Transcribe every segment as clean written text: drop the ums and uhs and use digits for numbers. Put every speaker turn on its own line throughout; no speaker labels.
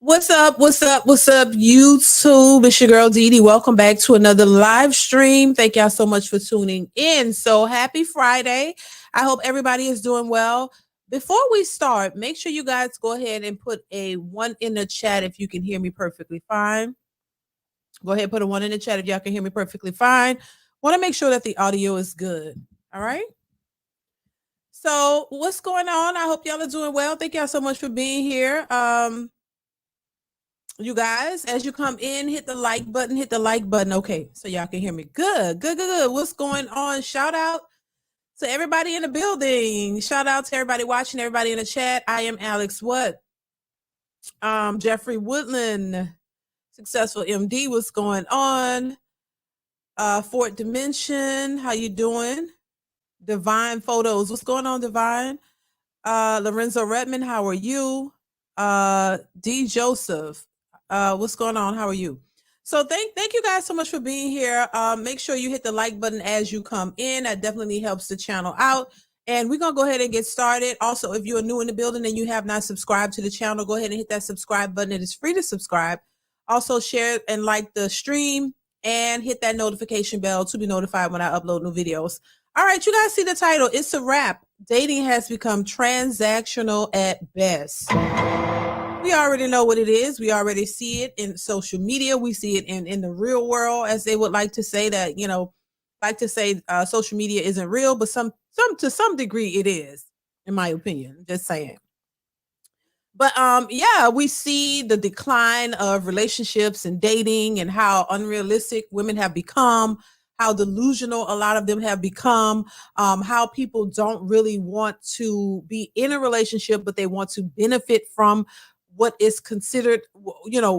What's up? What's up? What's up, YouTube? It's your girl DeeDee. Welcome back to another live stream. Thank y'all so much for tuning in. So happy Friday. I hope everybody is doing well. Before we start, make sure you guys go ahead and put a 1 in the chat if you can hear me perfectly fine. Go ahead and put a 1 in the chat if y'all can hear me perfectly fine. Want to make sure that the audio is good. All right. So what's going on? I hope y'all are doing well. Thank y'all so much for being here. You guys, as you come in, hit the like button, Okay, so y'all can hear me. Good. What's going on? Shout out to everybody in the building. Shout out to everybody watching, everybody in the chat. I am Alex What? Jeffrey Woodland, Successful MD, what's going on? Fort Dimension, how you doing? Divine Photos, what's going on, Divine? Lorenzo Redmond, how are you? D Joseph, what's going on? How are you? So thank you guys so much for being here. Make sure you hit the like button as you come in. That definitely helps the channel out. And we're going to go ahead and get started. Also, if you are new in the building and you have not subscribed to the channel, go ahead and hit that subscribe button. It is free to subscribe. Also, share and like the stream and hit that notification bell to be notified when I upload new videos. All right, you guys see the title. It's a wrap. Dating has become transactional at best. We already know what it is. We already see it in social media. We see it in the real world, as they would like to say that, social media isn't real, but to some degree it is, in my opinion. Just saying. But yeah, we see the decline of relationships and dating and how unrealistic women have become, how delusional a lot of them have become, how people don't really want to be in a relationship, but they want to benefit from what is considered,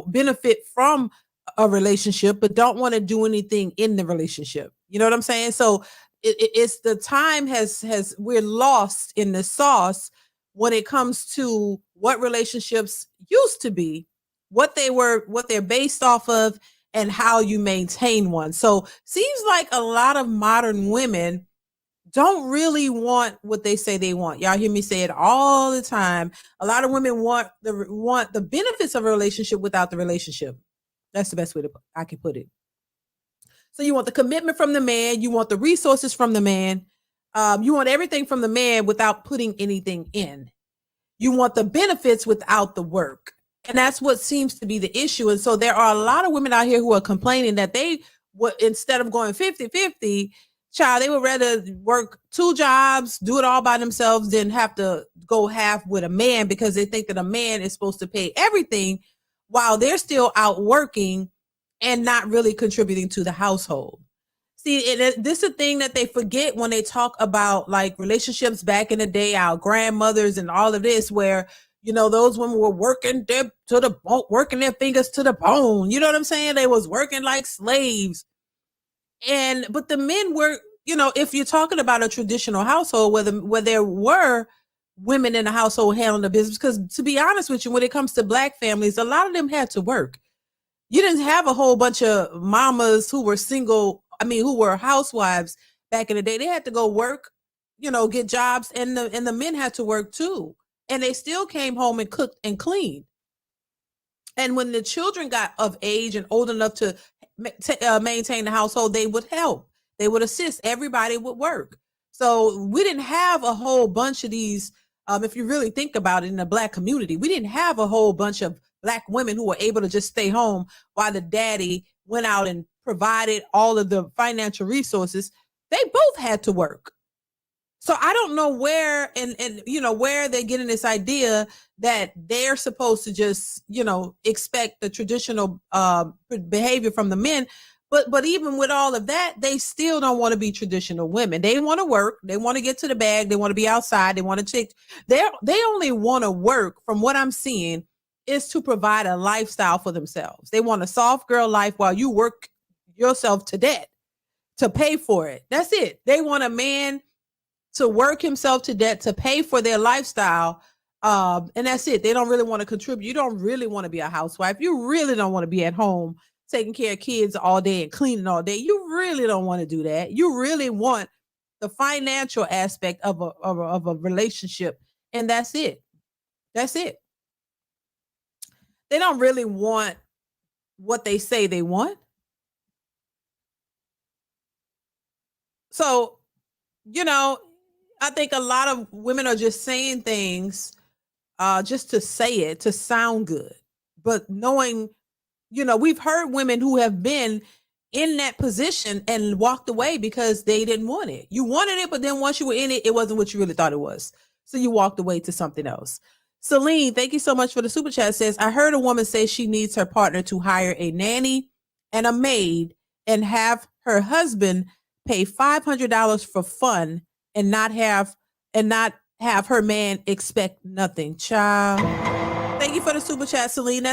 benefit from a relationship, but don't want to do anything in the relationship. You know what I'm saying? So it's the time has we're lost in the sauce when it comes to what relationships used to be, what they're based off of, and how you maintain one. So seems like a lot of modern women don't really want what they say they want. Y'all hear me say it all the time. A lot of women want the benefits of a relationship without the relationship. That's the best way I can put it. So you want the commitment from the man, you want the resources from the man, you want everything from the man without putting anything in. You want the benefits without the work. And that's what seems to be the issue. And so there are a lot of women out here who are complaining that they would, instead of going 50-50, child, they would rather work 2 jobs, do it all by themselves, than have to go half with a man, because they think that a man is supposed to pay everything while they're still out working and not really contributing to the household. See, this is a thing that they forget when they talk about like relationships back in the day, our grandmothers and all of this, where, those women were working working their fingers to the bone. You know what I'm saying? They was working like slaves. But the men were, if you're talking about a traditional household where there were women in the household handling the business, because to be honest with you, when it comes to Black families, a lot of them had to work. You didn't have a whole bunch of mamas who were who were housewives back in the day. They had to go work, get jobs, and the men had to work too. And they still came home and cooked and cleaned. And when the children got of age and old enough to maintain the household, they would help. They would assist. Everybody would work. So we didn't have a whole bunch of these. If you really think about it, in the Black community, we didn't have a whole bunch of Black women who were able to just stay home while the daddy went out and provided all of the financial resources. They both had to work. So I don't know where where they're getting this idea that they're supposed to just, expect the traditional behavior from the men. But even with all of that, they still don't want to be traditional women. They want to work. They want to get to the bag. They want to be outside. They want to take. They only want to work, from what I'm seeing, is to provide a lifestyle for themselves. They want a soft girl life while you work yourself to death to pay for it. That's it. They want a man to work himself to death to pay for their lifestyle. And that's it. They don't really want to contribute. You don't really want to be a housewife. You really don't want to be at home taking care of kids all day and cleaning all day. You really don't want to do that. You really want the financial aspect of a relationship. And that's it. That's it. they don't really want what they say they want. So, I think a lot of women are just saying things just to say it, to sound good. But knowing, we've heard women who have been in that position and walked away because they didn't want it. You wanted it, but then once you were in it, it wasn't what you really thought it was. So you walked away to something else. Celine, thank you so much for the super chat. Says, I heard a woman say she needs her partner to hire a nanny and a maid and have her husband pay $500 for fun and not have her man expect nothing. Child. Thank you for the super chat, Celine.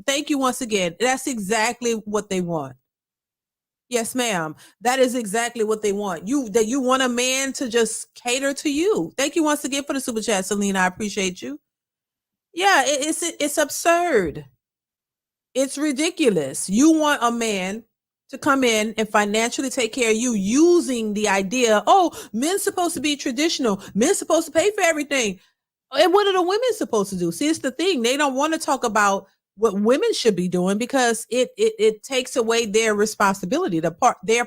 Thank you once again. That's exactly what they want. Yes, ma'am. That is exactly what they want. You want a man to just cater to you. Thank you once again for the super chat, Celine. I appreciate you. Yeah, it's absurd. It's ridiculous. You want a man to come in and financially take care of you using the idea, oh, men's supposed to be traditional. Men's supposed to pay for everything. And what are the women supposed to do? See, it's the thing. They don't want to talk about what women should be doing because it takes away their responsibility, their part, their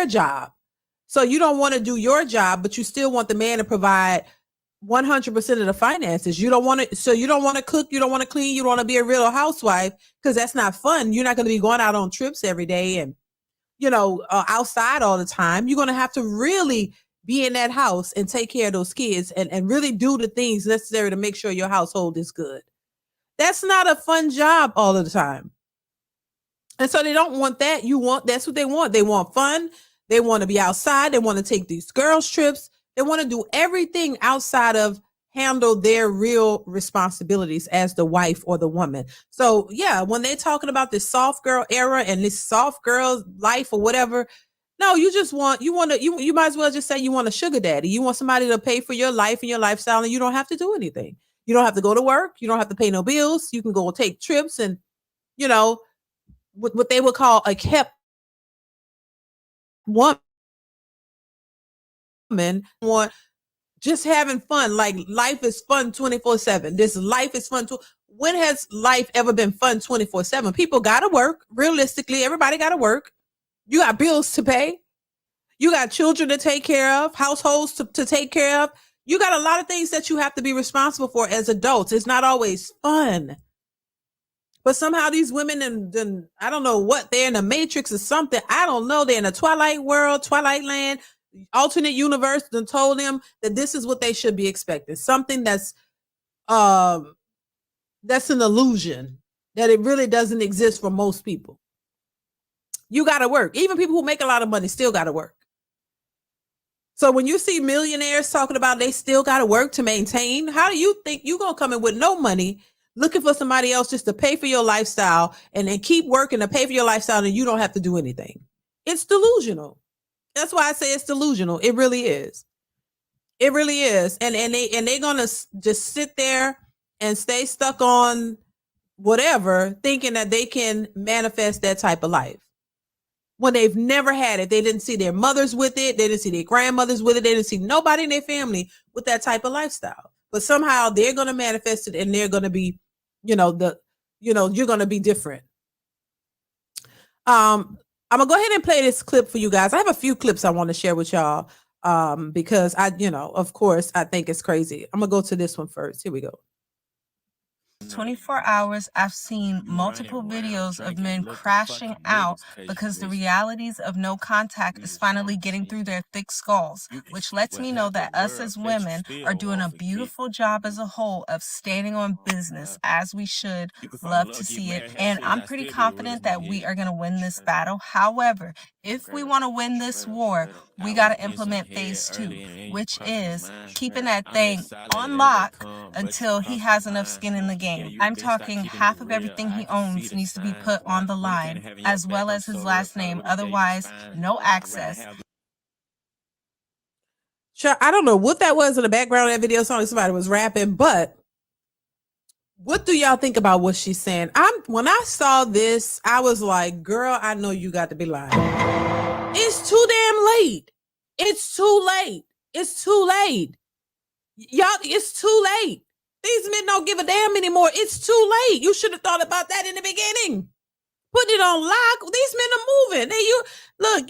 job. So you don't want to do your job, but you still want the man to provide 100% of the finances. You don't want to cook, you don't want to clean, you don't want to be a real housewife because that's not fun. You're not going to be going out on trips every day and outside all the time. You're going to have to really be in that house and take care of those kids and really do the things necessary to make sure your household is good. That's not a fun job all of the time. And so they don't want that. That's what they want. They want fun. They want to be outside. They want to take these girls trips. They want to do everything outside of handle their real responsibilities as the wife or the woman. So yeah, when they're talking about this soft girl era and this soft girl life or whatever, no, you might as well just say you want a sugar daddy. You want somebody to pay for your life and your lifestyle, and you don't have to do anything. You don't have to go to work. You don't have to pay no bills. You can go take trips and, what they would call a kept woman want just having fun. Like life is fun 24/7. This life is fun. When has life ever been fun 24/7? People got to work. Realistically, everybody got to work. You got bills to pay. You got children to take care of, households to take care of. You got a lot of things that you have to be responsible for as adults. It's not always fun. But somehow these women, and I don't know what, they're in the Matrix or something. I don't know. They're in a Twilight world, Twilight land, alternate universe, and told them that this is what they should be expecting. Something that's an illusion, that it really doesn't exist for most people. You got to work. Even people who make a lot of money still got to work. So when you see millionaires talking about they still got to work to maintain, how do you think you're going to come in with no money looking for somebody else just to pay for your lifestyle and then keep working to pay for your lifestyle and you don't have to do anything? It's delusional. That's why I say it's delusional. It really is. It really is. And they're going to just sit there and stay stuck on whatever, thinking that they can manifest that type of life. When they've never had it. They didn't see their mothers with it. They didn't see their grandmothers with it. They didn't see nobody in their family with that type of lifestyle. But somehow they're going to manifest it and they're going to be, you're going to be different. I'm going to go ahead and play this clip for you guys. I have a few clips I want to share with y'all because of course, I think it's crazy. I'm going to go to this one first. Here we go.
24 hours, I've seen multiple videos of men crashing out because the realities of no contact is finally getting through their thick skulls, which lets me know that us as women are doing a beautiful job as a whole of standing on business as we should. Love to see it. And I'm pretty confident that we are going to win this battle. However, if we want to win this war, we got to implement phase 2, which is keeping that thing on lock until he has enough skin in the game. I'm talking half of everything he owns needs to be put on the line, as well as his last name. Otherwise, no access.
Sure, I don't know what that was in the background of that video. Sounded like somebody was rapping, but what do y'all think about what she's saying? When I saw this, I was like, girl, I know you got to be lying. It's too damn late. It's too late. It's too late. Y'all, it's too late. These men don't give a damn anymore. It's too late. You should have thought about that in the beginning. Put it on lock. These men are moving. Look.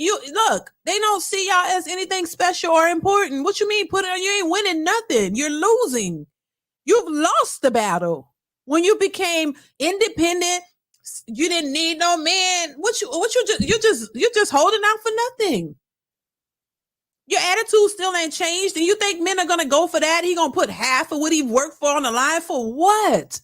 They don't see y'all as anything special or important. What you mean? Put it on? You ain't winning nothing. You're losing. You've lost the battle. When you became independent, you didn't need no man. You're just holding out for nothing. Your attitude still ain't changed, and you think men are gonna go for that? He gonna put half of what he worked for on the line for what?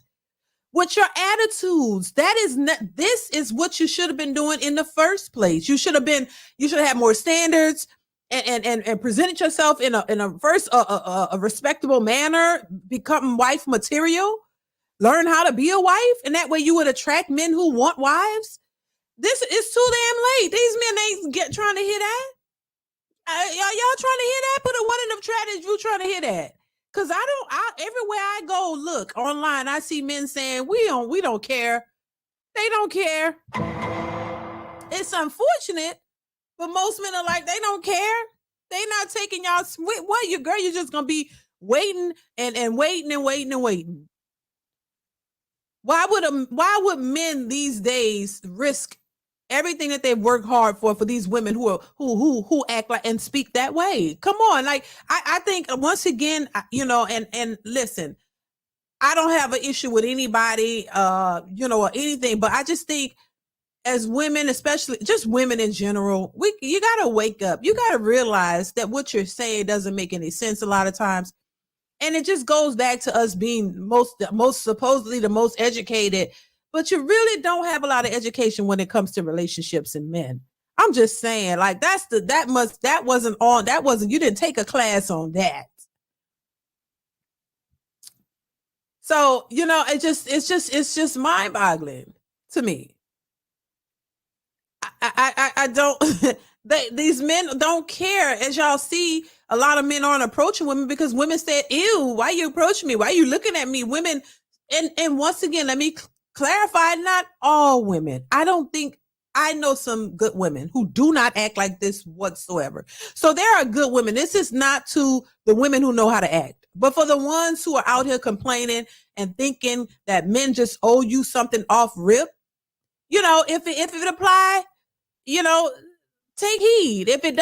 With your attitudes, this is what you should have been doing in the first place. You should have had more standards and presented yourself in a respectable manner, become wife material, learn how to be a wife, and that way you would attract men who want wives. This is too damn late. These men ain't trying to hear that. Y'all trying to hear that? Put a one in the chat if you trying to hear that. Cause everywhere I go, look online, I see men saying we don't care. They don't care. It's unfortunate, but most men are like, they don't care. They not taking y'all. What, you girl? You're just gonna be waiting and waiting and waiting and waiting. Why would men these days risk everything that they've worked hard for these women who act like and speak that way? Come on. Like, I think once again, and listen, I don't have an issue with anybody, or anything, but I just think as women, especially just women in general, you got to wake up. You got to realize that what you're saying doesn't make any sense a lot of times. And it just goes back to us being most supposedly the most educated, but you really don't have a lot of education when it comes to relationships and men. I'm just saying, like, you didn't take a class on that. So, it's just mind boggling to me. I don't, these men don't care. As y'all see, a lot of men aren't approaching women because women said, ew, why you approaching me? Why are you looking at me? Women. And once again, let me clarify, not all women. I know some good women who do not act like this whatsoever. So there are good women. This is not to the women who know how to act, but for the ones who are out here complaining and thinking that men just owe you something off rip, if it apply, take heed. If it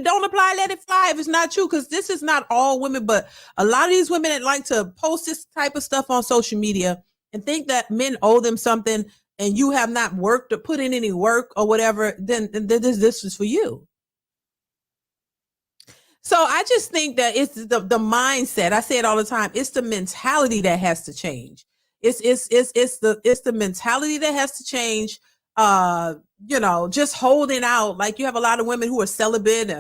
don't apply, let it fly. If it's not true, because this is not all women, but a lot of these women that like to post this type of stuff on social media and think that men owe them something, and you have not worked or put in any work or whatever, then this is for you. So I just think that it's the mindset. I say it all the time. It's the mentality that has to change. It's the mentality that has to change. Just holding out. Like, you have a lot of women who are celibate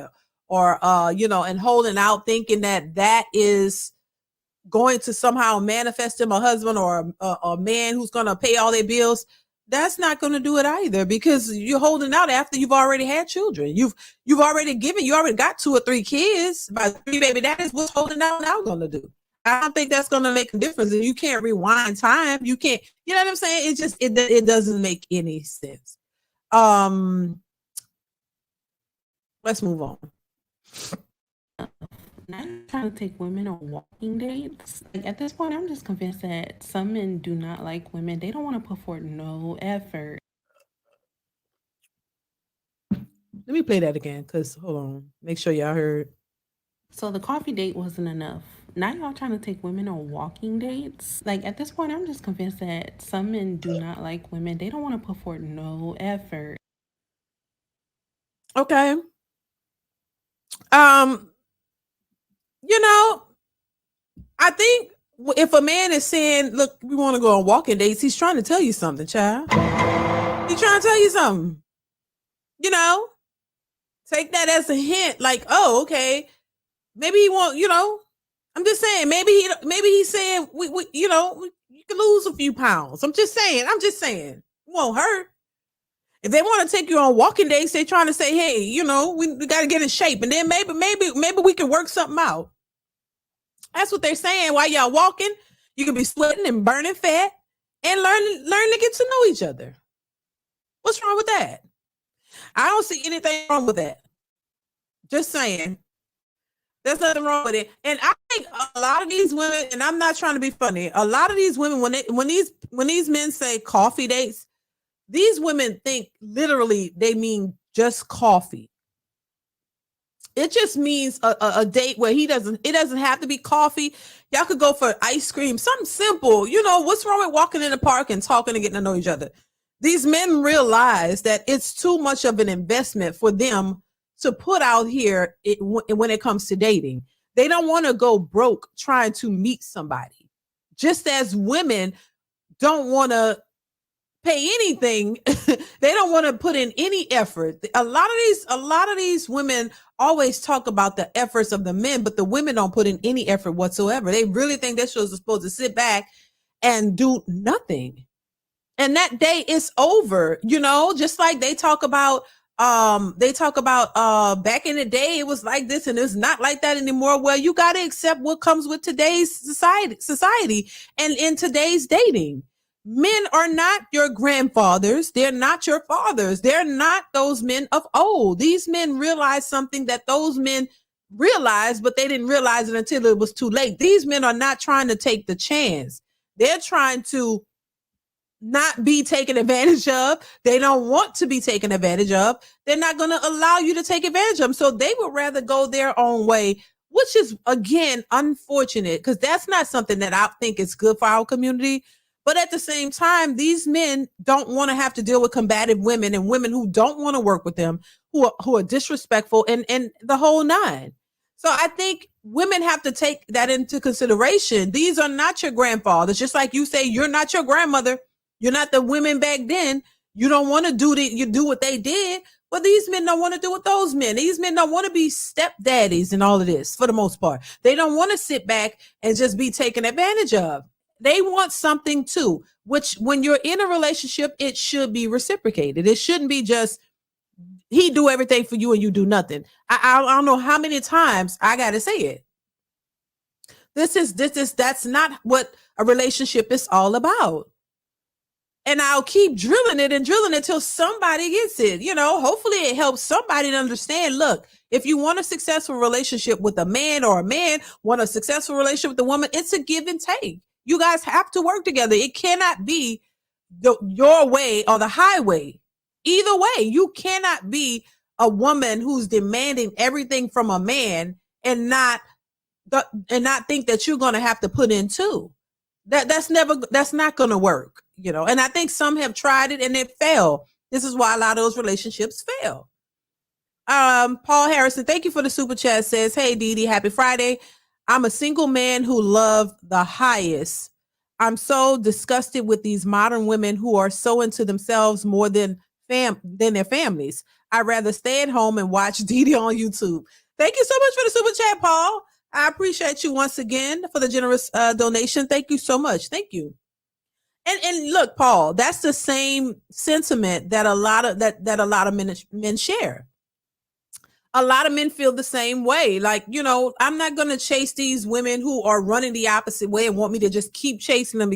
or and holding out, thinking that is going to somehow manifest in a husband or a man who's going to pay all their bills. That's not going to do it either, because you're holding out after you've already had children. You already got 2 or 3 kids. By 3 baby daddies, what's holding out now going to do? I don't think that's going to make a difference. And you can't rewind time. You can't, you know what I'm saying? It doesn't make any sense. Let's move on.
I'm trying to take women on walking dates. Like, at this point, I'm just convinced that some men do not like women. They don't want to put forth no effort.
Let me play that again, because hold on, make sure y'all heard.
So the coffee date wasn't enough. Now y'all trying to take women on walking dates. Like, at this point, I'm just convinced that some men do not like women. They don't want to put forth no effort.
Okay. I think if a man is saying, look, we want to go on walking dates, he's trying to tell you something, child. He's trying to tell you something. Take that as a hint, like, oh, okay. Maybe he won't, I'm just saying, maybe he's saying we you can lose a few pounds. I'm just saying, it won't hurt. If they want to take you on walking dates, they're trying to say, hey, we got to get in shape, and then maybe we can work something out. That's what they're saying. While y'all walking, you can be sweating and burning fat and learn to get to know each other. What's wrong with that? I don't see anything wrong with that. Just saying. There's nothing wrong with it. And I think a lot of these women, and I'm not trying to be funny, a lot of these women, when these men say coffee dates, these women think literally they mean just coffee. It just means a date where it doesn't have to be coffee. Y'all could go for ice cream, something simple. You know, what's wrong with walking in the park and talking and getting to know each other? These men realize that it's too much of an investment for them to put out here when it comes to dating. They don't want to go broke trying to meet somebody. Just as women don't want to pay anything. They don't want to put in any effort. A lot of these women always talk about the efforts of the men, but the women don't put in any effort whatsoever. They really think they're supposed to sit back and do nothing. And that day is over, you know, just like they talk about back in the day it was like this and it's not like that anymore. Well, you got to accept what comes with today's society and in today's dating. Men are not your grandfathers. They're not your fathers. They're not those men of old. These men realize something that those men realized, but they didn't realize it until it was too late. These men are not trying to take the chance. They're trying to not be taken advantage of. They don't want to be taken advantage of. They're not going to allow you to take advantage of them. So they would rather go their own way, which is, again, unfortunate because that's not something that I think is good for our community. But at the same time, these men don't want to have to deal with combative women and women who don't want to work with them, who are disrespectful and the whole nine. So I think women have to take that into consideration. These are not your grandfathers. Just like you say, you're not your grandmother. You're not the women back then. You don't want to do what they did. Well, these men don't want to do what those men. These men don't want to be stepdaddies and all of this for the most part. They don't want to sit back and just be taken advantage of. They want something too, which when you're in a relationship, it should be reciprocated. It shouldn't be just he do everything for you and you do nothing. I don't know how many times I got to say it. That's not what a relationship is all about. And I'll keep drilling it until somebody gets it. You know, hopefully it helps somebody to understand, look, if you want a successful relationship with a man or a man want a successful relationship with a woman, it's a give and take. You guys have to work together. It cannot be your way or the highway. Either way, you cannot be a woman who's demanding everything from a man and not think that you're going to have to put in too. That's not going to work, you know. And I think some have tried it and it failed. This is why a lot of those relationships fail. Paul Harrison, thank you for the super chat, says, hey, DeeDee, happy Friday. I'm a single man who love the highest. I'm so disgusted with these modern women who are so into themselves more than their families. I'd rather stay at home and watch DeeDee on YouTube. Thank you so much for the super chat, Paul. I appreciate you once again for the generous donation. Thank you so much. Thank you. And look, Paul, that's the same sentiment that a lot of men share. A lot of men feel the same way. Like, you know, I'm not going to chase these women who are running the opposite way and want me to just keep chasing them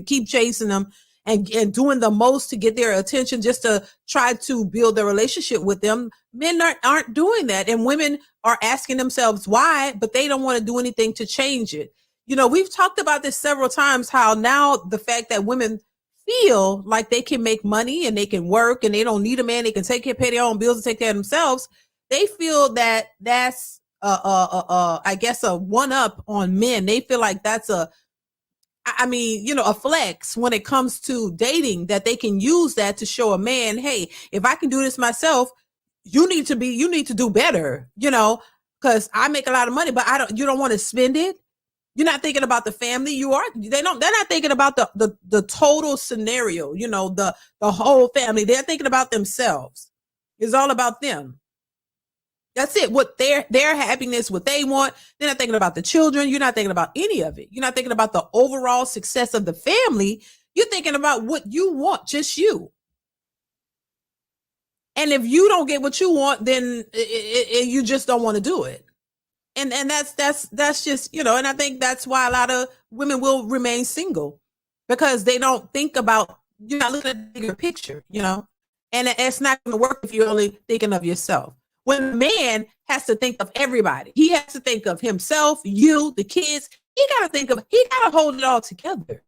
and doing the most to get their attention just to try to build a relationship with them. Men aren't doing that. And women are asking themselves why, but they don't want to do anything to change it. You know, we've talked about this several times, how now the fact that women feel like they can make money and they can work and they don't need a man, they can pay their own bills and take care of themselves. They feel that that's I guess a one up on men. They feel like that's a flex when it comes to dating, that they can use that to show a man, hey, if I can do this myself, you need to do better, you know, because I make a lot of money, but you don't want to spend it. You're not thinking about the family. They're not thinking about the total scenario, you know, the whole family. They're thinking about themselves. It's all about them. That's it. What their happiness, what they want. They're not thinking about the children. You're not thinking about any of it. You're not thinking about the overall success of the family. You're thinking about what you want, just you. And if you don't get what you want, then you just don't want to do it. And that's just, you know, and I think that's why a lot of women will remain single, because they don't think about, you're not looking at the bigger picture, you know, and it's not going to work if you're only thinking of yourself. When a man has to think of everybody, he has to think of himself, you, the kids. He got to hold it all together.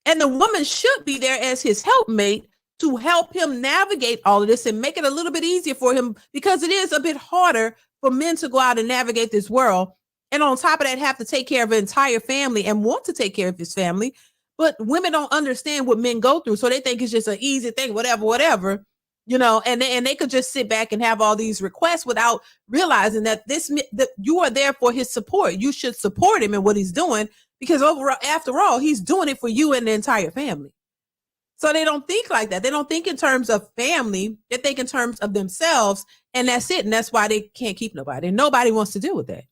And the woman should be there as his helpmate to help him navigate all of this and make it a little bit easier for him, because it is a bit harder for men to go out and navigate this world. And on top of that, have to take care of an entire family and want to take care of his family. But women don't understand what men go through. So they think it's just an easy thing, whatever, and they could just sit back and have all these requests without realizing that that you are there for his support. You should support him in what he's doing, because after all, he's doing it for you and the entire family. So they don't think like that. They don't think in terms of family. They think in terms of themselves, and that's it. And that's why they can't keep nobody. Nobody wants to deal with that.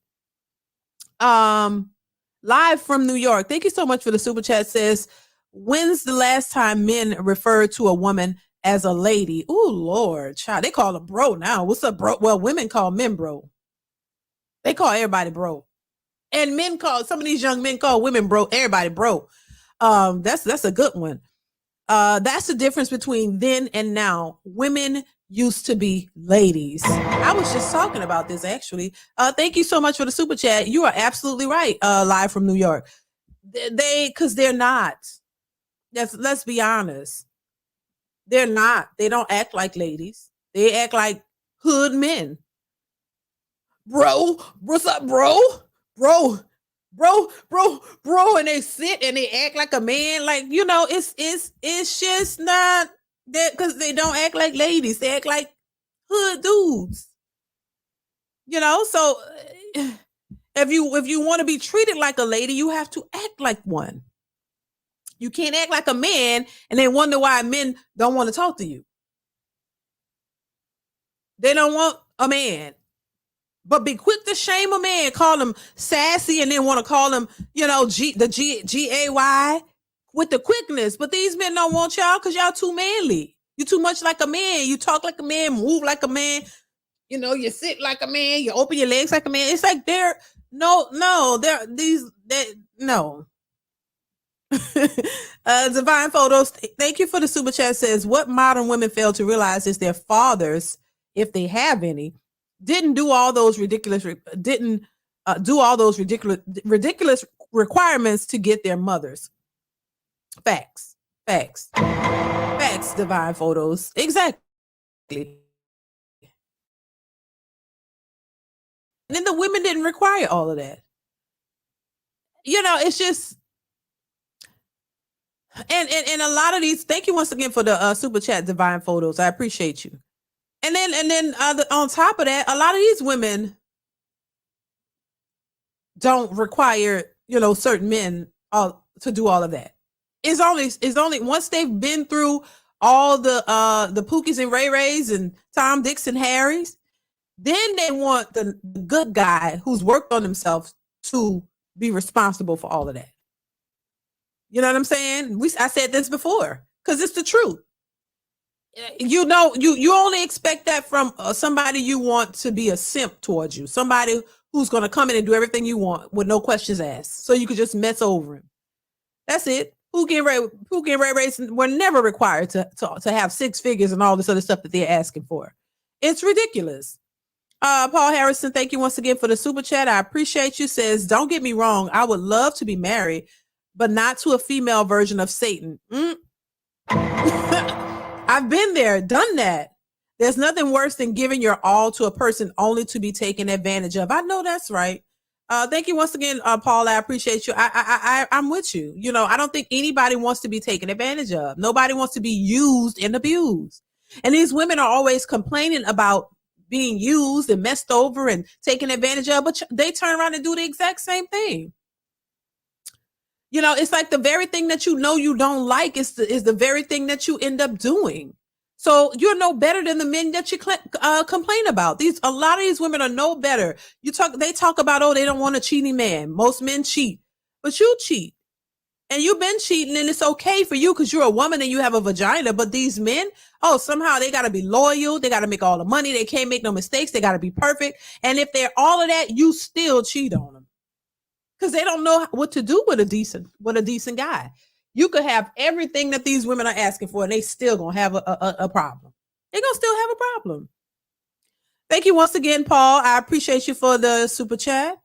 Live from New York. Thank you so much for the super chat. Says, when's the last time men referred to a woman as a lady? Oh, Lord, child. They call them bro now. What's up, bro? Well, women call men bro. They call everybody bro. And some of these young men call women bro, everybody bro. That's a good one. That's the difference between then and now. Women used to be ladies. I was just talking about this, actually. Thank you so much for the super chat. You are absolutely right. Live from New York. Because they're not. Let's be honest. They're not. They don't act like ladies. They act like hood men. Bro, what's up, bro? Bro, and they sit and they act like a man. Like, it's just not that, because they don't act like ladies. They act like hood dudes. So if you want to be treated like a lady, you have to act like one. You can't act like a man and then wonder why men don't want to talk to you. They don't want a man. But be quick to shame a man, call him sassy, and then want to call him, G-A-Y with the quickness. But these men don't want y'all because y'all too manly. You too much like a man. You talk like a man, move like a man. You sit like a man. You open your legs like a man. It's like no. Divine Photos, thank you for the super chat. Says, what modern women fail to realize is their fathers, if they have any, didn't do all those ridiculous requirements to get their mothers. Facts. Divine Photos. Exactly. And then the women didn't require all of that. It's just, and a lot of these, thank you once again for the super chat, Divine Photos. I appreciate you. And then on top of that, a lot of these women don't require, certain men to do all of that. It's only once they've been through all the Pookies and Ray Rays and Tom, Dicks and Harrys, then they want the good guy who's worked on himself to be responsible for all of that. You know what I'm saying? I said this before because it's the truth. You only expect that from somebody you want to be a simp towards you, somebody who's going to come in and do everything you want with no questions asked, so you could just mess over him. That's it. Pookie and Ray Rays were never required to have six figures and all this other stuff that they're asking for. It's ridiculous. Paul Harrison, thank you once again for the super chat. I appreciate you. Says, don't get me wrong, I would love to be married, but not to a female version of Satan. I've been there, done that. There's nothing worse than giving your all to a person only to be taken advantage of. I know that's right. Thank you once again, Paul. I appreciate you. I'm with you. I don't think anybody wants to be taken advantage of. Nobody wants to be used and abused. And these women are always complaining about being used and messed over and taken advantage of, but they turn around and do the exact same thing. It's like the very thing that you don't like is the very thing that you end up doing. So you're no better than the men that you complain about. A lot of these women are no better. They talk about, they don't want a cheating man. Most men cheat, but you cheat. And you've been cheating, and it's okay for you because you're a woman and you have a vagina. But these men, somehow they got to be loyal. They got to make all the money. They can't make no mistakes. They got to be perfect. And if they're all of that, you still cheat on them because they don't know what to do with a decent guy. You could have everything that these women are asking for, and they still gonna have a problem. They're gonna still have a problem. Thank you once again, Paul. I appreciate you for the super chat.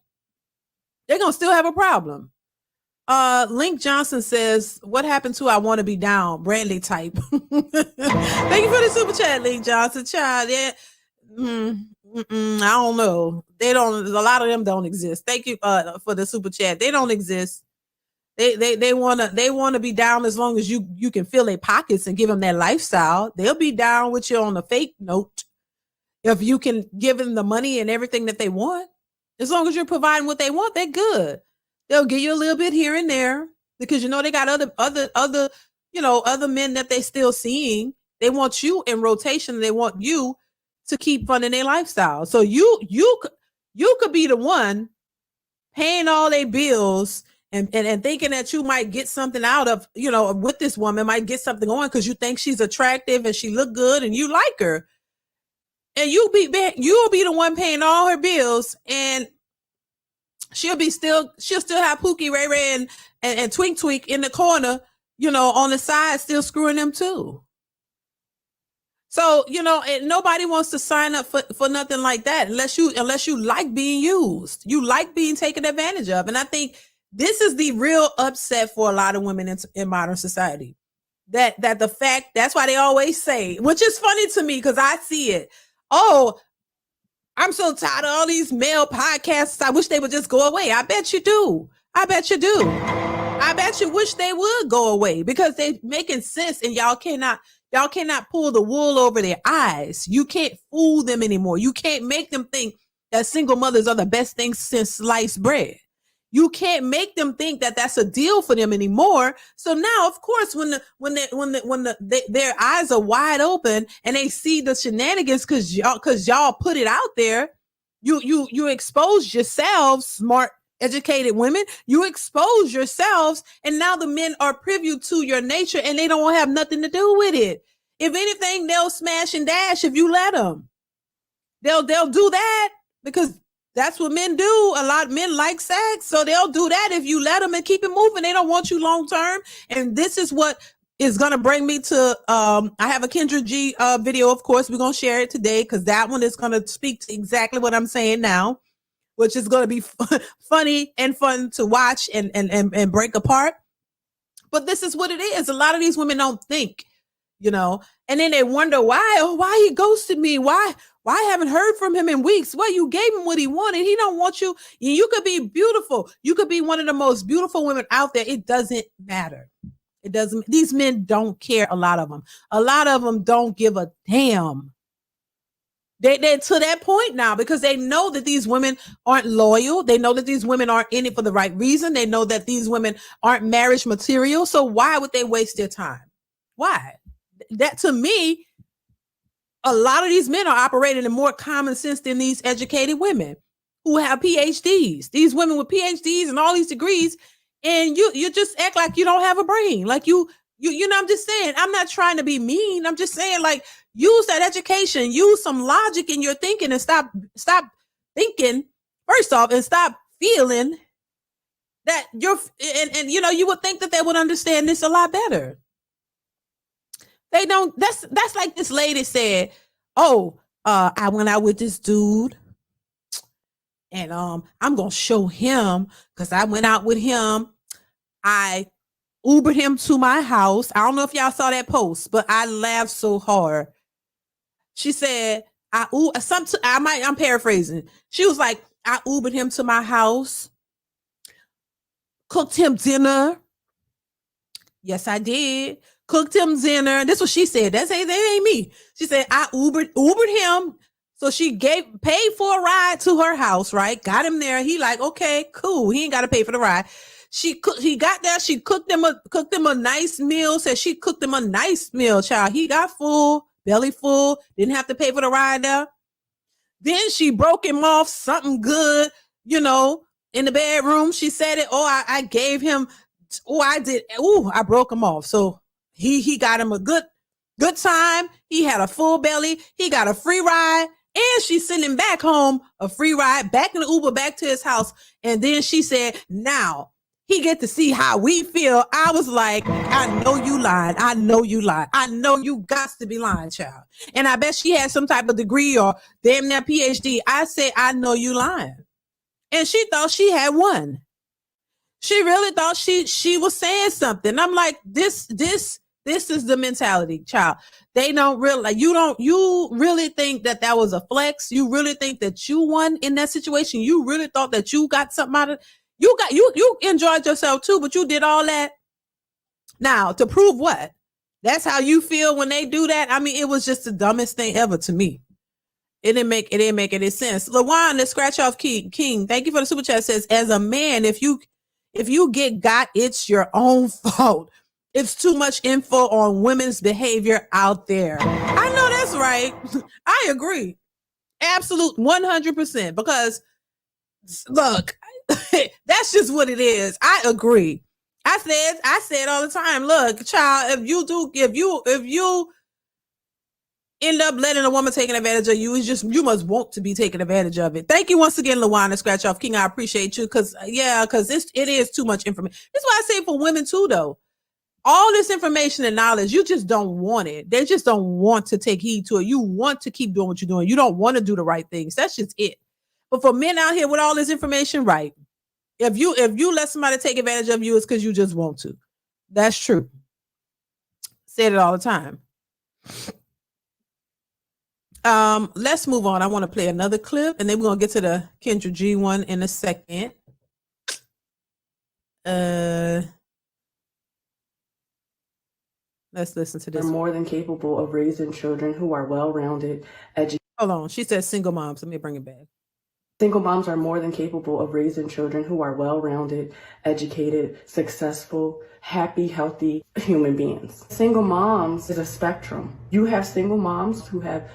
They're gonna still have a problem. Link Johnson says, "What happened to I want to be down?" Brandy type. Thank you for the super chat, Link Johnson. Child, yeah. I don't know. They don't. A lot of them don't exist. Thank you for the super chat. They don't exist. They wanna be down as long as you can fill their pockets and give them that lifestyle. They'll be down with you on a fake note if you can give them the money and everything that they want. As long as you're providing what they want, they're good. They'll give you a little bit here and there because they got other men that they still seeing. They want you in rotation. They want you to keep funding their lifestyle. So you could be the one paying all their bills and thinking that you might get something out of, with this woman, might get something on because you think she's attractive and she look good and you like her. And you'll be the one paying all her bills, and she'll still have Pookie, Ray Ray, and Twink Twink in the corner, on the side, still screwing them too. So, and nobody wants to sign up for nothing like that unless you like being used. You like being taken advantage of. And I think this is the real upset for a lot of women in modern society. That the fact, that's why they always say, which is funny to me because I see it. Oh, I'm so tired of all these male podcasts. I wish they would just go away. I bet you do. I bet you wish they would go away because they're making sense and y'all cannot pull the wool over their eyes. You can't fool them anymore. You can't make them think that single mothers are the best thing since sliced bread. You can't make them think that that's a deal for them anymore. So now, of course, when their eyes are wide open and they see the shenanigans because y'all put it out there, you expose yourselves, smart, educated women. You expose yourselves, and now the men are privy to your nature, and they don't have nothing to do with it. If anything, they'll smash and dash if you let them. They'll do that because that's what men do. A lot of men like sex, so they'll do that if you let them and keep it moving. They don't want you long term. And this is what is going to bring me to, I have a Kendra G video, of course. We're going to share it today because that one is going to speak to exactly what I'm saying now, which is going to be funny and fun to watch and break apart. But this is what it is. A lot of these women don't think, and then they wonder why he ghosted me. Why I haven't heard from him in weeks? Well, you gave him what he wanted. He don't want you. You could be beautiful. You could be one of the most beautiful women out there. It doesn't matter. It doesn't. These men don't care. A lot of them don't give a damn. They're to that point now because they know that these women aren't loyal. They know that these women aren't in it for the right reason. They know that these women aren't marriage material. So why would they waste their time? Why? That, to me, a lot of these men are operating in more common sense than these educated women who have PhDs. These women with PhDs and all these degrees, and you just act like you don't have a brain. Like you know, I'm just saying, I'm not trying to be mean. I'm just saying, like, use that education, use some logic in your thinking and stop thinking, first off, and stop feeling that you're, and you would think that they would understand this a lot better. They don't. That's like this lady said, I went out with this dude and I'm gonna show him because I went out with him. I Ubered him to my house. I don't know if y'all saw that post, but I laughed so hard. She said, I'm paraphrasing. She was like, I Ubered him to my house, cooked him dinner. Yes, I did. Cooked him dinner. That's what she said. That ain't me. She said, I Ubered him. So she paid for a ride to her house, right? Got him there. He like, okay, cool. He ain't got to pay for the ride. He got there. She cooked him a nice meal. Said she cooked him a nice meal, child. He got full, belly full. Didn't have to pay for the ride there. Then she broke him off something good, in the bedroom. She said it. I gave him. I did. I broke him off. So he got him a good time. He had a full belly. He got a free ride. And she sent him back home, a free ride, back in the Uber, back to his house. And then she said, now, he get to see how we feel. I was like, I know you lying. I know you lying. I know you got to be lying, child. And I bet she had some type of degree or damn near PhD. I said, I know you lying. And she thought she had one. She really thought she was saying something. I'm like, this is the mentality, child. They don't really, you really think that was a flex? You really think that you won in that situation? You really thought that you got something out of it? You enjoyed yourself too, but you did all that. Now, to prove what? That's how you feel when they do that? I mean, it was just the dumbest thing ever to me. It didn't make any sense. LaWan, the scratch off King, thank you for the super chat, says, as a man, if you get got, it's your own fault. It's too much info on women's behavior out there. I know that's right. I agree. Absolute 100%. Because look, that's just what it is. I agree. I said all the time, look, child, if you end up letting a woman taking advantage of you, you must want to be taken advantage of it. Thank you once again, LaWanda Scratch Off King. I appreciate you because it is too much information. That's why I say for women too, though. All this information and knowledge, you just don't want it. They just don't want to take heed to it. You want to keep doing what you're doing. You don't want to do the right things. That's just it. But for men out here with all this information, right? If you let somebody take advantage of you, it's because you just want to. That's true. Said it all the time. Let's move on. I want to play another clip, and then we're gonna get to the Kendra G one in a second. Let's listen to this.
They're more than capable of raising children who are well-rounded, educated.
Hold on. She says single moms. Let me bring it back.
Single moms are more than capable of raising children who are well-rounded, educated, successful, happy, healthy human beings. Single moms is a spectrum. You have single moms who have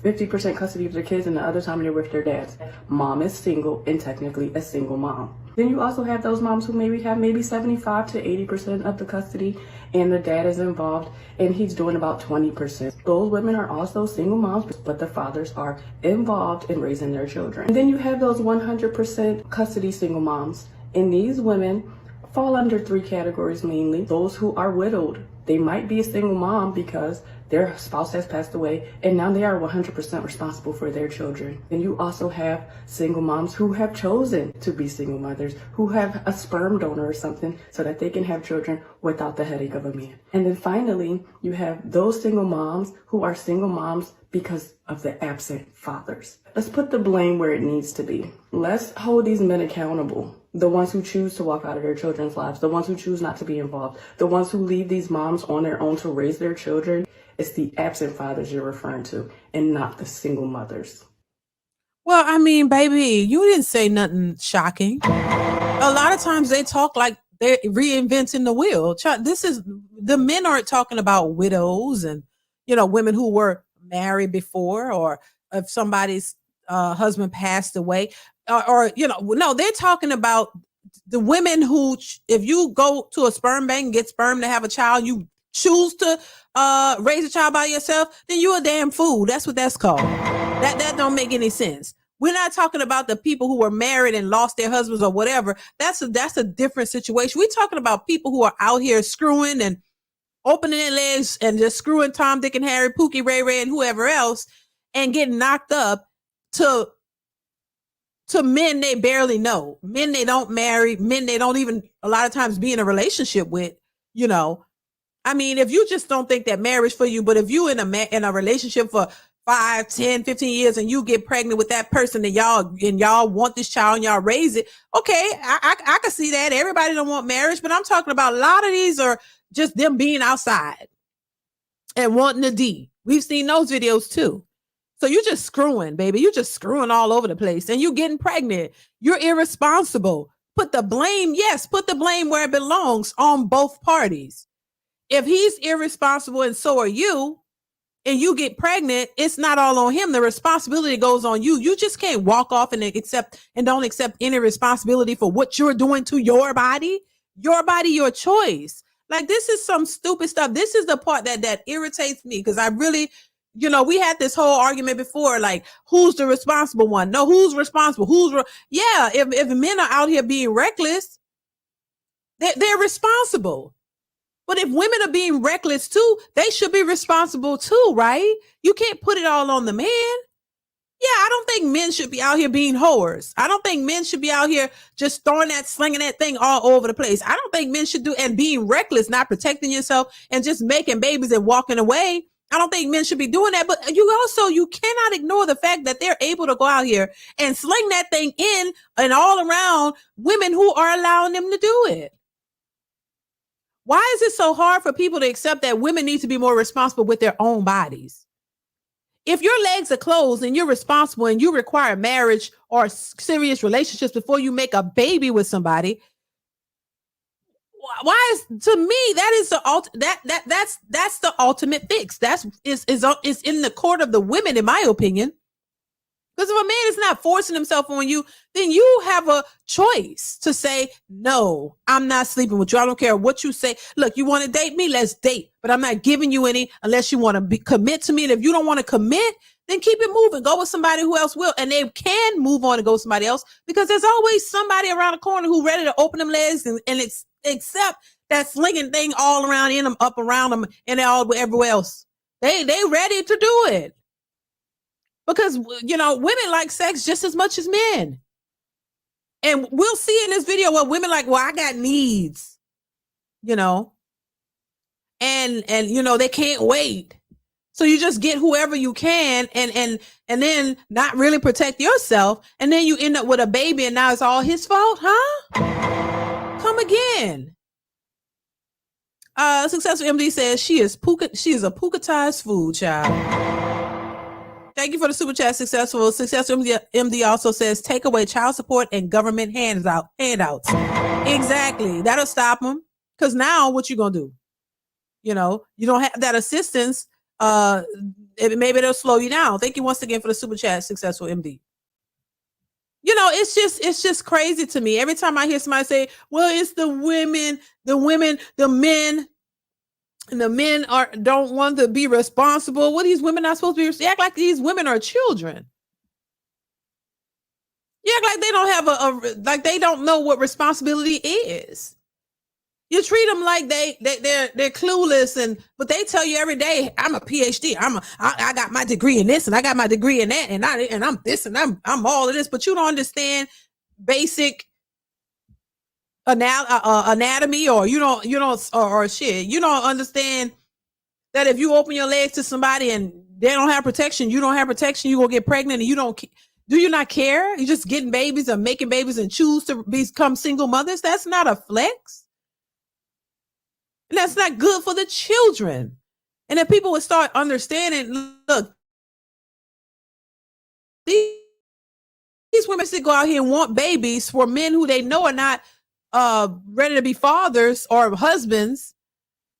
50% custody of their kids and the other time they're with their dads. Mom is single and technically a single mom. Then you also have those moms who maybe have 75 to 80% of the custody and the dad is involved and he's doing about 20%. Those women are also single moms, but the fathers are involved in raising their children. And then you have those 100% custody single moms. And these women fall under three categories mainly. Those who are widowed. They might be a single mom because their spouse has passed away and now they are 100% responsible for their children. And you also have single moms who have chosen to be single mothers, who have a sperm donor or something so that they can have children without the headache of a man. And then finally, you have those single moms who are single moms because of the absent fathers. Let's put the blame where it needs to be. Let's hold these men accountable. The ones who choose to walk out of their children's lives, the ones who choose not to be involved, the ones who leave these moms on their own to raise their children. It's the absent fathers you're referring to and not the single mothers.
Well, I mean, baby, you didn't say nothing shocking. A lot of times they talk like they're reinventing the wheel. The men aren't talking about widows and, women who were married before, or if somebody's husband passed away, no, they're talking about the women who, if you go to a sperm bank and get sperm to have a child, you choose to raise a child by yourself, then you're a damn fool. That's what that's called. That don't make any sense. We're not talking about the people who were married and lost their husbands or whatever. That's a different situation. We're talking about people who are out here screwing and opening their legs and just screwing Tom, Dick, and Harry, Pookie, Ray Ray, and whoever else, and getting knocked up to men they barely know, men they don't marry, men they don't even a lot of times be in a relationship with, I mean, if you just don't think that marriage for you, but if you in a relationship for 5, 10, 15 years and you get pregnant with that person and y'all want this child and y'all raise it, okay, I can see that. Everybody don't want marriage, but I'm talking about a lot of these are just them being outside and wanting a D. We've seen those videos too. So you're just screwing, baby. You're just screwing all over the place and you're getting pregnant. You're irresponsible. Put the blame where it belongs on both parties. If he's irresponsible and so are you, and you get pregnant, it's not all on him. The responsibility goes on you. You just can't walk off and don't accept any responsibility for what you're doing to your body, your choice. Like, this is some stupid stuff. This is the part that irritates me, because I really, we had this whole argument before, like, who's the responsible one? No, who's responsible? If men are out here being reckless, They're responsible. But if women are being reckless too, they should be responsible too, right? You can't put it all on the man. Yeah, I don't think men should be out here being whores. I don't think men should be out here just slinging that thing all over the place. I don't think men should do, and being reckless, not protecting yourself and just making babies and walking away. I don't think men should be doing that. But you cannot ignore the fact that they're able to go out here and sling that thing in and all around women who are allowing them to do it. Why is it so hard for people to accept that women need to be more responsible with their own bodies? If your legs are closed and you're responsible and you require marriage or serious relationships before you make a baby with somebody, why is, to me, that is that's the ultimate fix. That's is in the court of the women, in my opinion. Because if a man is not forcing himself on you, then you have a choice to say, no, I'm not sleeping with you. I don't care what you say. Look, you want to date me? Let's date. But I'm not giving you any unless you want to commit to me. And if you don't want to commit, then keep it moving. Go with somebody who else will. And they can move on and go with somebody else because there's always somebody around the corner who's ready to open them legs and accept that slinging thing all around in them, up around them, and all everywhere else. They ready to do it. Because, women like sex just as much as men. And we'll see in this video where women like, well, I got needs, and they can't wait. So you just get whoever you can and then not really protect yourself. And then you end up with a baby and now it's all his fault, huh? Come again. Successful MD says she is a Pukatized food, child. Thank you for the super chat, Successful. Successful MD also says, take away child support and government handouts. Exactly. That'll stop them. Because now what you going to do? You don't have that assistance. Maybe it'll slow you down. Thank you once again for the super chat, Successful MD. It's just crazy to me. Every time I hear somebody say, well, it's the women, the men, and the men don't want to be responsible. What, these women not supposed to be? They act like these women are children. You act like they don't have like they don't know what responsibility is. You treat them like they're clueless, but they tell you every day, I'm a PhD. I got my degree in this and I got my degree in that and I'm this and I'm all of this, but you don't understand basic anatomy, or you don't understand that if you open your legs to somebody and they don't have protection, you don't have protection, you're gonna get pregnant, and do you not care? You're just getting babies or making babies and choose to become single mothers. That's not a flex, and that's not good for the children. And if people would start understanding, look, these women still go out here and want babies for men who they know are not ready to be fathers or husbands,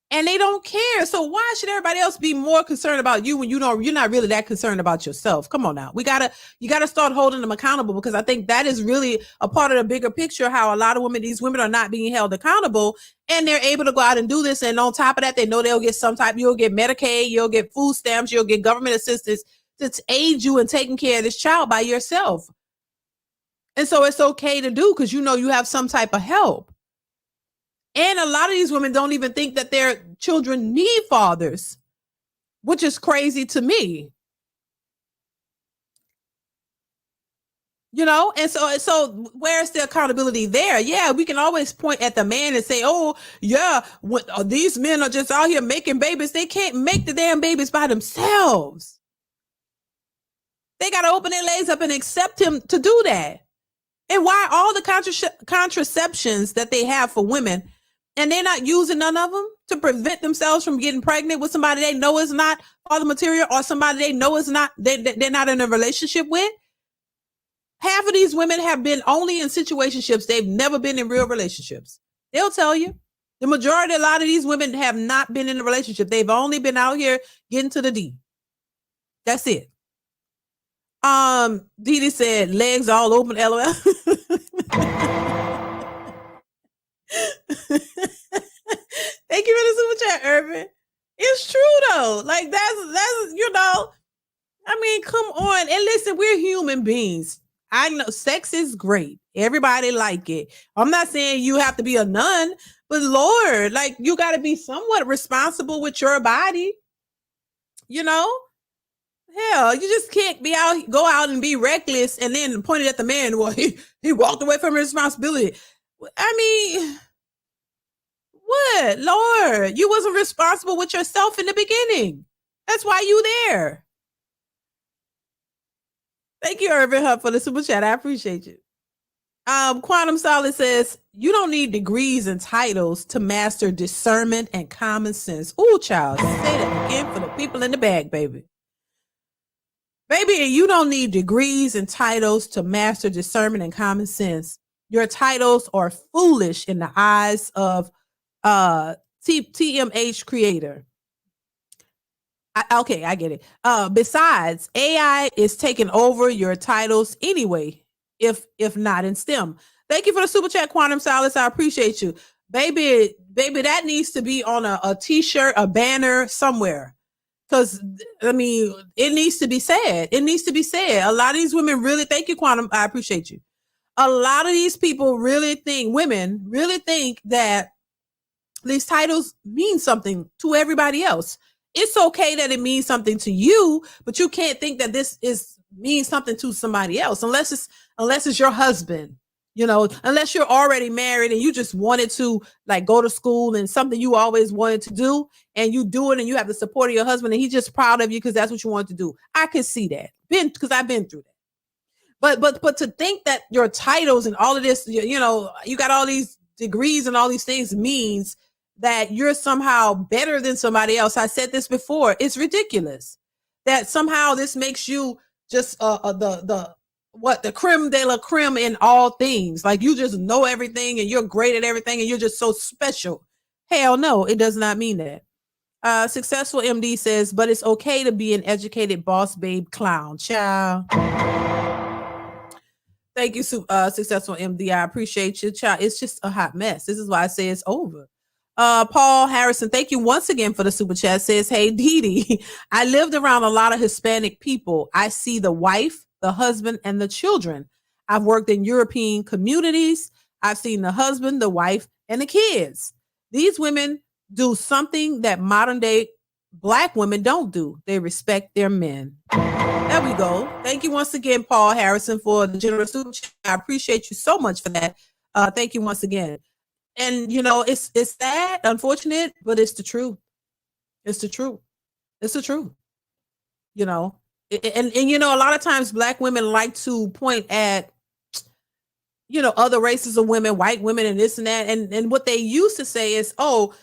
and they don't care. So why should everybody else be more concerned about you when you're not really that concerned about yourself? Come on now. You gotta start holding them accountable, because I think that is really a part of the bigger picture, how a lot of these women are not being held accountable, and they're able to go out and do this. And on top of that, they know they'll get you'll get Medicaid, you'll get food stamps, you'll get government assistance to aid you in taking care of this child by yourself. And so it's okay to do, because you have some type of help. And a lot of these women don't even think that their children need fathers, which is crazy to me. And so where's the accountability there? Yeah, we can always point at the man and say, oh, yeah, these men are just out here making babies. They can't make the damn babies by themselves. They got to open their legs up and accept him to do that. And why all the contraceptions that they have for women, and they're not using none of them to prevent themselves from getting pregnant with somebody they know is not father material, or somebody they know is not, they're not in a relationship with? Half of these women have been only in situationships. They've never been in real relationships. They'll tell you. A lot of these women have not been in a relationship. They've only been out here getting to the D. That's it. DeeDee said legs all open, LOL. Thank you for the super chat, Urban. It's true though. Like that's come on. And listen, we're human beings. I know sex is great. Everybody like it. I'm not saying you have to be a nun, but Lord, like you got to be somewhat responsible with your body. You know, hell, you just can't go out and be reckless and then point it at the man. Well, he walked away from his responsibility. I mean, what, Lord? You wasn't responsible with yourself in the beginning. That's why you there. Thank you, Irvin Hutt, for the super chat. I appreciate you. Quantum Solid says, you don't need degrees and titles to master discernment and common sense. Ooh, child, say that again for the people in the back, baby. Baby, you don't need degrees and titles to master discernment and common sense. Your titles are foolish in the eyes of TMH creator. Okay, I get it. Besides, AI is taking over your titles anyway, if not in STEM. Thank you for the super chat, Quantum Solace. I appreciate you. Baby, that needs to be on a t-shirt, a banner somewhere. Because, I mean, it needs to be said. It needs to be said. A lot of these women really, thank you, Quantum. I appreciate you. A lot of these people women really think that these titles mean something to everybody else. It's okay that it means something to you, but you can't think that this means something to somebody else unless it's your husband, unless you're already married and you just wanted to like go to school and something you always wanted to do and you do it and you have the support of your husband and he's just proud of you because that's what you wanted to do. I can see that because I've been through that. But to think that your titles and all of this, you got all these degrees and all these things means that you're somehow better than somebody else. I said this before. It's ridiculous that somehow this makes you just the creme de la creme in all things. Like you just know everything and you're great at everything and you're just so special. Hell no, it does not mean that. Successful MD says, but it's okay to be an educated boss babe clown. Ciao. Thank you, Successful MD. I appreciate you. Child, it's just a hot mess. This is why I say it's over. Paul Harrison, thank you once again for the super chat. Says, hey, DeeDee, I lived around a lot of Hispanic people. I see the wife, the husband, and the children. I've worked in European communities. I've seen the husband, the wife, and the kids. These women do something that modern day Black women don't do. They respect their men. There we go. Thank you once again, Paul Harrison, for the generous super chat. I appreciate you so much for that. Thank you once again. And it's sad, unfortunate, but it's the truth. It's the truth. It's the truth. And a lot of times Black women like to point at other races of women, white women, and this and that. And what they used to say is, oh,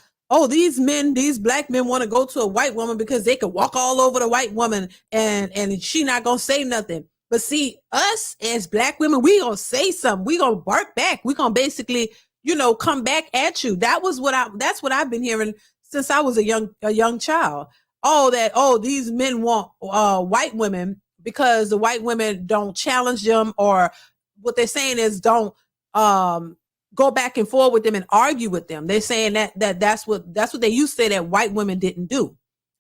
these Black men want to go to a white woman because they could walk all over the white woman and she not gonna say nothing. But see, us as Black women, we gonna say something. We gonna bark back. We gonna basically come back at you. That's what I've been hearing since I was a young child. These men want white women because the white women don't challenge them, or what they're saying is don't go back and forth with them and argue with them. They're saying that's what they used to say that white women didn't do.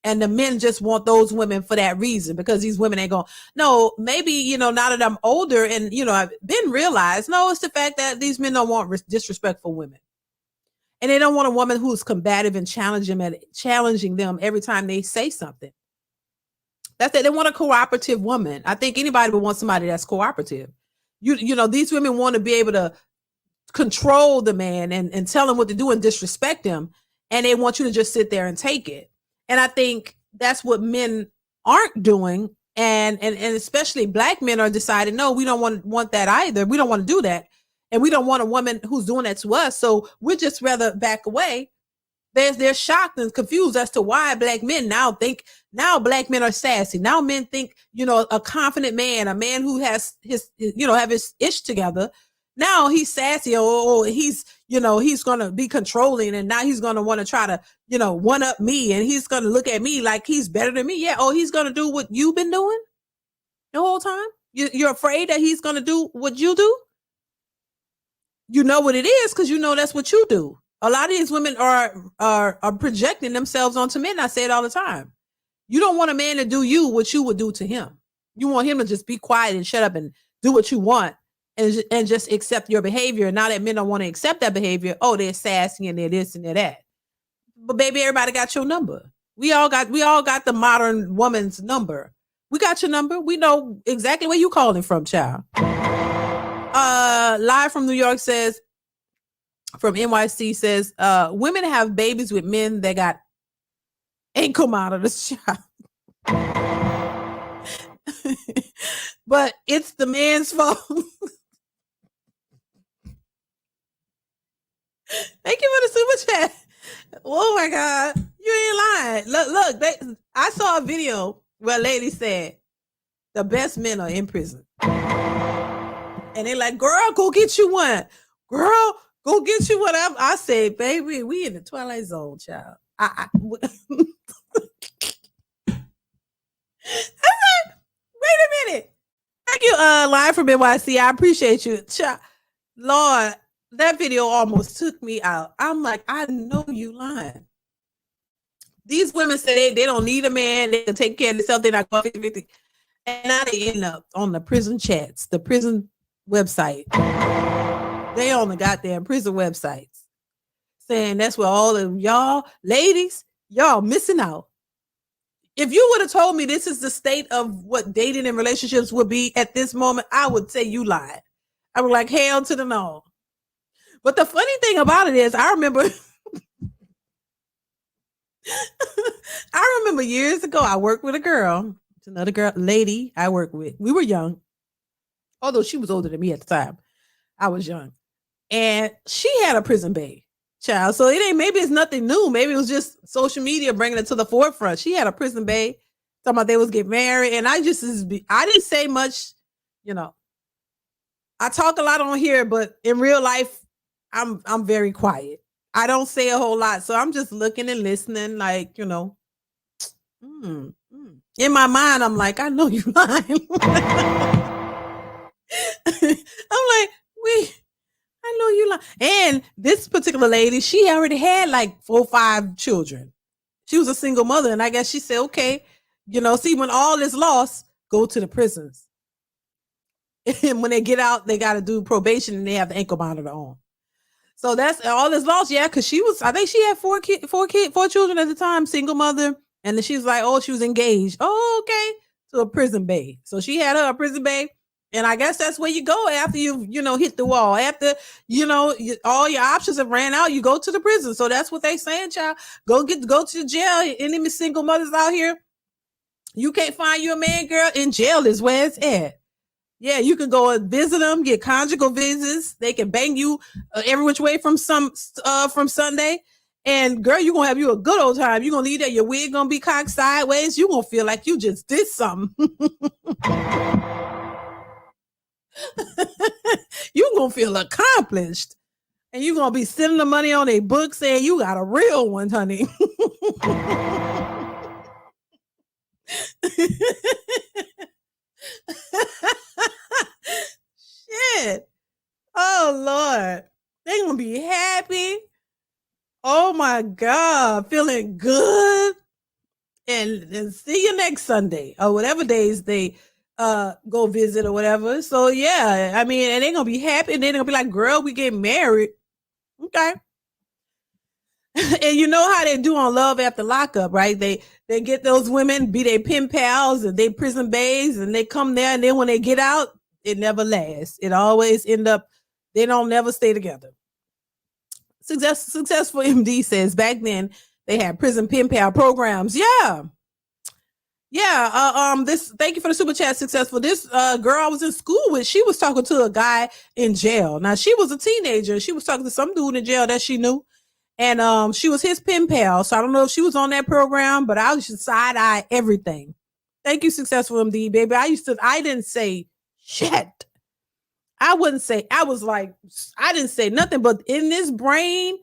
And the men just want those women for that reason, because these women ain't going, no, maybe, now that I'm older and, I've been realized, no, it's the fact that these men don't want disrespectful women. And they don't want a woman who's combative and challenging them every time they say something. That's it. They want a cooperative woman. I think anybody would want somebody that's cooperative. These women want to be able to control the man and tell him what to do and disrespect him. And they want you to just sit there and take it. And I think that's what men aren't doing. And especially Black men are deciding, no, we don't want that either. We don't want to do that. And we don't want a woman who's doing that to us. So we'd just rather back away. They're shocked and confused as to why Black men now Black men are sassy. Now men think, a confident man, a man who has have his ish together. Now he's sassy, he's going to be controlling, and now he's going to want to try to, one up me, and he's going to look at me like he's better than me. Yeah. Oh, he's going to do what you've been doing the whole time. You're afraid that he's going to do what you do. You know what it is because that's what you do. A lot of these women are projecting themselves onto men. I say it all the time. You don't want a man to do what you would do to him. You want him to just be quiet and shut up and do what you want and just accept your behavior. Now that men don't want to accept that behavior, oh, they're sassy and they're this and they're that. But baby, everybody got your number. We all got the modern woman's number. We got your number. We know exactly where you calling from, child. Live from New York says, from NYC says, women have babies with men that got ankle monitors, child. But it's the man's fault. Thank you for the super chat. Oh my God, you ain't lying. Look, I saw a video where a lady said the best men are in prison. And they like, girl, go get you one. Girl, go get you one. I said, baby, we in the Twilight Zone, child. Wait a minute. Thank you, Live from NYC. I appreciate you. Child. Lord, that video almost took me out. I'm like, I know you lying. These women say they don't need a man. They can take care of themselves. They're not going 50-50. And now they end up on the prison chats, the prison website. They on the goddamn prison websites saying that's where all of y'all ladies, y'all missing out. If you would have told me this is the state of what dating and relationships would be at this moment, I would say you lied. I was like, hell to the no. But the funny thing about it is, I remember years ago, I worked with a girl. It's another girl, lady I worked with. We were young. Although she was older than me at the time. I was young. And she had a prison bae child. So maybe it's nothing new. Maybe it was just social media bringing it to the forefront. She had a prison bae. Talking about they was getting married. And I didn't say much, I talk a lot on here, but in real life, I'm very quiet. I don't say a whole lot. So I'm just looking and listening like, In my mind, I'm like, I know you lying. I'm like, I know you lying. And this particular lady, she already had like 4 or 5 children. She was a single mother. And I guess she said, okay, see, when all is lost, go to the prisons. And when they get out, they got to do probation and they have the ankle monitor on. So that's all is lost. Yeah. Cause I think she had 4 children at the time, single mother. And then she was like, oh, she was engaged. Oh, okay. To a prison bae. So she had her a prison bae. And I guess that's where you go after you hit the wall. After, all your options have ran out, you go to the prison. So that's what they saying, child. Go to the jail. Any single mothers out here, you can't find you a man, girl. In jail is where it's at. Yeah, you can go and visit them, get conjugal visits. They can bang you every which way from Sunday. And girl, you're going to have you a good old time. You're going to leave there. Your wig going to be cocked sideways. You're going to feel like you just did something. You're going to feel accomplished. And you're going to be sending the money on a book saying you got a real one, honey. Shit. Oh, Lord. They're going to be happy. Oh, my God. Feeling good. And see you next Sunday or whatever days they go visit or whatever. So yeah, I mean, and they're gonna be happy and they're gonna be like, girl, we get married. Okay. And you know how they do on Love After Lockup, right? They get those women, be they pen pals and they prison baes, and they come there, and then when they get out, it never lasts. It always end up, they don't never stay together. Successful MD says back then they had prison pen pal programs. Yeah. Thank you for the super chat, Successful. This girl I was in school with, she was talking to a guy in jail. Now she was a teenager. She was talking to some dude in jail that she knew. And she was his pen pal. So I don't know if she was on that program, but I was just side eye everything. Thank you, Successful MD, baby. I didn't say shit. I didn't say nothing, but in this brain,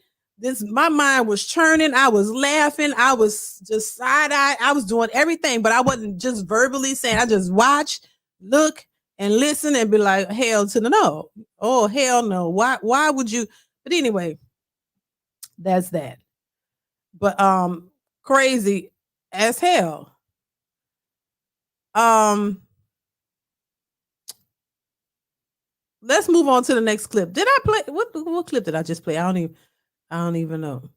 my mind was churning. I was laughing. I was just side-eye. I was doing everything, but I wasn't just verbally saying. I just watched, look, and listen and be like, hell to the no. Oh, hell no. Why would you? But anyway, that's that. But crazy as hell. Let's move on to the next clip. Did I play what clip did I just play? I don't even know.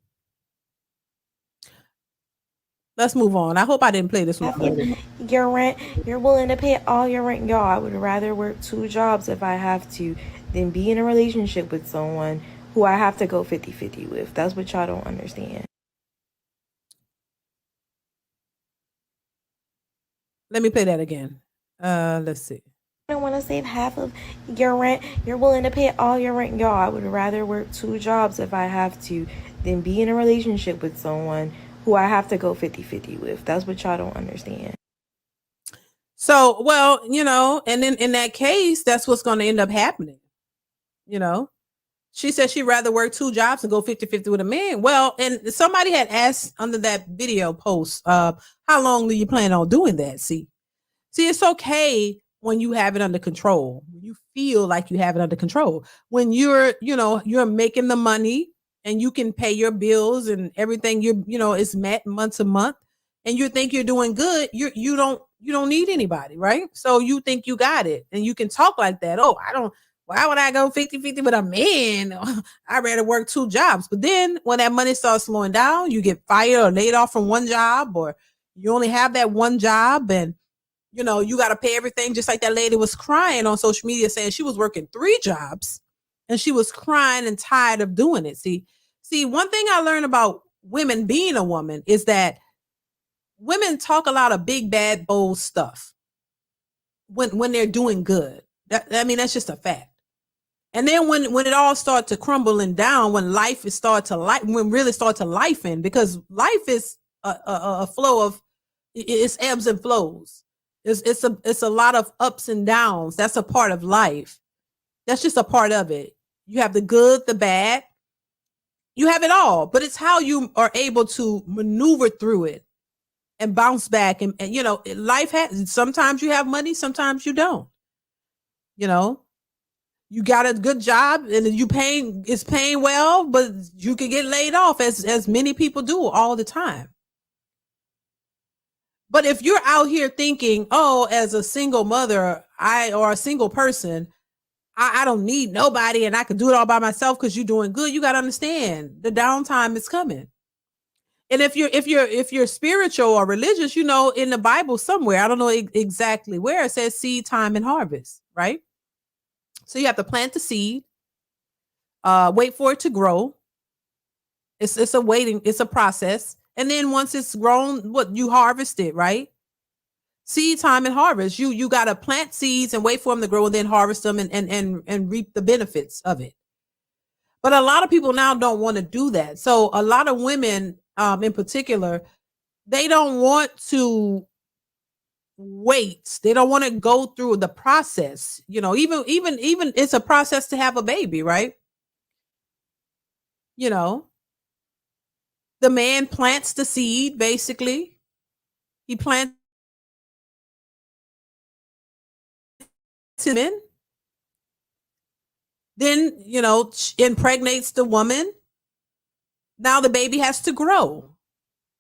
Let's move on. I hope I didn't play this one.
Your rent, you're willing to pay all your rent. Y'all, I would rather work 2 jobs if I have to than be in a relationship with someone who I have to go 50-50 with. That's what y'all don't understand.
Let me play that again. Let's see.
I don't want to save half of your rent. You're willing to pay all your rent. Y'all, I would rather work 2 jobs if I have to than be in a relationship with someone who I have to go 50-50 with. That's what y'all don't understand.
So, well, and then in that case, that's what's going to end up happening. She said she'd rather work 2 jobs and go 50-50 with a man. Well, and somebody had asked under that video post, how long do you plan on doing that? See, it's okay when you have it under control. You feel like you have it under control. When you're making the money and you can pay your bills and everything is met month to month, and you think you're doing good, you don't need anybody, right? So you think you got it, and you can talk like that. Oh, why would I go 50-50 with a man? I'd rather work 2 jobs. But then when that money starts slowing down, you get fired or laid off from one job, or you only have that one job, and you got to pay everything. Just like that lady was crying on social media saying she was working 3 jobs and she was crying and tired of doing it. See, one thing I learned about women being a woman is that women talk a lot of big, bad, bold stuff when they're doing good. That's just a fact. And then when it all starts to crumble and down, when life is really start to life in, because life is a flow of, it's ebbs and flows. It's a lot of ups and downs. That's a part of life. That's just a part of it. You have the good, the bad. You have it all, but it's how you are able to maneuver through it and bounce back. And life has, sometimes you have money, sometimes you don't. You got a good job and it's paying well, but you can get laid off as many people do all the time. But if you're out here thinking, oh, as a single mother, or a single person, I don't need nobody and I can do it all by myself because you're doing good, you got to understand the downtime is coming. And if you're spiritual or religious, in the Bible somewhere, I don't know exactly where, it says seed time and harvest, right? So you have to plant the seed, wait for it to grow. It's a process. And then once it's grown, you harvest it, right? Seed time and harvest. You got to plant seeds and wait for them to grow and then harvest them and reap the benefits of it. But a lot of people now don't want to do that. So a lot of women, in particular, they don't want to wait. They don't want to go through the process. Even it's a process to have a baby, right? The man plants the seed, basically. He plants him in. Then, impregnates the woman. Now the baby has to grow.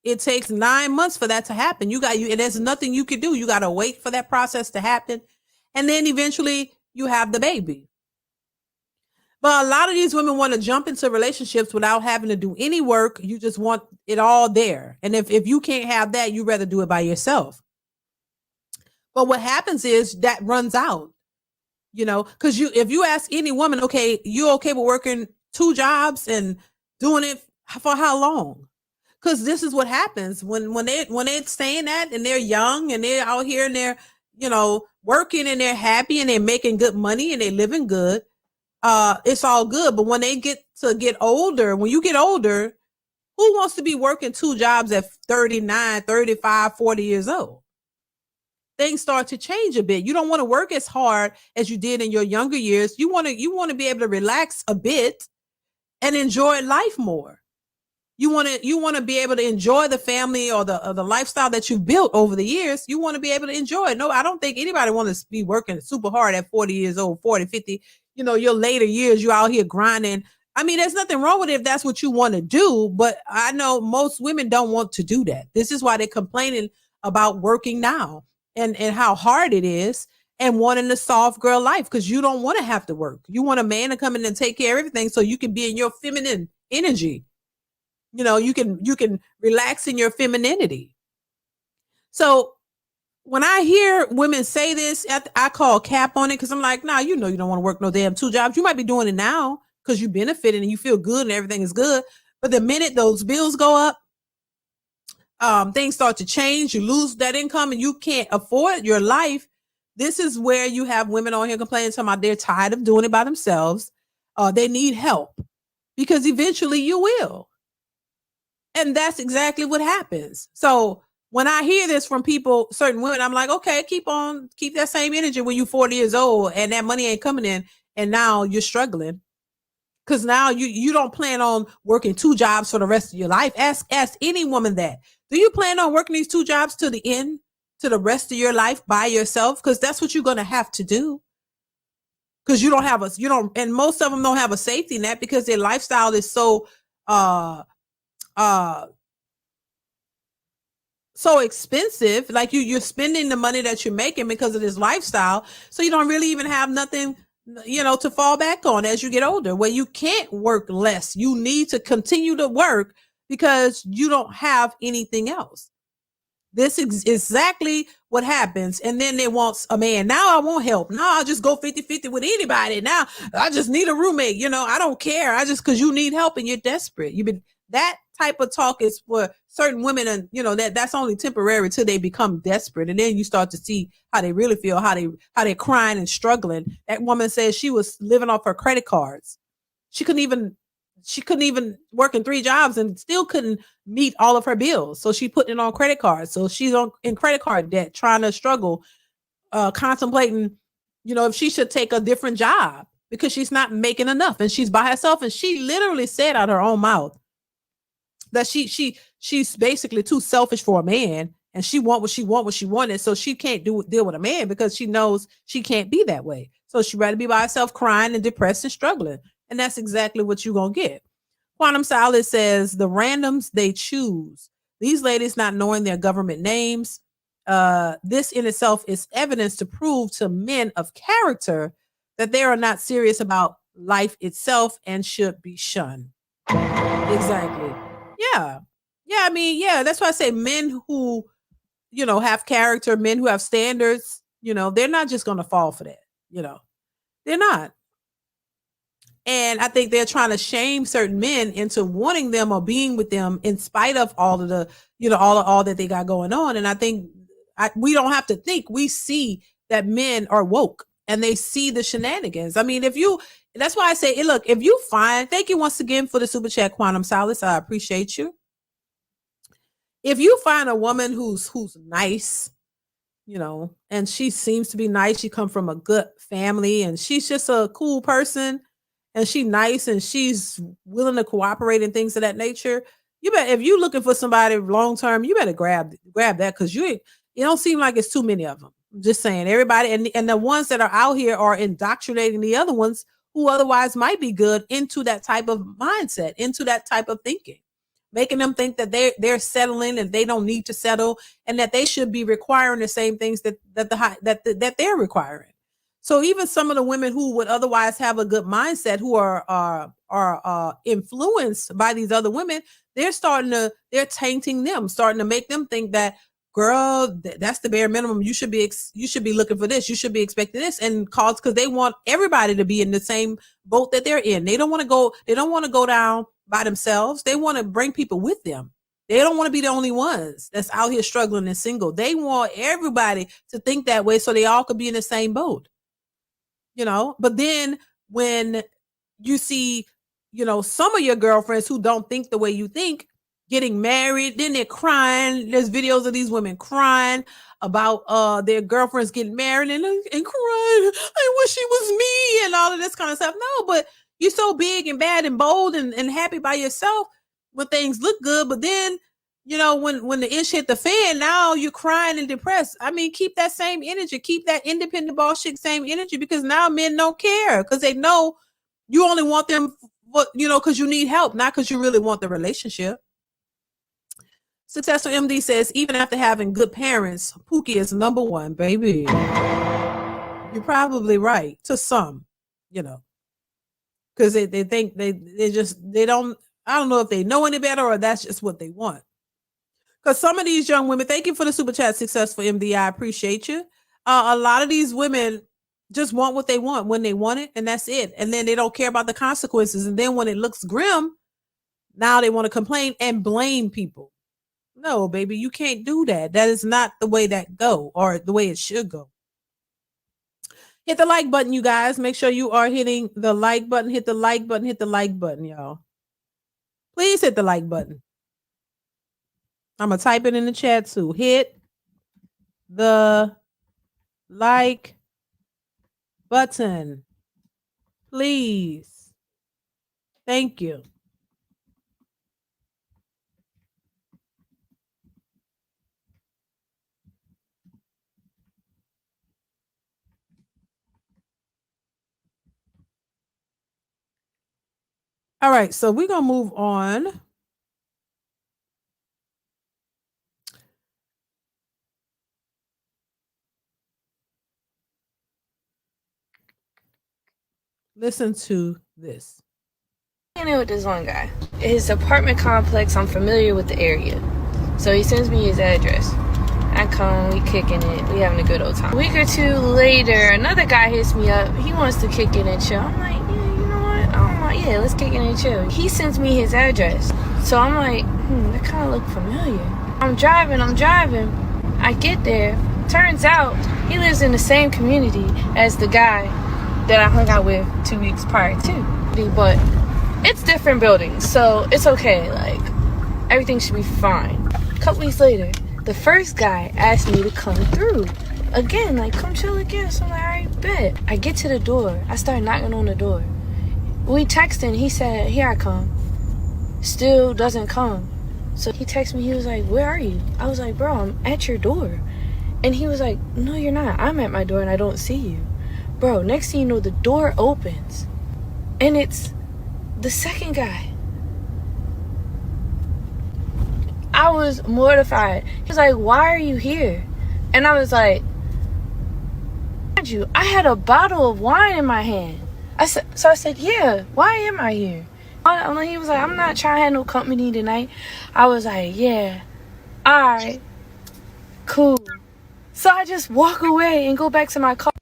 It takes 9 months for that to happen. And there's nothing you can do. You got to wait for that process to happen. And then eventually you have the baby. But a lot of these women want to jump into relationships without having to do any work. You just want it all there. And if you can't have that, you'd rather do it by yourself. But what happens is that runs out, because if you ask any woman, okay, you okay with working 2 jobs and doing it for how long? Because this is what happens when they're saying that and they're young and they're out here and they're, working and they're happy and they're making good money and they're living good. It's all good. But when they get older, when you get older, who wants to be working 2 jobs at 39, 35, 40 years old? Things start to change a bit. You don't want to work as hard as you did in your younger years. You want to be able to relax a bit and enjoy life more. You want to be able to enjoy the family or the lifestyle that you've built over the years. You want to be able to enjoy it. No, I don't think anybody wants to be working super hard at 40 years old, 40, 50, your later years, you out here grinding. There's nothing wrong with it if that's what you want to do, but I know most women don't want to do that. This is why they're complaining about working now and how hard it is. and wanting the soft girl life because you don't want to have to work. You want a man to come in and take care of everything so you can be in your feminine energy. You can relax in your femininity. So when I hear women say this, I call cap on it because I'm like, nah, you don't want to work no damn 2 jobs. You might be doing it now because you benefited and you feel good and everything is good. But the minute those bills go up, things start to change. You lose that income and you can't afford your life. This is where you have women on here complaining about they're tired of doing it by themselves. They need help because eventually you will. And that's exactly what happens. So when I hear this from people, certain women, I'm like, okay, keep that same energy when you're 40 years old and that money ain't coming in and now you're struggling. Because now you don't plan on working 2 jobs for the rest of your life. Ask any woman that. Do you plan on working these 2 jobs to the end, to the rest of your life by yourself? Because that's what you're going to have to do. Because and most of them don't have a safety net because their lifestyle is so expensive. Like you're spending the money that you're making because of this lifestyle. So you don't really even have nothing, to fall back on as you get older, where you can't work less. You need to continue to work because you don't have anything else. This is exactly what happens. And then they want a man. Now I won't help. Now I'll just go 50-50 with anybody. Now I just need a roommate. I don't care. Because you need help and you're desperate. That type of talk is for certain women, and that's only temporary till they become desperate, and then you start to see how they really feel, how they're crying and struggling. That woman says she was living off her credit cards. She couldn't even work in 3 jobs and still couldn't meet all of her bills. So she put it on credit cards. So she's in credit card debt, trying to struggle, contemplating, if she should take a different job because she's not making enough and she's by herself. And she literally said out her own mouth that she's basically too selfish for a man, and she want what she wanted. So she can't deal with a man because she knows she can't be that way. So she'd rather be by herself crying and depressed and struggling. And that's exactly what you're going to get. Quantum Salad says the randoms they choose. These ladies not knowing their government names. This in itself is evidence to prove to men of character that they are not serious about life itself and should be shunned. Exactly. Yeah. I mean, that's why I say men who, have character, men who have standards, they're not just going to fall for that. They're not. And I think they're trying to shame certain men into wanting them or being with them in spite of all of the, all that they got going on. And I think we don't have to think. We see that men are woke and they see the shenanigans. I mean, that's why I say, look, if you find, thank you once again for the super chat, Quantum Solace. I appreciate you. If you find a woman who's nice, and she seems to be nice, she come from a good family and she's just a cool person and she's nice and she's willing to cooperate and things of that nature, if you're looking for somebody long-term, you better grab that because it don't seem like it's too many of them. I'm just saying, everybody, and the ones that are out here are indoctrinating the other ones who otherwise might be good into that type of mindset, into that type of thinking, making them think that they're settling and they don't need to settle and that they should be requiring the same things that they're requiring. So even some of the women who would otherwise have a good mindset, who are influenced by these other women, they're tainting them, starting to make them think that, girl, that's the bare minimum. You should be looking for this. You should be expecting this, and because they want everybody to be in the same boat that they're in. They don't want to go down by themselves. They want to bring people with them. They don't want to be the only ones that's out here struggling and single. They want everybody to think that way so they all could be in the same boat. But then when you see, some of your girlfriends who don't think the way you think, getting married, then they're crying. There's videos of these women crying about their girlfriends getting married and crying. I wish it was me and all of this kind of stuff. No, but you're so big and bad and bold and happy by yourself when things look good. But then, when the ish hit the fan, now you're crying and depressed. I mean, keep that same energy. Keep that independent boss chick same energy, because now men don't care because they know you only want them, because you need help, not because you really want the relationship. Successful MD says, even after having good parents, Pookie is number one, baby. You're probably right to some, because they think they don't. I don't know if they know any better or that's just what they want. Because some of these young women, thank you for the super chat, Successful MD. I appreciate you. A lot of these women just want what they want when they want it, and that's it. And then they don't care about the consequences. And then when it looks grim, now they want to complain and blame people. No, baby, you can't do that. That is not the way that go or the way it should go. Hit the like button, you guys. Make sure you are hitting the like button. Hit the like button. Hit the like button, y'all. Please hit the like button. I'm going to type it in the chat too. Hit the like button. Please. Thank you. All right, so we're going to move on. Listen to this.
I'm hanging with this one guy. His apartment complex, I'm familiar with the area. So he sends me his address. I come, we kicking it, we having a good old time. A week or two later, another guy hits me up. He wants to kick it and chill. I'm like, yeah, you know what? I'm like, yeah, let's kick it and chill. He sends me his address. So I'm like, that kind of look familiar. I'm driving. I get there. Turns out he lives in the same community as the guy that I hung out with 2 weeks prior to. But it's different buildings, so it's okay. Like, everything should be fine. A couple weeks later, the first guy asked me to come through. Again, like, come chill again. So I'm like, all right, bet. I get to the door. I start knocking on the door. We texting. He said, here I come. Still doesn't come. So he texted me. He was like, where are you? I was like, bro, I'm at your door. And he was like, no, you're not. I'm at my door and I don't see you. Bro, next thing you know, the door opens. And it's the second guy. I was mortified. He was like, why are you here? And I was like, I had a bottle of wine in my hand. I said, yeah, why am I here? He was like, I'm not trying to have no company tonight. I was like, yeah, all right, cool. So I just walk away and go back to my car.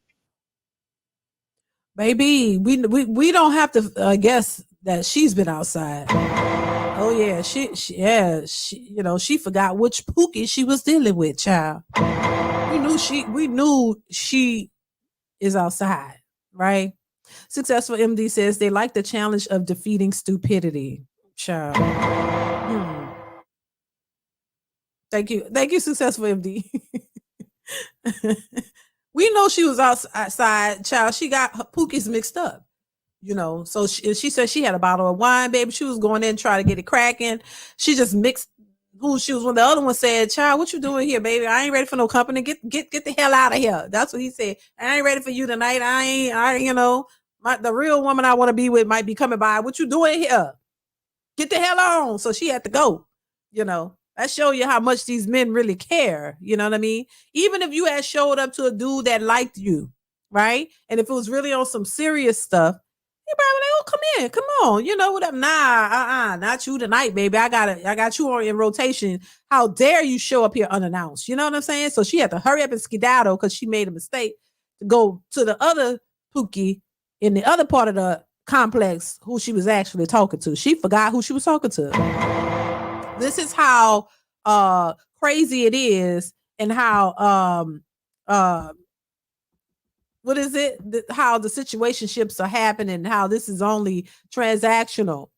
Baby, we don't have to guess that she's been outside. Oh yeah, she she forgot which Pookie she was dealing with, child. We knew she is outside, right? Successful MD says they like the challenge of defeating stupidity, child. Thank you, Successful MD. We know she was outside, child. She got her Pookies mixed up, So she said she had a bottle of wine, baby. She was going in trying to get it cracking. She just mixed who she was when the other one said, child, what you doing here, baby? I ain't ready for no company. Get the hell out of here. That's what he said. I ain't ready for you tonight. The real woman I want to be with might be coming by. What you doing here? Get the hell on. So she had to go, That show you how much these men really care. You know what I mean? Even if you had showed up to a dude that liked you, right? And if it was really on some serious stuff, he probably like, oh, come in, come on. Whatever. Nah, not you tonight, baby. I got you in rotation. How dare you show up here unannounced? You know what I'm saying? So she had to hurry up and skedaddle because she made a mistake to go to the other Pookie in the other part of the complex who she was actually talking to. She forgot who she was talking to. This is how crazy it is, and how what is it? How the situationships are happening, how this is only transactional,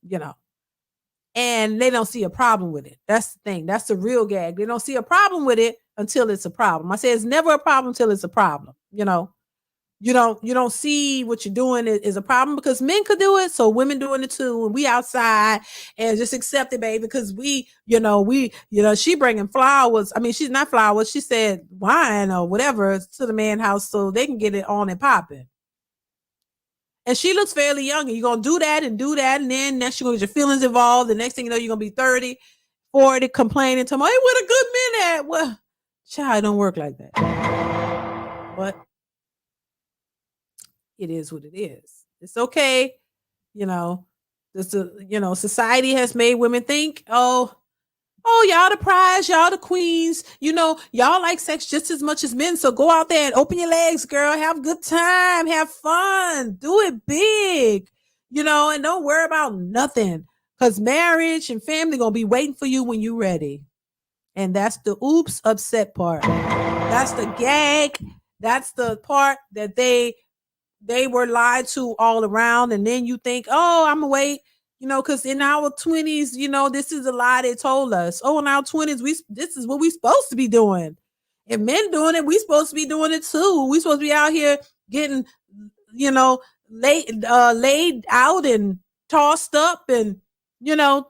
and they don't see a problem with it. That's the thing. That's the real gag. They don't see a problem with it until it's a problem. I say it's never a problem until it's a problem. You don't see what you're doing is a problem because men could do it, so women doing it too, and we outside and just accept it, baby, because she bringing flowers. I mean, she's not flowers. She said wine or whatever to the man house so they can get it on and popping. And she looks fairly young, and you're gonna do that, and then next you're gonna get your feelings involved. The next thing you know, you're gonna be 30, 40, complaining to me, hey, where the good men at? Well, child, don't work like that. But it is what it is. It's okay. You know, society has made women think, oh, y'all the prize, y'all the queens. Y'all like sex just as much as men. So go out there and open your legs, girl. Have a good time. Have fun. Do it big, and don't worry about nothing. Because marriage and family going to be waiting for you when you're ready. And that's the oops upset part. That's the gag. That's the part that they were lied to all around. And then you think, oh, I'm going to wait. Because in our 20s, this is a lie they told us. Oh, in our 20s, this is what we supposed to be doing. If men doing it, we supposed to be doing it too. We supposed to be out here getting, laid out and tossed up and,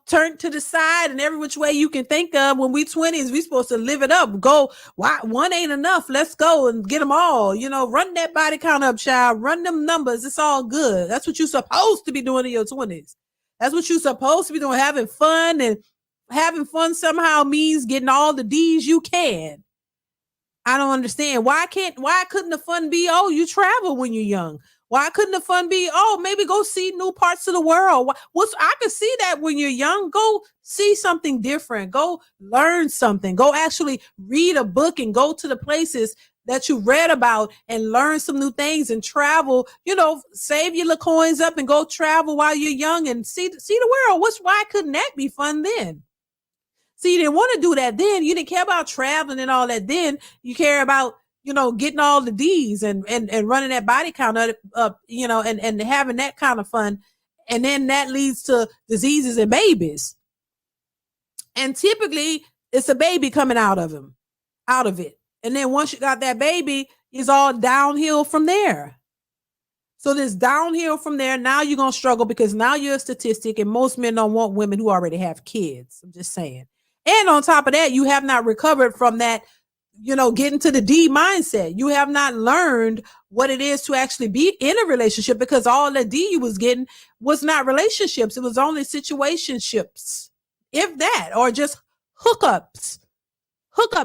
turned to the side and every which way you can think of. When we 20s, we supposed to live it up. Go, why one ain't enough? Let's go and get them all. Run that body count up, child. Run them numbers. It's all good. That's what you're supposed to be doing in your 20s. That's what you're supposed to be doing, having fun, and having fun somehow means getting all the D's you can. I don't understand. Why couldn't the fun be, oh, you travel when you're young? Why couldn't the fun be, oh, maybe go see new parts of the world? I could see that when you're young. Go see something different. Go learn something. Go actually read a book and go to the places that you read about and learn some new things and travel, save your little coins up and go travel while you're young and see the world. Why couldn't that be fun then? See, you didn't want to do that then. You didn't care about traveling and all that then. You care about, getting all the D's and running that body count up, and having that kind of fun. And then that leads to diseases and babies. And typically it's a baby coming out of it. And then once you got that baby, it's all downhill from there. So this downhill from there, now you're going to struggle because now you're a statistic and most men don't want women who already have kids. I'm just saying. And on top of that, you have not recovered from that, getting to the D mindset. You have not learned what it is to actually be in a relationship because all the D you was getting was not relationships. It was only situationships, if that, or just hookup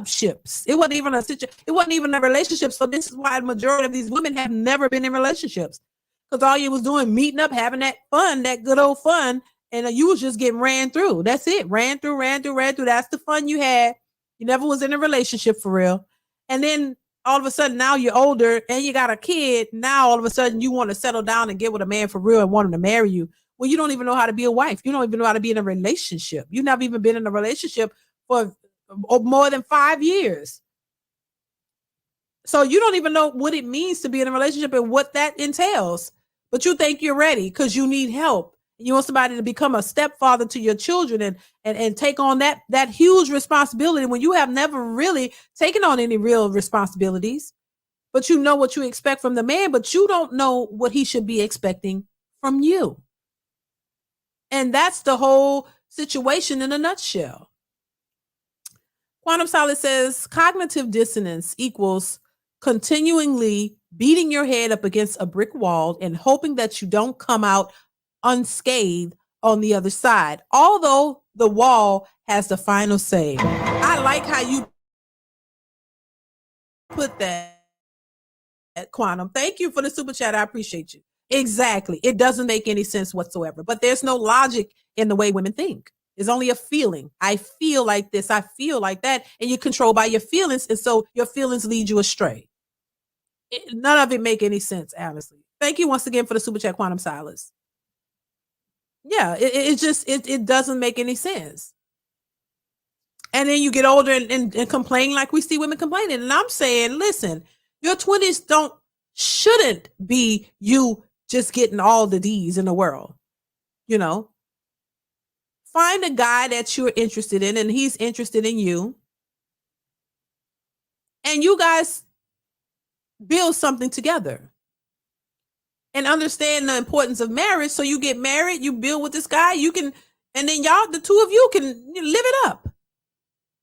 ships. It wasn't even a relationship. So this is why the majority of these women have never been in relationships, because all you was doing, meeting up, having that fun, that good old fun, and you was just getting ran through. That's it. Ran through. That's the fun you had. You never was in a relationship for real. And then all of a sudden now you're older and you got a kid. Now all of a sudden you want to settle down and get with a man for real and want him to marry you. Well, you don't even know how to be a wife. You don't even know how to be in a relationship. You've never even been in a relationship for more than 5 years. So you don't even know what it means to be in a relationship and what that entails. But you think you're ready because you need help. You want somebody to become a stepfather to your children and take on that huge responsibility when you have never really taken on any real responsibilities. But you know what you expect from the man, but you don't know what he should be expecting from you. And that's the whole situation in a nutshell. Quantum Solace says cognitive dissonance equals continually beating your head up against a brick wall and hoping that you don't come out unscathed on the other side, although the wall has the final say. I like how you put that, Quantum. Thank you for the super chat. I appreciate you. Exactly. It doesn't make any sense whatsoever, but there's no logic in the way women think. It's only a feeling. I feel like this, I feel like that, and you're controlled by your feelings, and so your feelings lead you astray. None of it make any sense, honestly. Thank you once again for the super chat, Quantum Silas. Yeah, it doesn't make any sense. And then you get older and complain like we see women complaining. And I'm saying, listen, your 20s shouldn't be you just getting all the D's in the world. Find a guy that you're interested in and he's interested in you. And you guys build something together. And understand the importance of marriage. So you get married, you build with this guy, and then the two of you can live it up.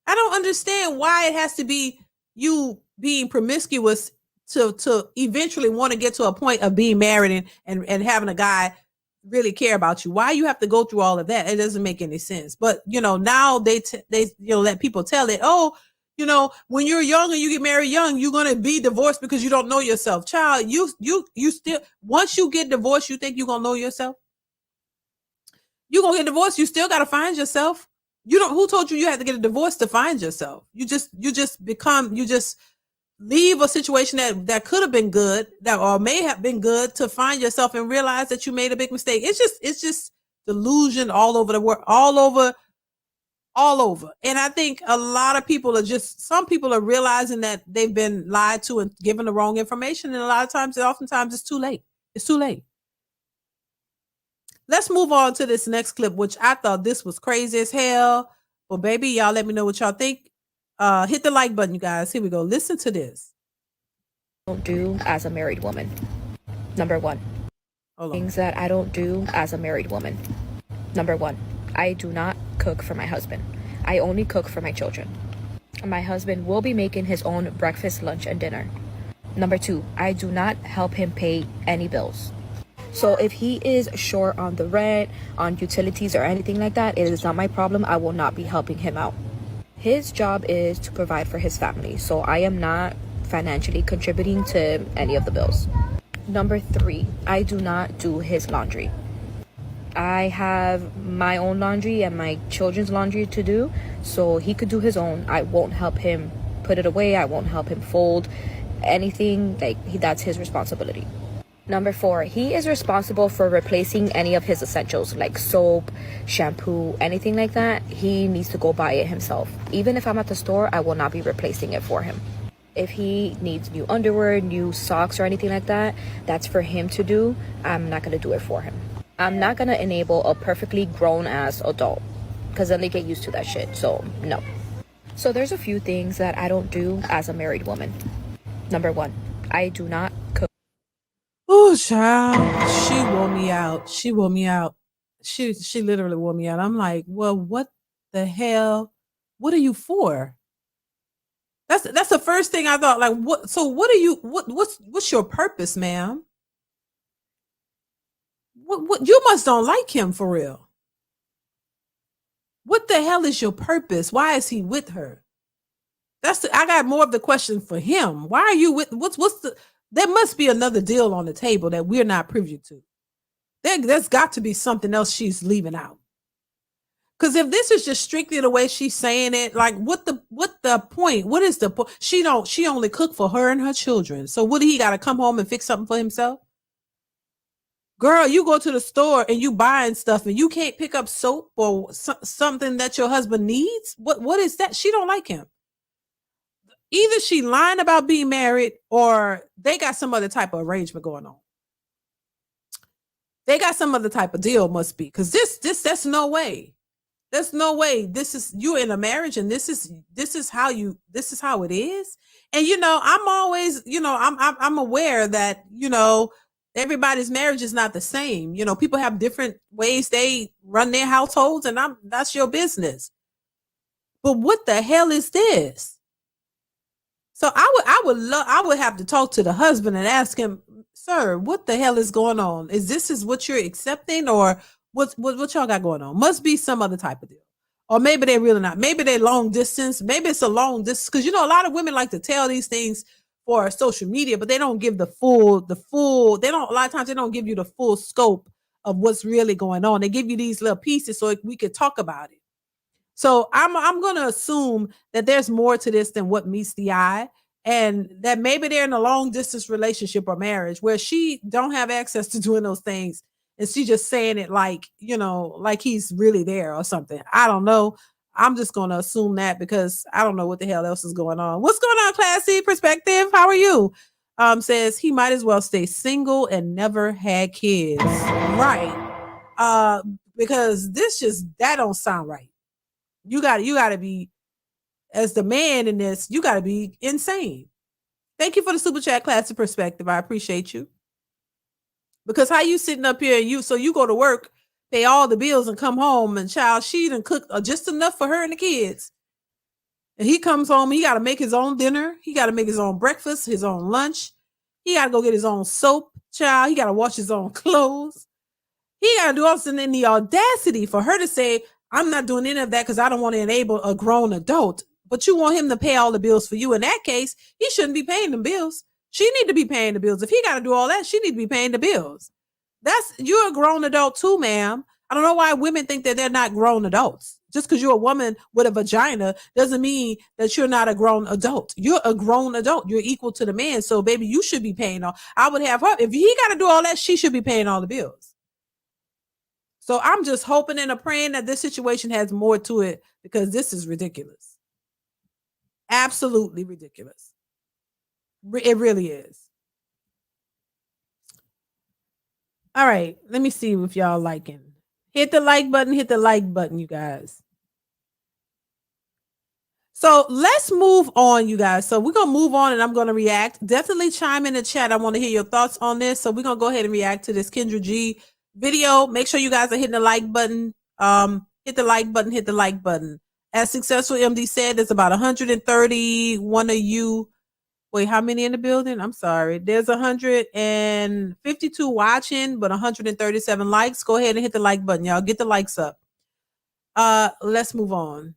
I don't understand why it has to be you being promiscuous to eventually want to get to a point of being married and having a guy really care about you. Why you have to go through all of that? It doesn't make any sense. But now they let people tell it, oh, You know, when you're young and you get married young, you're gonna be divorced because you don't know yourself. Child, you still, once you get divorced, you think you're gonna know yourself? You're gonna get divorced, you still gotta find yourself. You don't, who told you you had to get a divorce to find yourself? You just leave a situation that could have been good, that or may have been good, to find yourself and realize that you made a big mistake. It's just delusion all over the world, all over. And I think a lot of people are some people are realizing that they've been lied to and given the wrong information. And a lot of times, oftentimes it's too late. It's too late. Let's move on to this next clip, which I thought this was crazy as hell. Well, baby, y'all let me know what y'all think. Hit the like button, you guys. Here we go. Listen to this.
Don't do as a married woman. Number one. Things that I don't do as a married woman. Number one, I do not cook for my husband. I only cook for my children. My husband will be making his own breakfast, lunch, and dinner. Number two, I do not help him pay any bills. So if he is short on the rent, on utilities, or anything like that, it is not my problem. I will not be helping him out. His job is to provide for his family, so I am not financially contributing to any of the bills. Number three, I do not do his laundry. I have my own laundry and my children's laundry to do, so he could do his own. I won't help him put it away. I won't help him fold anything. That's his responsibility. Number four, he is responsible for replacing any of his essentials like soap, shampoo, anything like that. He needs to go buy it himself. Even if I'm at the store, I will not be replacing it for him. If he needs new underwear, new socks, or anything like that, that's for him to do. I'm not going to do it for him. I'm not going to enable a perfectly grown-ass adult, because then they get used to that shit. So, no. So there's a few things that I don't do as a married woman. Number one, I do not cook.
Oh, child, she wore me out. She wore me out. She literally wore me out. I'm like, well, what the hell? What are you for? That's the first thing I thought. Like, what? So, what are you? What's your purpose, ma'am? What? You must don't like him for real. What the hell is your purpose? Why is he with her? I got more of the question for him. Why are you with? What's the? There must be another deal on the table that we're not privy to. There's got to be something else she's leaving out. Because if this is just strictly the way she's saying it, like what the point? What is the point? She only cook for her and her children. So what, do he got to come home and fix something for himself? Girl, you go to the store and you buying stuff and you can't pick up soap or something that your husband needs. What is that? She don't like him. Either she lying about being married or they got some other type of arrangement going on. They got some other type of deal, must be. Because that's no way. There's no way. This is, you in a marriage and this is how it is. And I'm always, I'm aware that, everybody's marriage is not the same. People have different ways they run their households, and that's your business. But what the hell is this? So I would have to talk to the husband and ask him, sir, what the hell is going on? Is this what you're accepting, or what y'all got going on? Must be some other type of deal. Or maybe they're really not. Maybe they're long distance. Maybe it's a long distance. Because a lot of women like to tell these things for social media, but they don't give a lot of times they don't give you the full scope of what's really going on. They give you these little pieces so we could talk about it. So I'm going to assume that there's more to this than what meets the eye, and that maybe they're in a long distance relationship or marriage where she don't have access to doing those things. And she just saying it like, like he's really there or something. I don't know. I'm just going to assume that because I don't know what the hell else is going on. What's going on, Classy Perspective? How are you? Says he might as well stay single and never had kids. Right. Because that don't sound right. You got to be, as the man in this, you got to be insane. Thank you for the super chat, Classy Perspective. I appreciate you. Because how you sitting up here, you go to work, pay all the bills and come home, and child, she done cook just enough for her and the kids. And he comes home, he got to make his own dinner. He got to make his own breakfast, his own lunch. He got to go get his own soap, child. He got to wash his own clothes. He got to do all this, and then the audacity for her to say, I'm not doing any of that because I don't want to enable a grown adult. but you want him to pay all the bills for you. In that case, he shouldn't be paying the bills. She need to be paying the bills. If he got to do all that, she need to be paying the bills. You're a grown adult too, ma'am. I don't know why women think that they're not grown adults. Just because you're a woman with a vagina doesn't mean that you're not a grown adult. You're a grown adult. You're equal to the man. So, baby, you should be paying all. I would have her. If he got to do all that, she should be paying all the bills. So I'm just hoping and praying that this situation has more to it, because this is ridiculous. Absolutely ridiculous. It really is. All right. Let me see if y'all liking. Hit the like button. Hit the like button, you guys. So let's move on, you guys. So we're going to move on and I'm going to react. Definitely chime in the chat. I want to hear your thoughts on this. So we're going to go ahead and react to this Kendra G video. Make sure you guys are hitting the like button. Hit the like button. Hit the like button. As Successful MD said, there's about 131 of you. Wait, how many in the building? I'm sorry. There's 152 watching, but 137 likes. Go ahead and hit the like button, y'all. Get the likes up. Let's move on.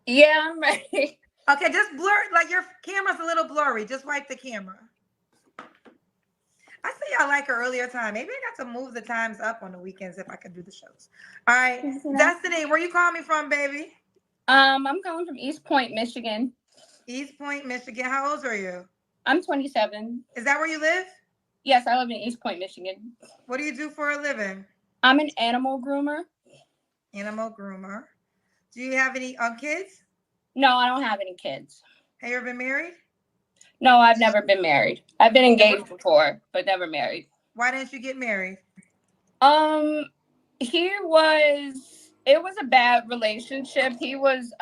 Yeah, I'm ready.
Okay, just blur, like your camera's a little blurry. Just wipe the camera. I see y'all like an earlier time. Maybe I got to move the times up on the weekends if I could do the shows. All right, Destiny, where you calling me from, baby?
I'm calling from East Point, Michigan.
East Point, Michigan. How old are you?
I'm 27.
Is that where you live?
Yes, I live in East Point, Michigan.
What do you do for a living?
I'm an animal groomer.
Animal groomer. Do you have any kids?
No, I don't have any kids.
Have you ever been married?
No, I've never been married. I've been engaged before, but never married.
Why didn't you get married?
It was a bad relationship. He was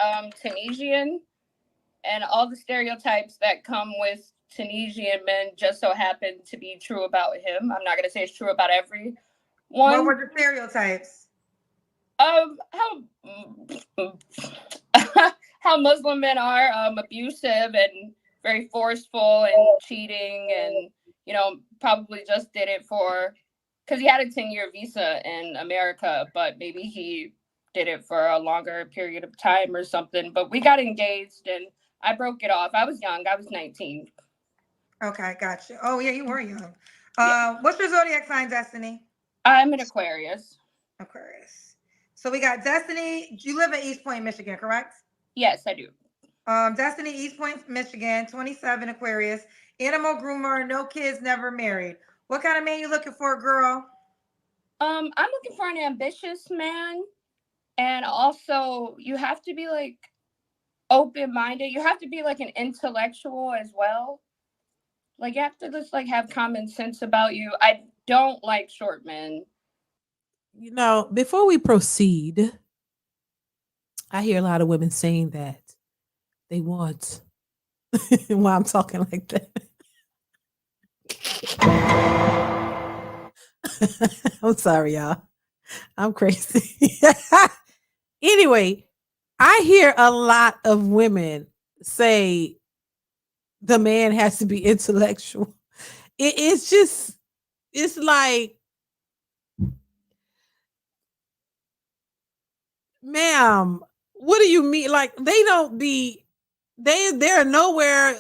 Tunisian, and all the stereotypes that come with Tunisian men just so happened to be true about him. I'm not going to say it's true about everyone.
What were the stereotypes?
How Muslim men are abusive and very forceful and cheating, and probably just did it because he had a 10-year visa in America, but maybe he did it for a longer period of time or something. But we got engaged and I broke it off. I was young. I was 19.
Okay, gotcha. Oh yeah, you were young.
Yeah.
What's your zodiac sign, Destiny?
I'm an Aquarius.
Aquarius. So we got Destiny. You live in East Point, Michigan, correct?
Yes, I do.
Destiny, East Point, Michigan, 27, Aquarius. Animal groomer, no kids, never married. What kind of man you looking for, girl?
I'm looking for an ambitious man, and also you have to be like open-minded. You have to be like an intellectual as well. Like you have to just like have common sense about you. I don't like short men.
Before we proceed, I hear a lot of women saying that they want why I'm talking like that. I'm sorry, y'all. I'm crazy. Anyway, I hear a lot of women say the man has to be intellectual. It's like, ma'am, what do you mean? Like they're nowhere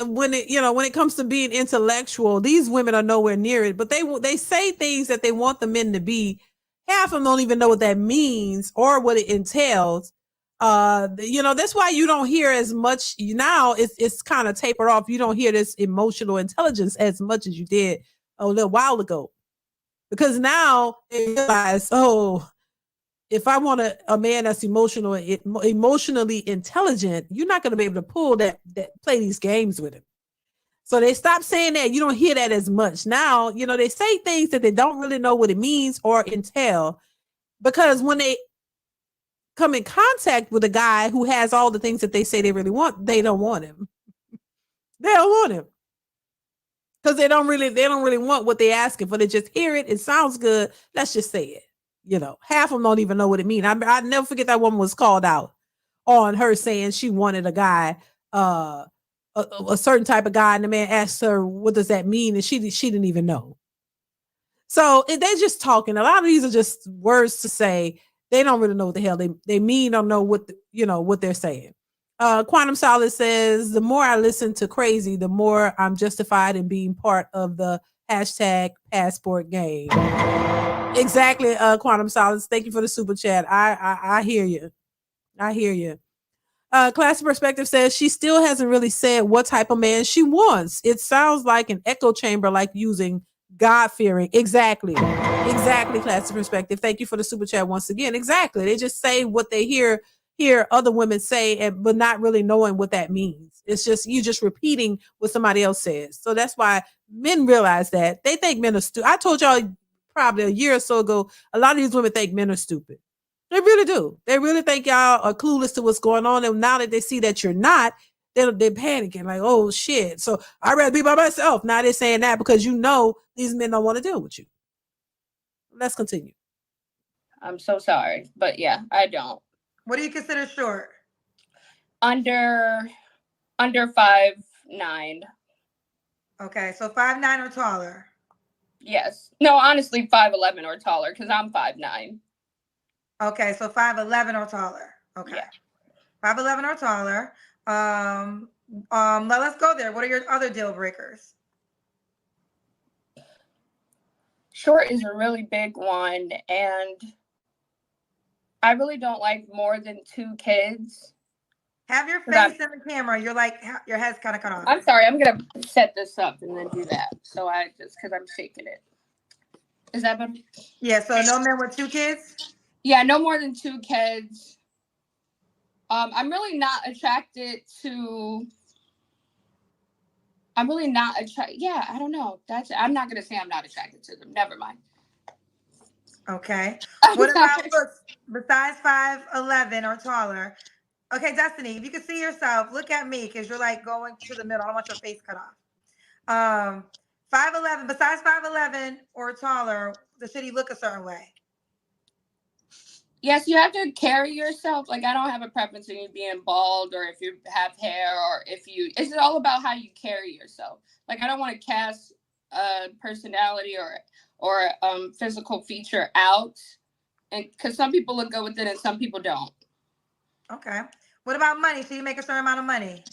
when it comes to being intellectual. These women are nowhere near it, but they say things that they want the men to be. Half of them don't even know what that means or what it entails. That's why you don't hear as much now. It's kind of tapered off. You don't hear this emotional intelligence as much as you did a little while ago, because now they realize, if I want a man that's emotionally intelligent, you're not going to be able to pull that play these games with him. So they stop saying that. You don't hear that as much now. They say things that they don't really know what it means or entail, because when they come in contact with a guy who has all the things that they say they really want, they don't want him. They don't want him because they don't really want what they're asking for. They just hear it. It sounds good. Let's just say it. Half of them don't even know what it means. I never forget that woman was called out on her saying she wanted a guy, a certain type of guy, and the man asked her, what does that mean? And she didn't even know. So they're just talking. A lot of these are just words to say, They don't really know what the hell they mean or know what what they're saying. Quantum Solace says, the more I listen to crazy, the more I'm justified in being part of the hashtag passport game. Exactly, Quantum Solace. Thank you for the super chat. I hear you. I hear you. Classic Perspective says she still hasn't really said what type of man she wants. It sounds like an echo chamber, like using God fearing. Exactly. Exactly, Classic Perspective. Thank you for the super chat once again. Exactly. They just say what they hear other women say, but not really knowing what that means. It's just you just repeating what somebody else says. So that's why men realize that. They think men are stupid. I told y'all probably a year or so ago, a lot of these women think men are stupid. They really do. They really think y'all are clueless to what's going on. And now that they see that you're not, they're panicking like, oh shit. So I'd rather be by myself. Now they're saying that because these men don't want to deal with you. Let's continue.
I'm so sorry, but yeah, I don't.
What do you consider short?
Under 5'9".
Okay, so 5'9" or taller.
Yes. No, honestly, 5'11" or taller, because I'm 5'9".
Okay, so 5'11" or taller. Okay.
Yeah.
5'11" or taller. Let's go there. What are your other deal breakers?
Short is a really big one, and I really don't like more than 2 kids.
Have your face in the camera. You're like, your head's kind of cut off.
I'm sorry. I'm going to set this up and then do that. So because I'm shaking it. Is that better?
Yeah, so no men with 2 kids?
Yeah, no more than 2 kids. I'm really not attracted to... Yeah, I don't know. I'm not going to say I'm not attracted to them. Never mind.
Okay. What about looks besides 5'11" or taller? Okay, Destiny, if you can see yourself, look at me because you're like going to the middle. I don't want your face cut off. 5'11", besides 5'11" or taller, should he look a certain way?
Yes, you have to carry yourself. Like, I don't have a preference in you being bald or if you have hair or it's all about how you carry yourself. Like, I don't want to cast a personality or physical feature out. And because some people look good with it and some people don't.
Okay. What about money? Should you make a certain amount of money?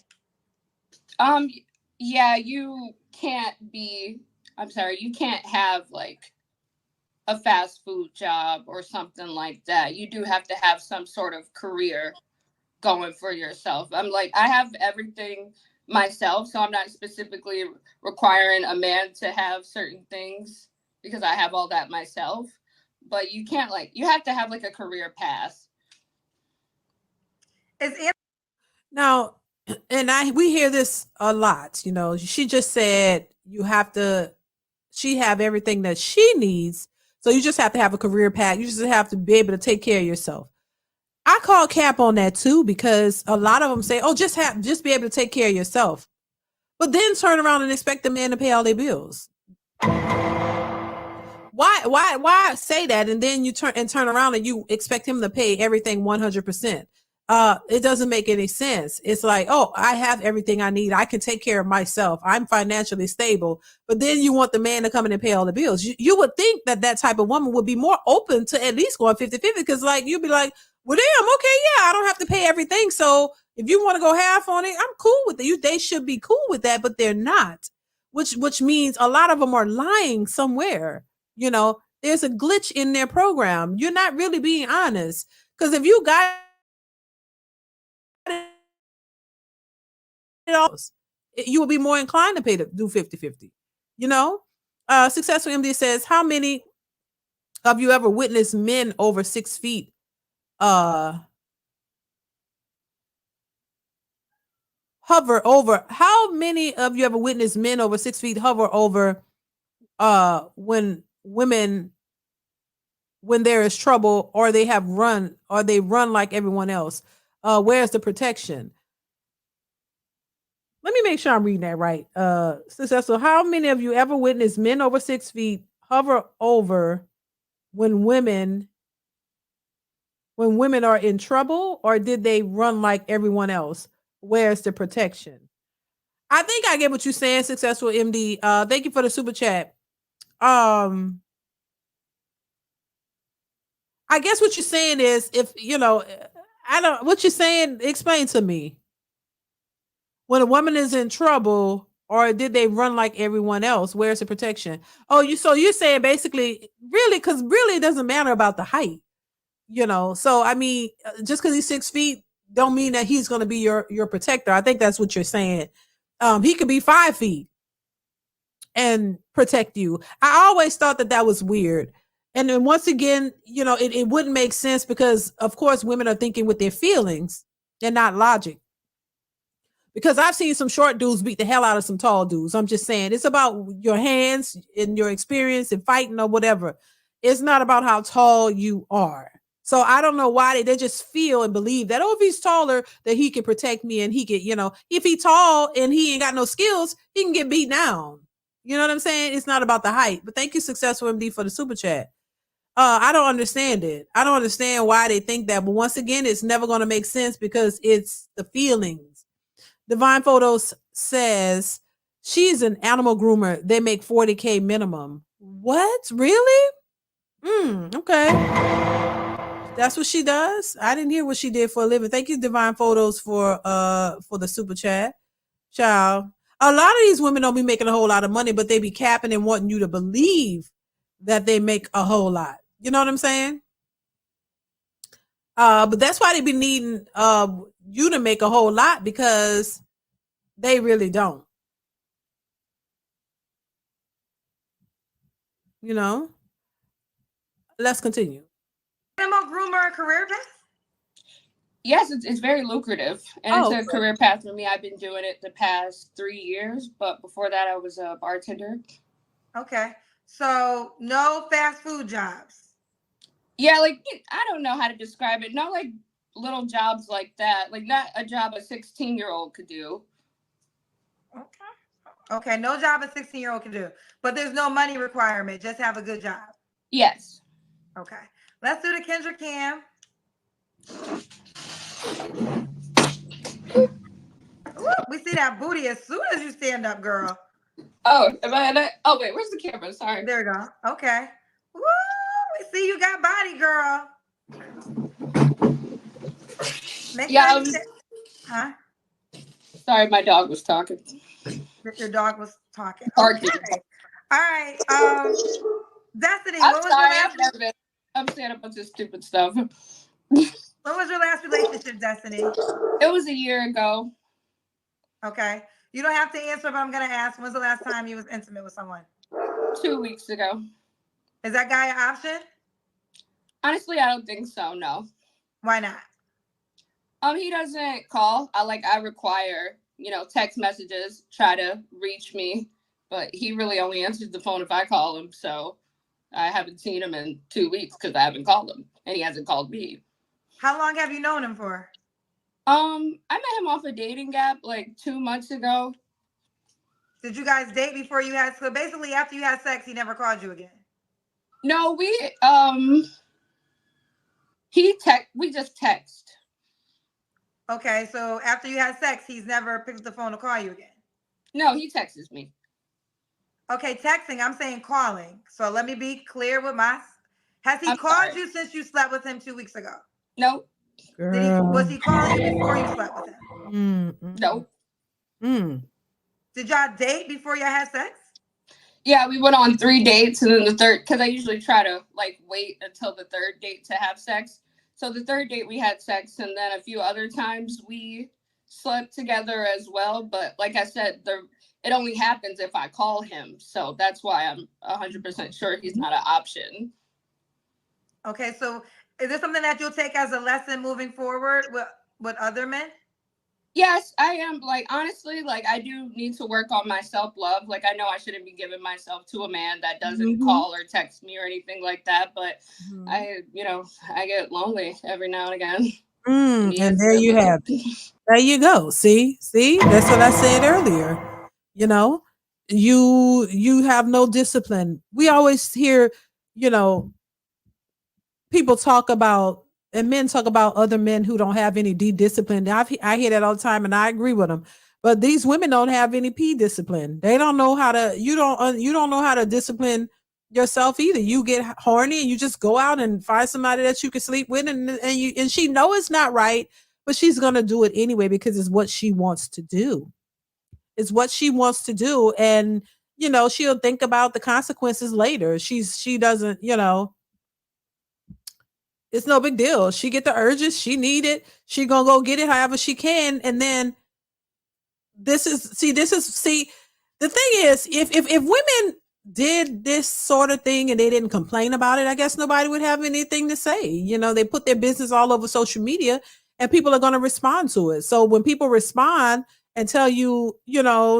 Yeah, you can't have like a fast food job or something like that. You do have to have some sort of career going for yourself. I have everything myself, so I'm not specifically requiring a man to have certain things because I have all that myself. But you can't you have to have like a career path.
Now, and we hear this a lot, she just said she have everything that she needs. So you just have to have a career path. You just have to be able to take care of yourself. I call cap on that too, because a lot of them say, oh, just be able to take care of yourself. But then turn around and expect the man to pay all their bills. Why say that? And then you turn around and you expect him to pay everything 100%. It doesn't make any sense. It's like, oh, I have everything I need. I can take care of myself. I'm financially stable. But then you want the man to come in and pay all the bills. You would think that type of woman would be more open to at least going 50-50, because you'd be like, well, damn, okay, yeah, I don't have to pay everything. So if you want to go half on it, I'm cool with it. They should be cool with that, but they're not, which means a lot of them are lying somewhere. There's a glitch in their program. You're not really being honest, because if you got you will be more inclined to do 50-50. Successful MD says, how many of you ever witnessed men over 6 feet hover over? How many of you ever witnessed men over 6 feet hover over when there is trouble, or they run like everyone else? Where's the protection? Let me make sure I'm reading that right. So how many of you ever witnessed men over 6 feet hover over when women are in trouble, or did they run like everyone else? Where's the protection? I think I get what you're saying, Successful MD. Thank you for the super chat. I guess what you're saying is, if you know, I don't. What you're saying? Explain to me. When a woman is in trouble, or did they run like everyone else? Where's the protection? Oh, so you're saying basically, really, because really it doesn't matter about the height, you know. So I mean, just because he's 6 feet, don't mean that he's going to be your protector. I think that's what you're saying. He could be 5 feet and protect you. I always thought that was weird. And then once again, you know, it wouldn't make sense because, of course, women are thinking with their feelings and not logic. Because I've seen some short dudes beat the hell out of some tall dudes. I'm just saying, it's about your hands and your experience in fighting or whatever. It's not about how tall you are. So I don't know why they just feel and believe that, oh, if he's taller, that he can protect me and he can, you know, if he's tall and he ain't got no skills, he can get beat down. You know what I'm saying? It's not about the height. But thank you, Successful MD, for the super chat. I don't understand it. I don't understand why they think that. But once again, it's never going to make sense because it's the feelings. Divine Photos says she's an animal groomer. They make $40K minimum. What? Really? Okay. That's what she does. I didn't hear what she did for a living. Thank you, Divine Photos, for the super chat. Child. A lot of these women don't be making a whole lot of money, but they be capping and wanting you to believe that they make a whole lot. You know what I'm saying? But that's why they be needing you to make a whole lot, because they really don't. You know? Let's continue.
Animal groomer career path?
Yes, it's very lucrative, and it's a career path for me. I've been doing it the past 3 years, but before that, I was a bartender.
Okay, so no fast food jobs.
Yeah, like, I don't know how to describe it. No, like, little jobs like that. Like, not a job a 16-year-old could do.
Okay, no job a 16-year-old can do, but there's no money requirement. Just have a good job.
Yes.
Okay, let's do the Kendra Cam. Ooh, we see that booty as soon as you stand up, girl.
Oh, oh wait, where's the camera? Sorry.
There we go. Okay. Woo, we see you got body, girl. Huh?
Sorry, my dog was talking.
Your dog was talking. Okay. All right. Destiny,
I'm sorry, I'm saying a bunch of stupid stuff.
What was your last relationship, Destiny?
It was a year ago.
Okay. You don't have to answer, but I'm gonna ask. When's the last time you was intimate with someone?
2 weeks ago.
Is that guy an option?
Honestly, I don't think so. No.
Why not?
He doesn't call. I require, text messages, try to reach me, but he really only answers the phone if I call him. So I haven't seen him in 2 weeks because I haven't called him, and he hasn't called me.
How long have you known him for?
I met him off a dating app like 2 months ago.
Did you guys date before you had? So basically, after you had sex, he never called you again.
No, we just text.
Okay, so after you had sex, he's never picked up the phone to call you again.
No, he texts me.
Okay, texting. I'm saying calling. So let me be clear with has he called you since you slept with him 2 weeks ago?
Nope.
Was he calling you before you slept with him?
Nope.
Did y'all date before y'all had sex?
Yeah, we went on 3 dates, and then the third, because I usually try to wait until the third date to have sex. So the third date we had sex, and then a few other times we slept together as well. But like I said, it only happens if I call him. So that's why I'm 100% sure he's not an option.
Okay, so is this something that you'll take as a lesson moving forward with other men?
Yes, I am. Honestly, I do need to work on my self-love. I know I shouldn't be giving myself to a man that doesn't call or text me or anything like that. But I get lonely every now and again.
And there you have it. There you go. See, that's what I said earlier. You have no discipline. We always hear, people talk about, and men talk about other men who don't have any D discipline. I hear that all the time, and I agree with them. But these women don't have any P discipline. They don't know how to. You don't know how to discipline yourself either. You get horny and you just go out and find somebody that you can sleep with, and she know it's not right, but she's gonna do it anyway because it's what she wants to do. It's what she wants to do, and she'll think about the consequences later. She doesn't, it's no big deal. She get the urges, she need it, she gonna go get it however she can, and then this is the thing is, if women did this sort of thing and they didn't complain about it, I guess nobody would have anything to say. They put their business all over social media and people are going to respond to it. So when people respond and tell you,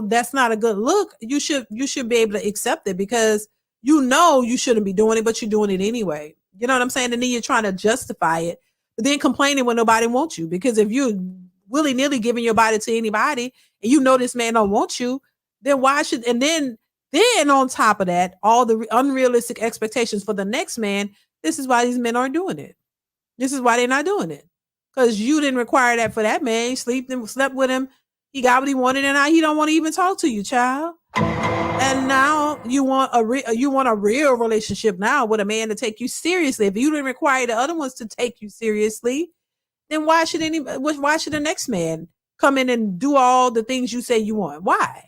that's not a good look, you should be able to accept it because you shouldn't be doing it, but you're doing it anyway. You know what I'm saying? And then you're trying to justify it, but then complaining when nobody wants you. Because if you're willy-nilly giving your body to anybody and this man don't want you, then why should, and then on top of that, all the unrealistic expectations for the next man. This is why these men aren't doing it. This is why they're not doing it. Because you didn't require that for that man. You slept with him. He got what he wanted, and now he don't want to even talk to you, child. And now you want a real relationship now with a man to take you seriously. If you didn't require the other ones to take you seriously, then why should the next man come in and do all the things you say you want? Why?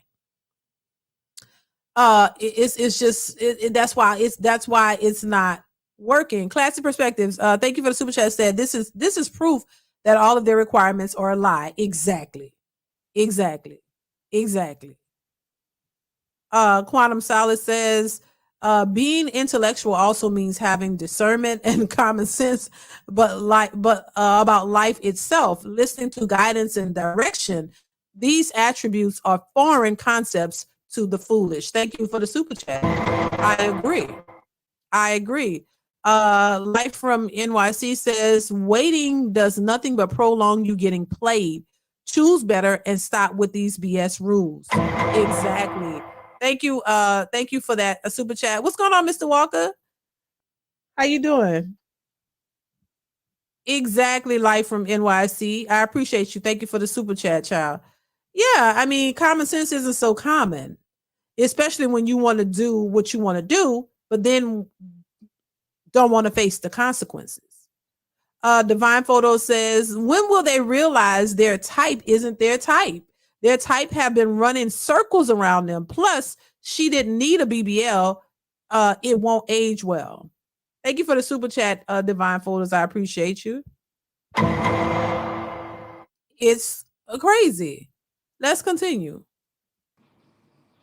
That's why it's not working. Classic Perspectives. Thank you for the super chat. Said this is proof that all of their requirements are a lie. Exactly. Quantum Solace says, being intellectual also means having discernment and common sense, but about life itself, listening to guidance and direction. These attributes are foreign concepts to the foolish. Thank you for the super chat. I agree. Life from NYC says, waiting does nothing but prolong you getting played. Choose better and stop with these BS rules. Exactly. Thank you for that super chat. What's going on, Mr. Walker? How you doing? Exactly, Life from NYC. I appreciate you. Thank you for the super chat, child. Yeah, I mean, common sense isn't so common, especially when you want to do what you want to do, but then don't want to face the consequences. Divine Photo says, when will they realize their type isn't their type? Their type have been running circles around them. Plus, she didn't need a BBL. It won't age well. Thank you for the super chat, Divine Photos. I appreciate you. It's crazy. Let's continue.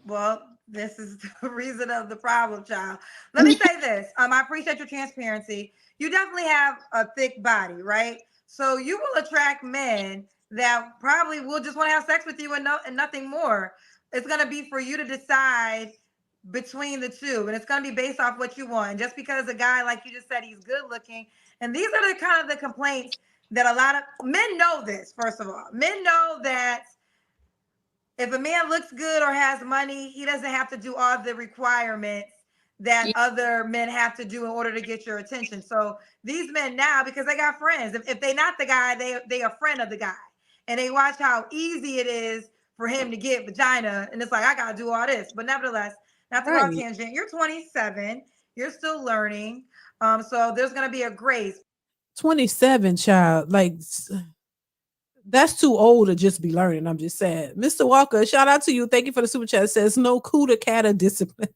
Well, this is the reason of the problem, child. Let me say this. I appreciate your transparency. You definitely have a thick body, right? So you will attract men that probably will just want to have sex with you and nothing more. It's going to be for you to decide between the two, and it's going to be based off what you want. And just because a guy, like you just said, he's good looking, and these are the kind of the complaints that a lot of men know. This, first of all, men know that if a man looks good or has money, he doesn't have to do all the requirements that other men have to do in order to get your attention. So these men now, because they got friends, if they're not the guy, they a friend of the guy, and they watch how easy it is for him to get vagina, and it's like, I gotta do all this. But nevertheless, not to go on tangent, you're 27, you're still learning, so there's gonna be a grace.
27, child, like that's too old to just be learning. I'm just saying. Mr. Walker, shout out to you. Thank you for the super chat. It says no cooter catter discipline.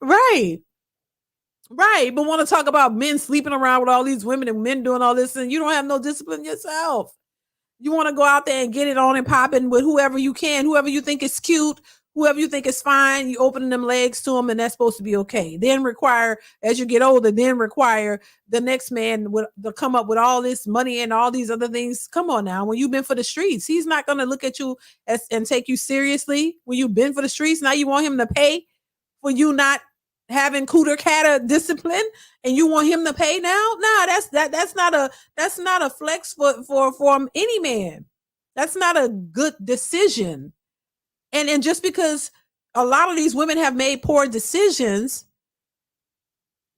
Right. But want to talk about men sleeping around with all these women and men doing all this, and you don't have no discipline yourself. You want to go out there and get it on and popping with whoever you can, whoever you think is cute, whoever you think is fine. You open them legs to them, and that's supposed to be okay. Then require, as you get older, the next man to come up with all this money and all these other things. Come on now. When you've been for the streets, he's not going to look at you and take you seriously. When you've been for the streets, now you want him to pay for you not having cooter catter discipline, and you want him to pay now? Nah, that's not a flex for any man. That's not a good decision. And just because a lot of these women have made poor decisions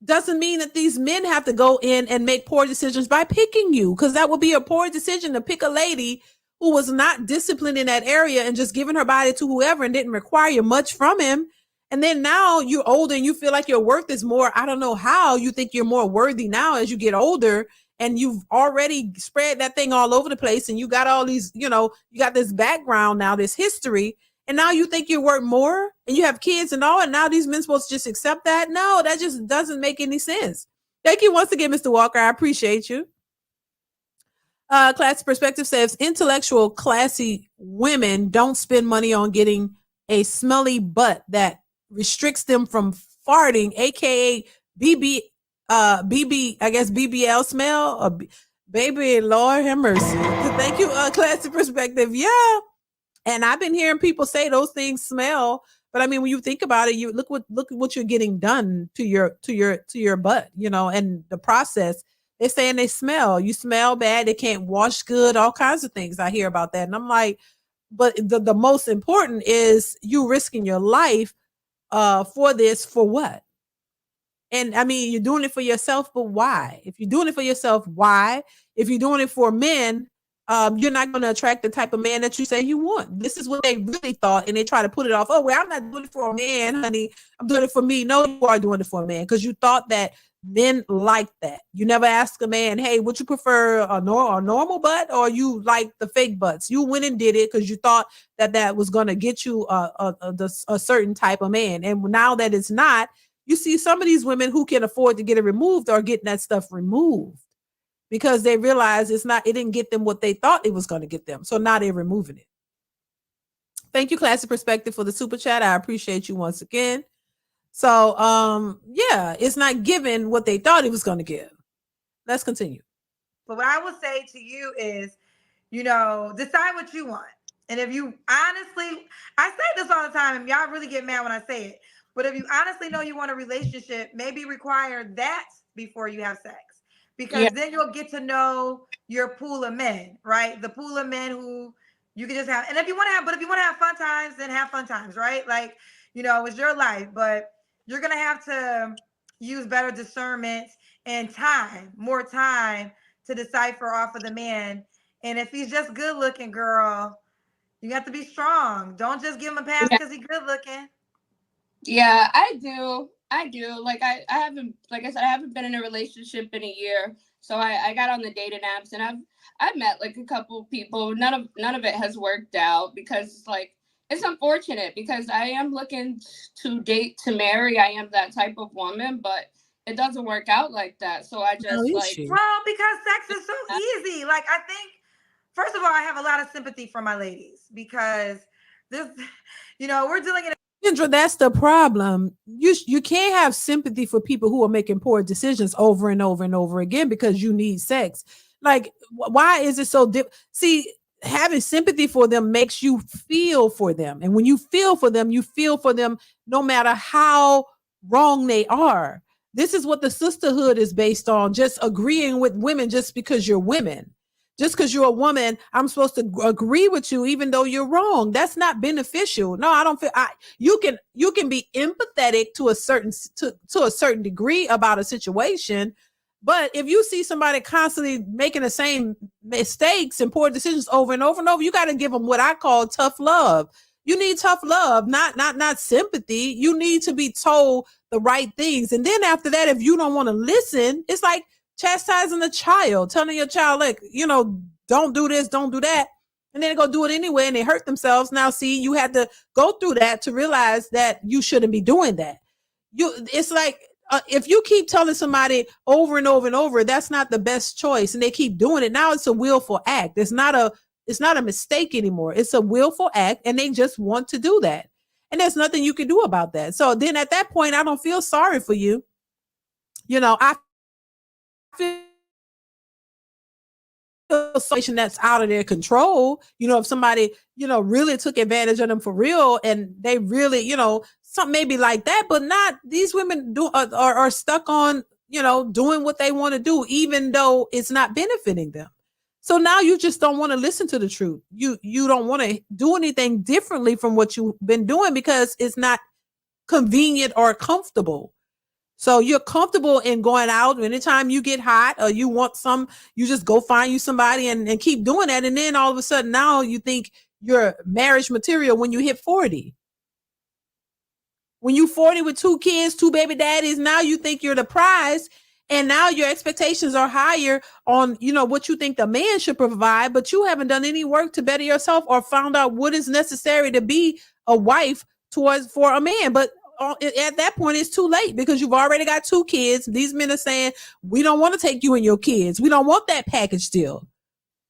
doesn't mean that these men have to go in and make poor decisions by picking you, because that would be a poor decision to pick a lady who was not disciplined in that area and just giving her body to whoever and didn't require much from him. And then now you're older and you feel like your worth is more. I don't know how you think you're more worthy now as you get older, and you've already spread that thing all over the place, and you got all these, you got this background now, this history, and now you think you're worth more, and you have kids and all, and now these men supposed to just accept that? No, that just doesn't make any sense. Thank you once again, Mr. Walker. I appreciate you. Classy Perspective says intellectual, classy women don't spend money on getting a smelly butt that restricts them from farting, aka BB, I guess BBL smell. Baby, Lord have mercy. Thank you, Classy Perspective. Yeah, and I've been hearing people say those things smell, but I mean, when you think about it, you look at what you're getting done to your butt, and the process. They're saying they smell. You smell bad. They can't wash good. All kinds of things. I hear about that, and I'm like, but the most important is you risking your life for this, for what? And I mean, you're doing it for yourself, but why? If you're doing it for yourself, why? If you're doing it for men, you're not going to attract the type of man that you say you want. This is what they really thought, and they try to put it off. Oh, well, I'm not doing it for a man, honey. I'm doing it for me. No, you are doing it for a man because you thought that men like that. You never ask a man, hey, would you prefer a normal butt or you like the fake butts? You went and did it because you thought that was going to get you a certain type of man. And now that it's not, you see some of these women who can afford to get it removed are getting that stuff removed because they realize it didn't get them what they thought it was going to get them. So now they're removing it. Thank you, Classy Perspective, for the super chat. I appreciate you once again. So, yeah, it's not giving what they thought it was going to give. Let's continue.
But what I would say to you is, decide what you want. And if you honestly, I say this all the time, and y'all really get mad when I say it, but if you honestly know you want a relationship, maybe require that before you have sex. Because then you'll get to know your pool of men, right? The pool of men who you can just have. And if you want to have fun times, then have fun times, right? Like, it's your life, but you're going to have to use better discernment and more time to decipher off of the man. And if he's just good looking, girl, you have to be strong. Don't just give him a pass because he's good looking.
Yeah, I do. Like I haven't, like I said, I haven't been in a relationship in a year. So I got on the dating apps and I've met like a couple people. None of it has worked out because it's unfortunate because I am looking to date, to marry. I am that type of woman, but it doesn't work out like that. So I just
well, because sex is so easy. Like, I think, first of all, I have a lot of sympathy for my ladies because this, we're dealing in
Kendra, that's the problem. You can't have sympathy for people who are making poor decisions over and over and over again because you need sex. Like, why is it so See, having sympathy for them makes you feel for them. And when you feel for them no matter how wrong they are. This is what the sisterhood is based on, just agreeing with women just because you're women. Just because you're a woman, I'm supposed to agree with you even though you're wrong. That's not beneficial. No, I don't feel you can be empathetic to a certain degree about a situation. But if you see somebody constantly making the same mistakes and poor decisions over and over and over, you got to give them what I call tough love. You need tough love, not sympathy. You need to be told the right things. And then after that, if you don't want to listen, it's like chastising a child, telling your child, like, don't do this, don't do that. And then they go do it anyway and they hurt themselves. Now, see, you had to go through that to realize that you shouldn't be doing that. It's like, if you keep telling somebody over and over and over, that's not the best choice. And they keep doing it. Now it's a willful act. It's not a mistake anymore. It's a willful act. And they just want to do that. And there's nothing you can do about that. So then at that point, I don't feel sorry for you. I feel situation that's out of their control. If somebody, really took advantage of them for real and they really, something maybe like that, but not these women are stuck on, doing what they want to do, even though it's not benefiting them. So now you just don't want to listen to the truth. You don't want to do anything differently from what you've been doing because it's not convenient or comfortable. So you're comfortable in going out anytime you get hot or you want you just go find you somebody and keep doing that. And then all of a sudden now you think you're marriage material when you hit 40. When you 40 with 2 kids, 2 baby daddies, now you think you're the prize. And now your expectations are higher on, what you think the man should provide, but you haven't done any work to better yourself or found out what is necessary to be a wife for a man. But at that point, it's too late because you've already got 2 kids. These men are saying, we don't want to take you and your kids. We don't want that package deal.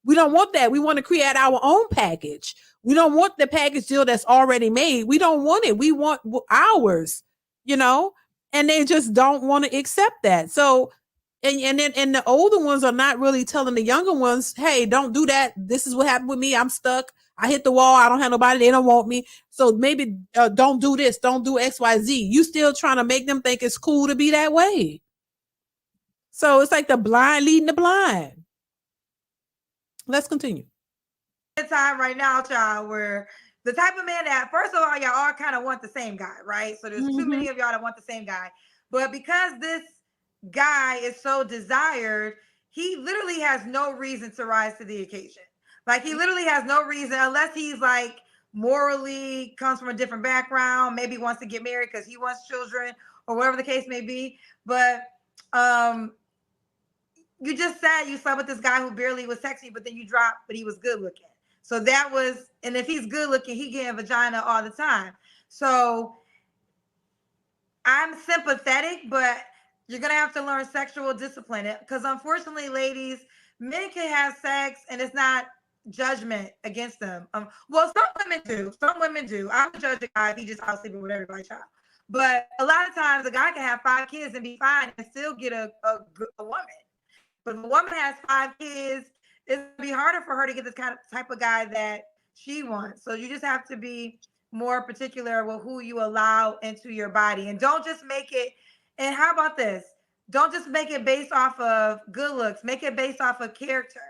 We don't want that. We want to create our own package. We don't want the package deal that's already made. We don't want it. We want ours, and they just don't want to accept that. So, and the older ones are not really telling the younger ones, hey, don't do that. This is what happened with me. I'm stuck. I hit the wall. I don't have nobody. They don't want me. So maybe don't do this. Don't do X, Y, Z. You still trying to make them think it's cool to be that way. So it's like the blind leading the blind. Let's continue.
Time right now, child, where the type of man that, first of all, y'all all kind of want the same guy, right? So there's too many of y'all that want the same guy. But because this guy is so desired, he literally has no reason to rise to the occasion. Like, he literally has no reason, unless he's like morally comes from a different background, maybe wants to get married because he wants children or whatever the case may be. But you just said you slept with this guy who barely was sexy, but then you dropped, but he was good looking. So that was, and if he's good looking, he getting vagina all the time. So I'm sympathetic, but you're going to have to learn sexual discipline. Because unfortunately, ladies, men can have sex and it's not judgment against them. Well, some women do. Some women do. I would judge a guy if he just out sleeping with everybody, child. But a lot of times a guy can have 5 kids and be fine and still get a woman. But if a woman has 5 kids, it's going to be harder for her to get this type of guy that she wants. So you just have to be more particular with who you allow into your body. And don't just make it, and how about this? Don't just make it based off of good looks. Make it based off of character.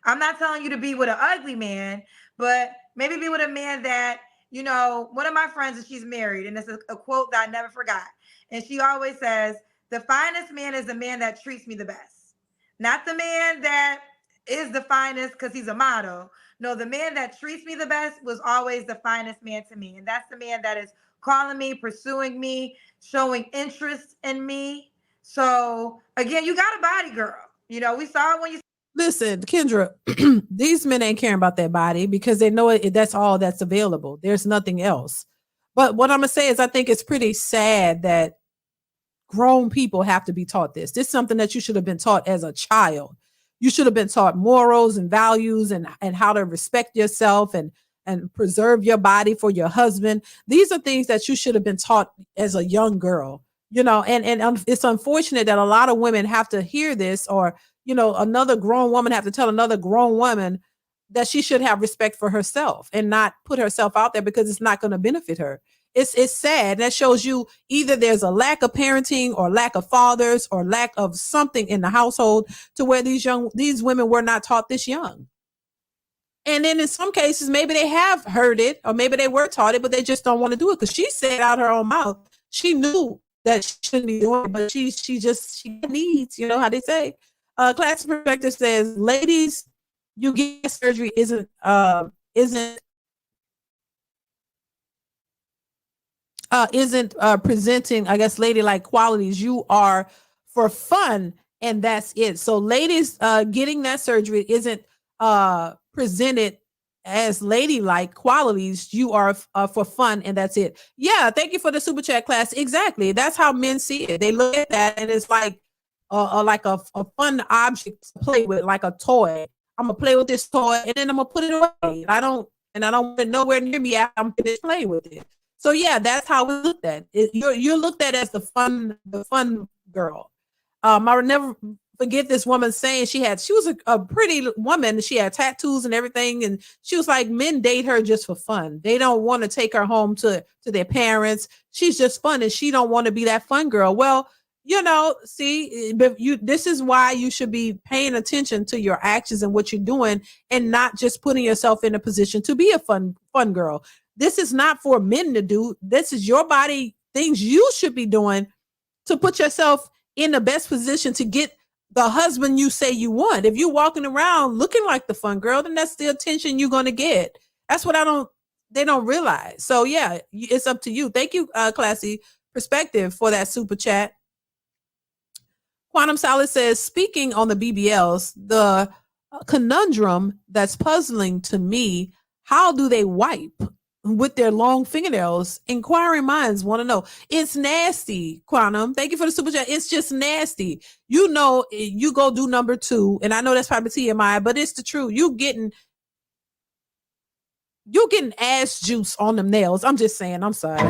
I'm not telling you to be with an ugly man, but maybe be with a man that, one of my friends, and she's married, and it's a quote that I never forgot. And she always says, the finest man is the man that treats me the best. Not the man that is the finest because he's a model. No, the man that treats me the best was always the finest man to me. And that's the man that is calling me, pursuing me, showing interest in me. So again, you got a body, girl. We saw it when you.
Listen, Kendra, these men ain't caring about their body because they know that's all that's available. There's nothing else. But what I'm going to say is I think it's pretty sad that grown people have to be taught this. This is something that you should have been taught as a child. You should have been taught morals and values and how to respect yourself and preserve your body for your husband. These are things that you should have been taught as a young girl, and it's unfortunate that a lot of women have to hear this, or, another grown woman have to tell another grown woman that she should have respect for herself and not put herself out there because it's not going to benefit her. It's sad. That shows you either there's a lack of parenting or lack of fathers or lack of something in the household to where these women were not taught this young. And then in some cases, maybe they have heard it or maybe they were taught it, but they just don't want to do it because she said out her own mouth, she knew that she shouldn't be doing it, but she needs, how they say. Class Perspective says, ladies, you get surgery isn't presenting, I guess, ladylike qualities. You are for fun, and that's it. So ladies, getting that surgery isn't presented as ladylike qualities. You are for fun, and that's it. Yeah, thank you for the super chat, class. Exactly. That's how men see it. They look at that, and it's like a fun object to play with, like a toy. I'm gonna play with this toy, and then I'm gonna put it away. I don't want it nowhere near me after I'm finished playing with it. So yeah, that's how we looked at it. You're looked at as the fun girl. I would never forget this woman saying she was a pretty woman. She had tattoos and everything, and she was like, men date her just for fun. They don't want to take her home to their parents. She's just fun, and she don't want to be that fun girl. Well, see, this is why you should be paying attention to your actions and what you're doing, and not just putting yourself in a position to be a fun girl. This is not for men to do. This is your body, things you should be doing to put yourself in the best position to get the husband you say you want. If you're walking around looking like the fun girl, then that's the attention you're going to get. That's what they don't realize. So yeah, it's up to you. Thank you, Classy Perspective, for that super chat. Quantum Salad says, speaking on the BBLs, the conundrum that's puzzling to me, how do they wipe with their long fingernails? Inquiring minds want to know. It's nasty, Quantum. Thank you for the super chat. It's just nasty. You know, you go do number 2, and I know that's probably TMI, but it's the truth. You getting ass juice on them nails. I'm just saying, I'm sorry.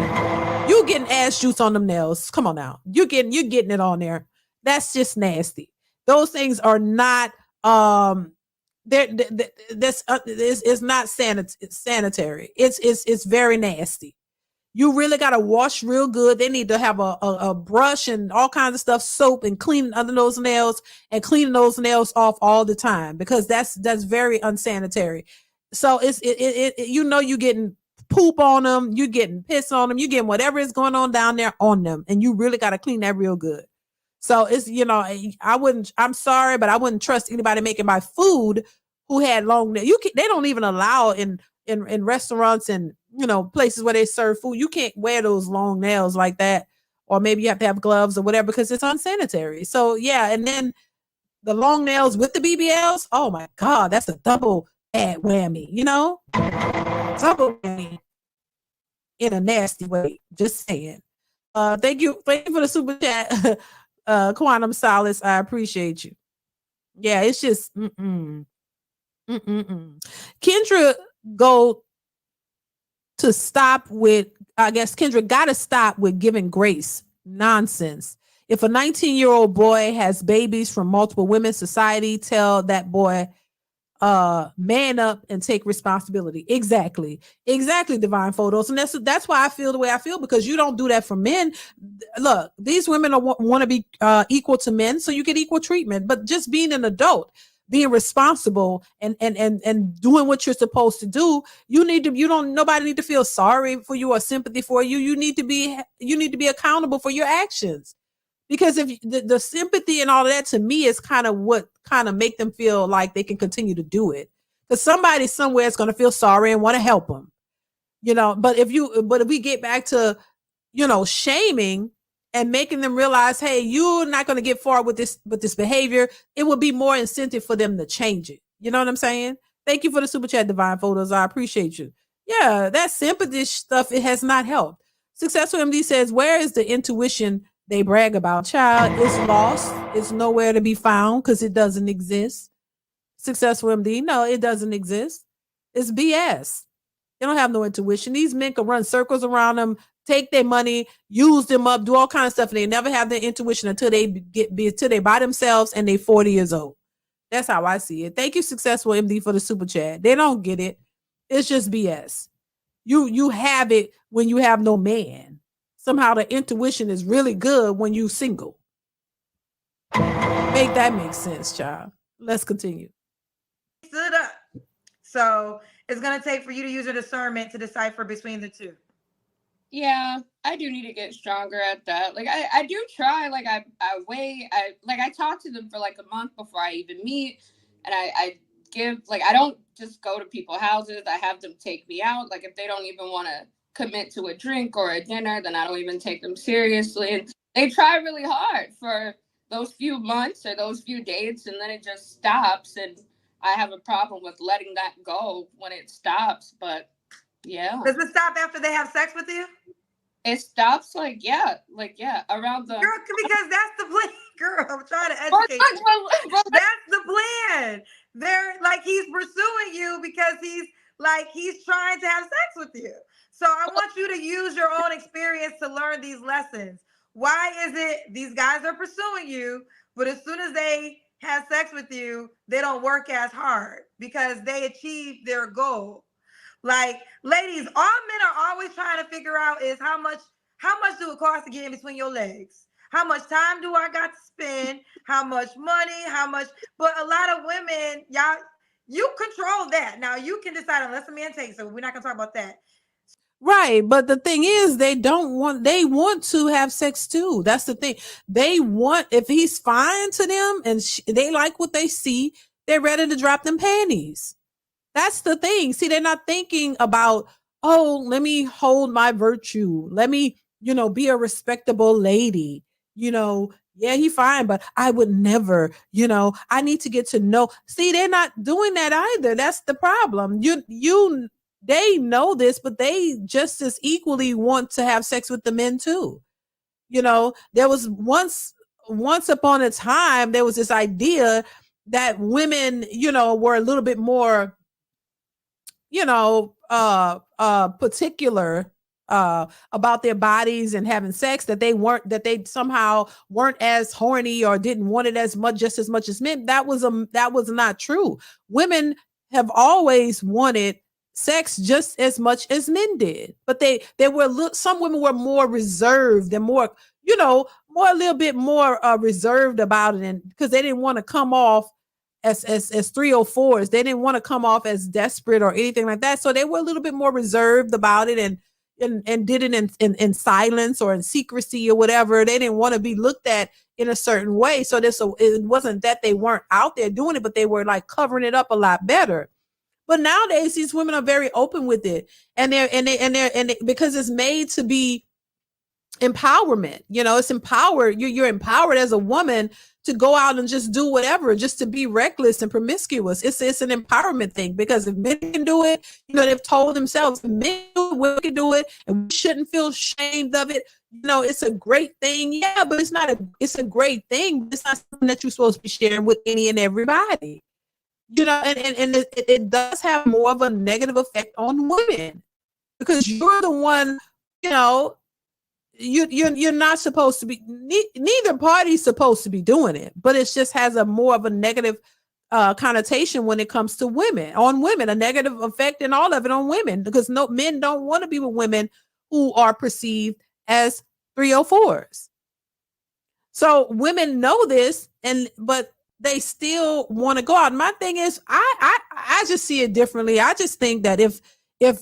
You getting ass juice on them nails. Come on now. You're getting it on there. That's just nasty. Those things are not it's not sanitary. It's very nasty. You really got to wash real good. They need to have a brush and all kinds of stuff, soap, and cleaning under those nails and cleaning those nails off all the time, because that's very unsanitary. So you're getting poop on them, you're getting piss on them, you're getting whatever is going on down there on them, and you really got to clean that real good. So it's, I'm sorry, but I wouldn't trust anybody making my food who had long nails. They don't even allow in restaurants and, places where they serve food. You can't wear those long nails like that, or maybe you have to have gloves or whatever, because it's unsanitary. So yeah. And then the long nails with the BBLs. Oh my God, that's a double bad whammy, double whammy in a nasty way. Just saying. Thank you for the super chat. Quantum Solace, I appreciate you. Yeah, it's just Kendra gotta stop with giving grace nonsense. If a 19-year-old boy has babies from multiple women, society tell that boy man up and take responsibility. Exactly, Divine Photos. And that's why I feel the way I feel, because you don't do that for men. Look, these women want to be equal to men, so you get equal treatment. But just being an adult, being responsible and doing what you're supposed to do, nobody need to feel sorry for you or sympathy for you. You need to be accountable for your actions. Because if the sympathy and all of that, to me, is kind of what make them feel like they can continue to do it. Because somebody somewhere is going to feel sorry and want to help them, But if we get back to, shaming and making them realize, hey, you're not going to get far with this behavior, it would be more incentive for them to change it. You know what I'm saying? Thank you for the super chat, Divine Photos. I appreciate you. Yeah, that sympathy stuff, it has not helped. Successful MD says, where is the intuition they brag about? Child, it's lost. It's nowhere to be found because it doesn't exist. Successful MD, no, it doesn't exist. It's BS. They don't have no intuition. These men can run circles around them, take their money, use them up, do all kinds of stuff, and they never have their intuition until they by themselves and they 40 years old. That's how I see it. Thank you, Successful MD, for the super chat. They don't get it. It's just BS. You have it when you have no man. Somehow the intuition is really good when you single. Make that make sense, child. Let's continue.
Stood up. So it's going to take for you to use your discernment to decipher between the two.
Yeah, I do need to get stronger at that. Like I do try, like I talk to them for like a month before I even meet. And I give, like, I don't just go to people's houses. I have them take me out. Like if they don't even want to commit to a drink or a dinner, then I don't even take them seriously. And they try really hard for those few months or those few dates, and then it just stops. And I have a problem with letting that go when it stops. But yeah.
Does it stop after they have sex with you?
It stops around the...
Girl, because that's the plan. Girl, I'm trying to educate you. That's the plan. They're like, he's pursuing you because he's trying to have sex with you. So I want you to use your own experience to learn these lessons. Why is it these guys are pursuing you, but as soon as they have sex with you, they don't work as hard because they achieve their goal? Like, ladies, all men are always trying to figure out is how much do it cost to get in between your legs? How much time do I got to spend? How much money? But a lot of women, y'all, you control that. Now you can decide unless a man takes it. We're not gonna talk about that.
Right, but the thing is, they want to have sex too. That's the thing. They want, if he's fine to them and they like what they see, they're ready to drop them panties. That's the thing. See, they're not thinking about, oh, let me hold my virtue. Let me, be a respectable lady. Yeah, he fine, but I would never, I need to get to know. See, they're not doing that either. That's the problem. They know this, but they just as equally want to have sex with the men too. There was once upon a time, there was this idea that women, were a little bit more, particular about their bodies and having sex, that they somehow weren't as horny or didn't want it just as much as men. That was not true. Women have always wanted sex just as much as men did, but some women were more reserved and more, more a little bit more reserved about it, and because they didn't want to come off as 304s. They didn't want to come off as desperate or anything like that. So they were a little bit more reserved about it and did it in silence or in secrecy or whatever. They didn't want to be looked at in a certain way. So it wasn't that they weren't out there doing it, but they were like covering it up a lot better. But nowadays these women are very open with it, and they're because it's made to be empowerment. It's empowered. You're empowered as a woman to go out and just do whatever, just to be reckless and promiscuous. It's an empowerment thing, because if men can do it, they've told themselves, men we can do it, and we shouldn't feel ashamed of it. It's a great thing. Yeah, but it's a great thing. It's not something that you're supposed to be sharing with any and everybody. And it does have more of a negative effect on women, because you're the one, you're not supposed to be, neither party's supposed to be doing it, but it just has a more of a negative connotation when it comes to on women, a negative effect in all of it on women, because men don't want to be with women who are perceived as 304s. So women know this, but they still want to go out. My thing is, I just see it differently. I just think that if and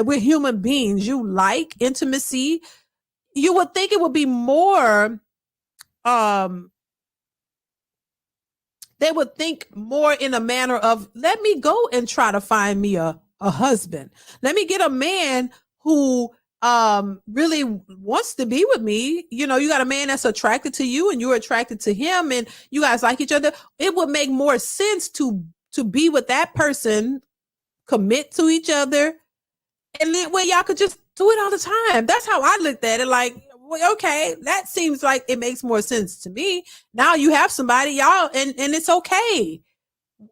we're human beings, you like intimacy, you would think it would be more, they would think more in a manner of, let me go and try to find me a husband. Let me get a man who really wants to be with me. You got a man that's attracted to you and you're attracted to him and you guys like each other. It would make more sense to be with that person, commit to each other, and that way y'all could just do it all the time. That's how I looked at it. Like, well, okay, that seems like it makes more sense to me. Now you have somebody, y'all, and it's okay.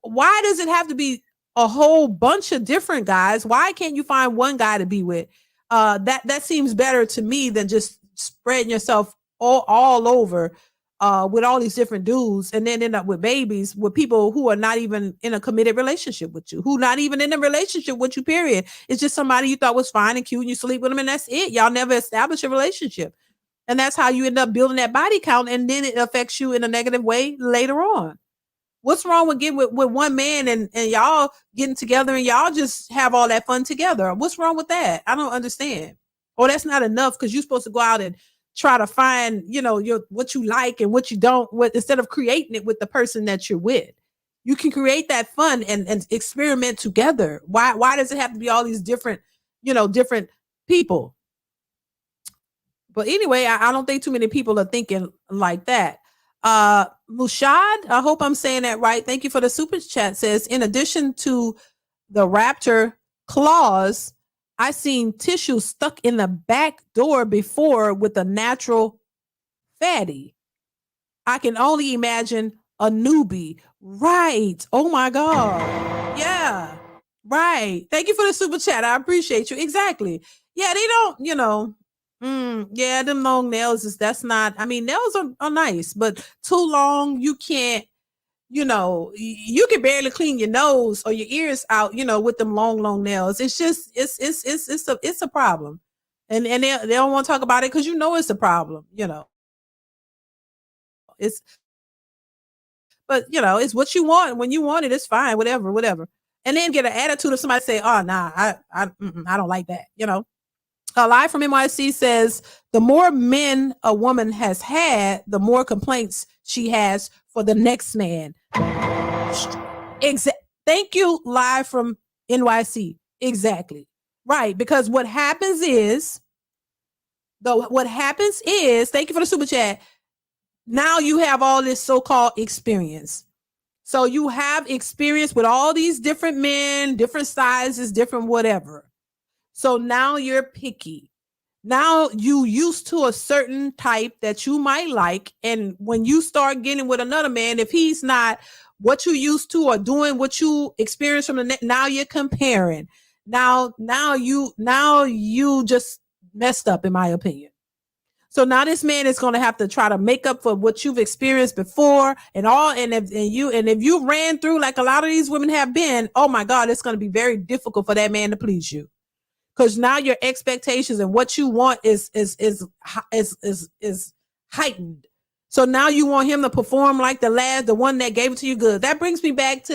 Why does it have to be a whole bunch of different guys? Why can't you find one guy to be with? That seems better to me than just spreading yourself all over with all these different dudes, and then end up with babies with people who are not even in a committed relationship with you, who not even in a relationship with you, period. It's just somebody you thought was fine and cute and you sleep with them and that's it. Y'all never establish a relationship. And that's how you end up building that body count, and then it affects you in a negative way later on. What's wrong with getting with one man and y'all getting together and y'all just have all that fun together? What's wrong with that? I don't understand. Or that's not enough because you're supposed to go out and try to find, what you like and what you don't, instead of creating it with the person that you're with. You can create that fun and experiment together. Why does it have to be all these different, different people? But anyway, I don't think too many people are thinking like that. Mushad, I hope I'm saying that right. Thank you for the super chat. Says, in addition to the raptor claws, I seen tissue stuck in the back door before with a natural fatty. I can only imagine a newbie. Right. Oh my God. Yeah. Right. Thank you for the super chat. I appreciate you. Exactly. Yeah, they don't, yeah, them long nails that's not, nails are nice, but too long, you can't, you can barely clean your nose or your ears out, with them long nails. It's just, it's a problem. And they don't want to talk about it because it's a problem, but it's what you want. When you want it, it's fine, whatever. and then get an attitude if somebody say, oh, nah, I don't like that. You know, a lie from NYC says the more men a woman has had, the more complaints she has for the next man. Thank you, lie from NYC. Exactly. Right. Because what happens is, thank you for the super chat. Now you have all this so-called experience. So you have experience with all these different men, different sizes, different whatever. So now you're picky. Now you used to a certain type that you might like. And when you start getting with another man, if he's not what you used to or doing what you experienced from the now you're comparing. Now you just messed up, in my opinion. So now this man is going to have to try to make up for what you've experienced before and all. And if you ran through like a lot of these women have been, oh my God, it's going to be very difficult for that man to please you. Because now your expectations and what you want is heightened. So now you want him to perform like the one that gave it to you good. That brings me back to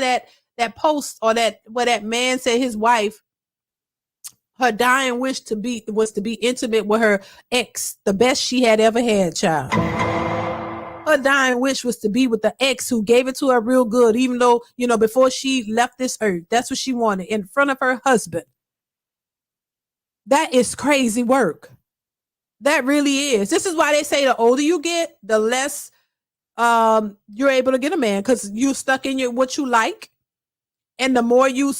that post or where that man said his wife, her dying wish was to be intimate with her ex, the best she had ever had, child. Her dying wish was to be with the ex who gave it to her real good, even though, before she left this earth, that's what she wanted, in front of her husband. That is crazy work. That really is. This is why they say the older you get, the less you're able to get a man, because you're stuck in what you like. And the more you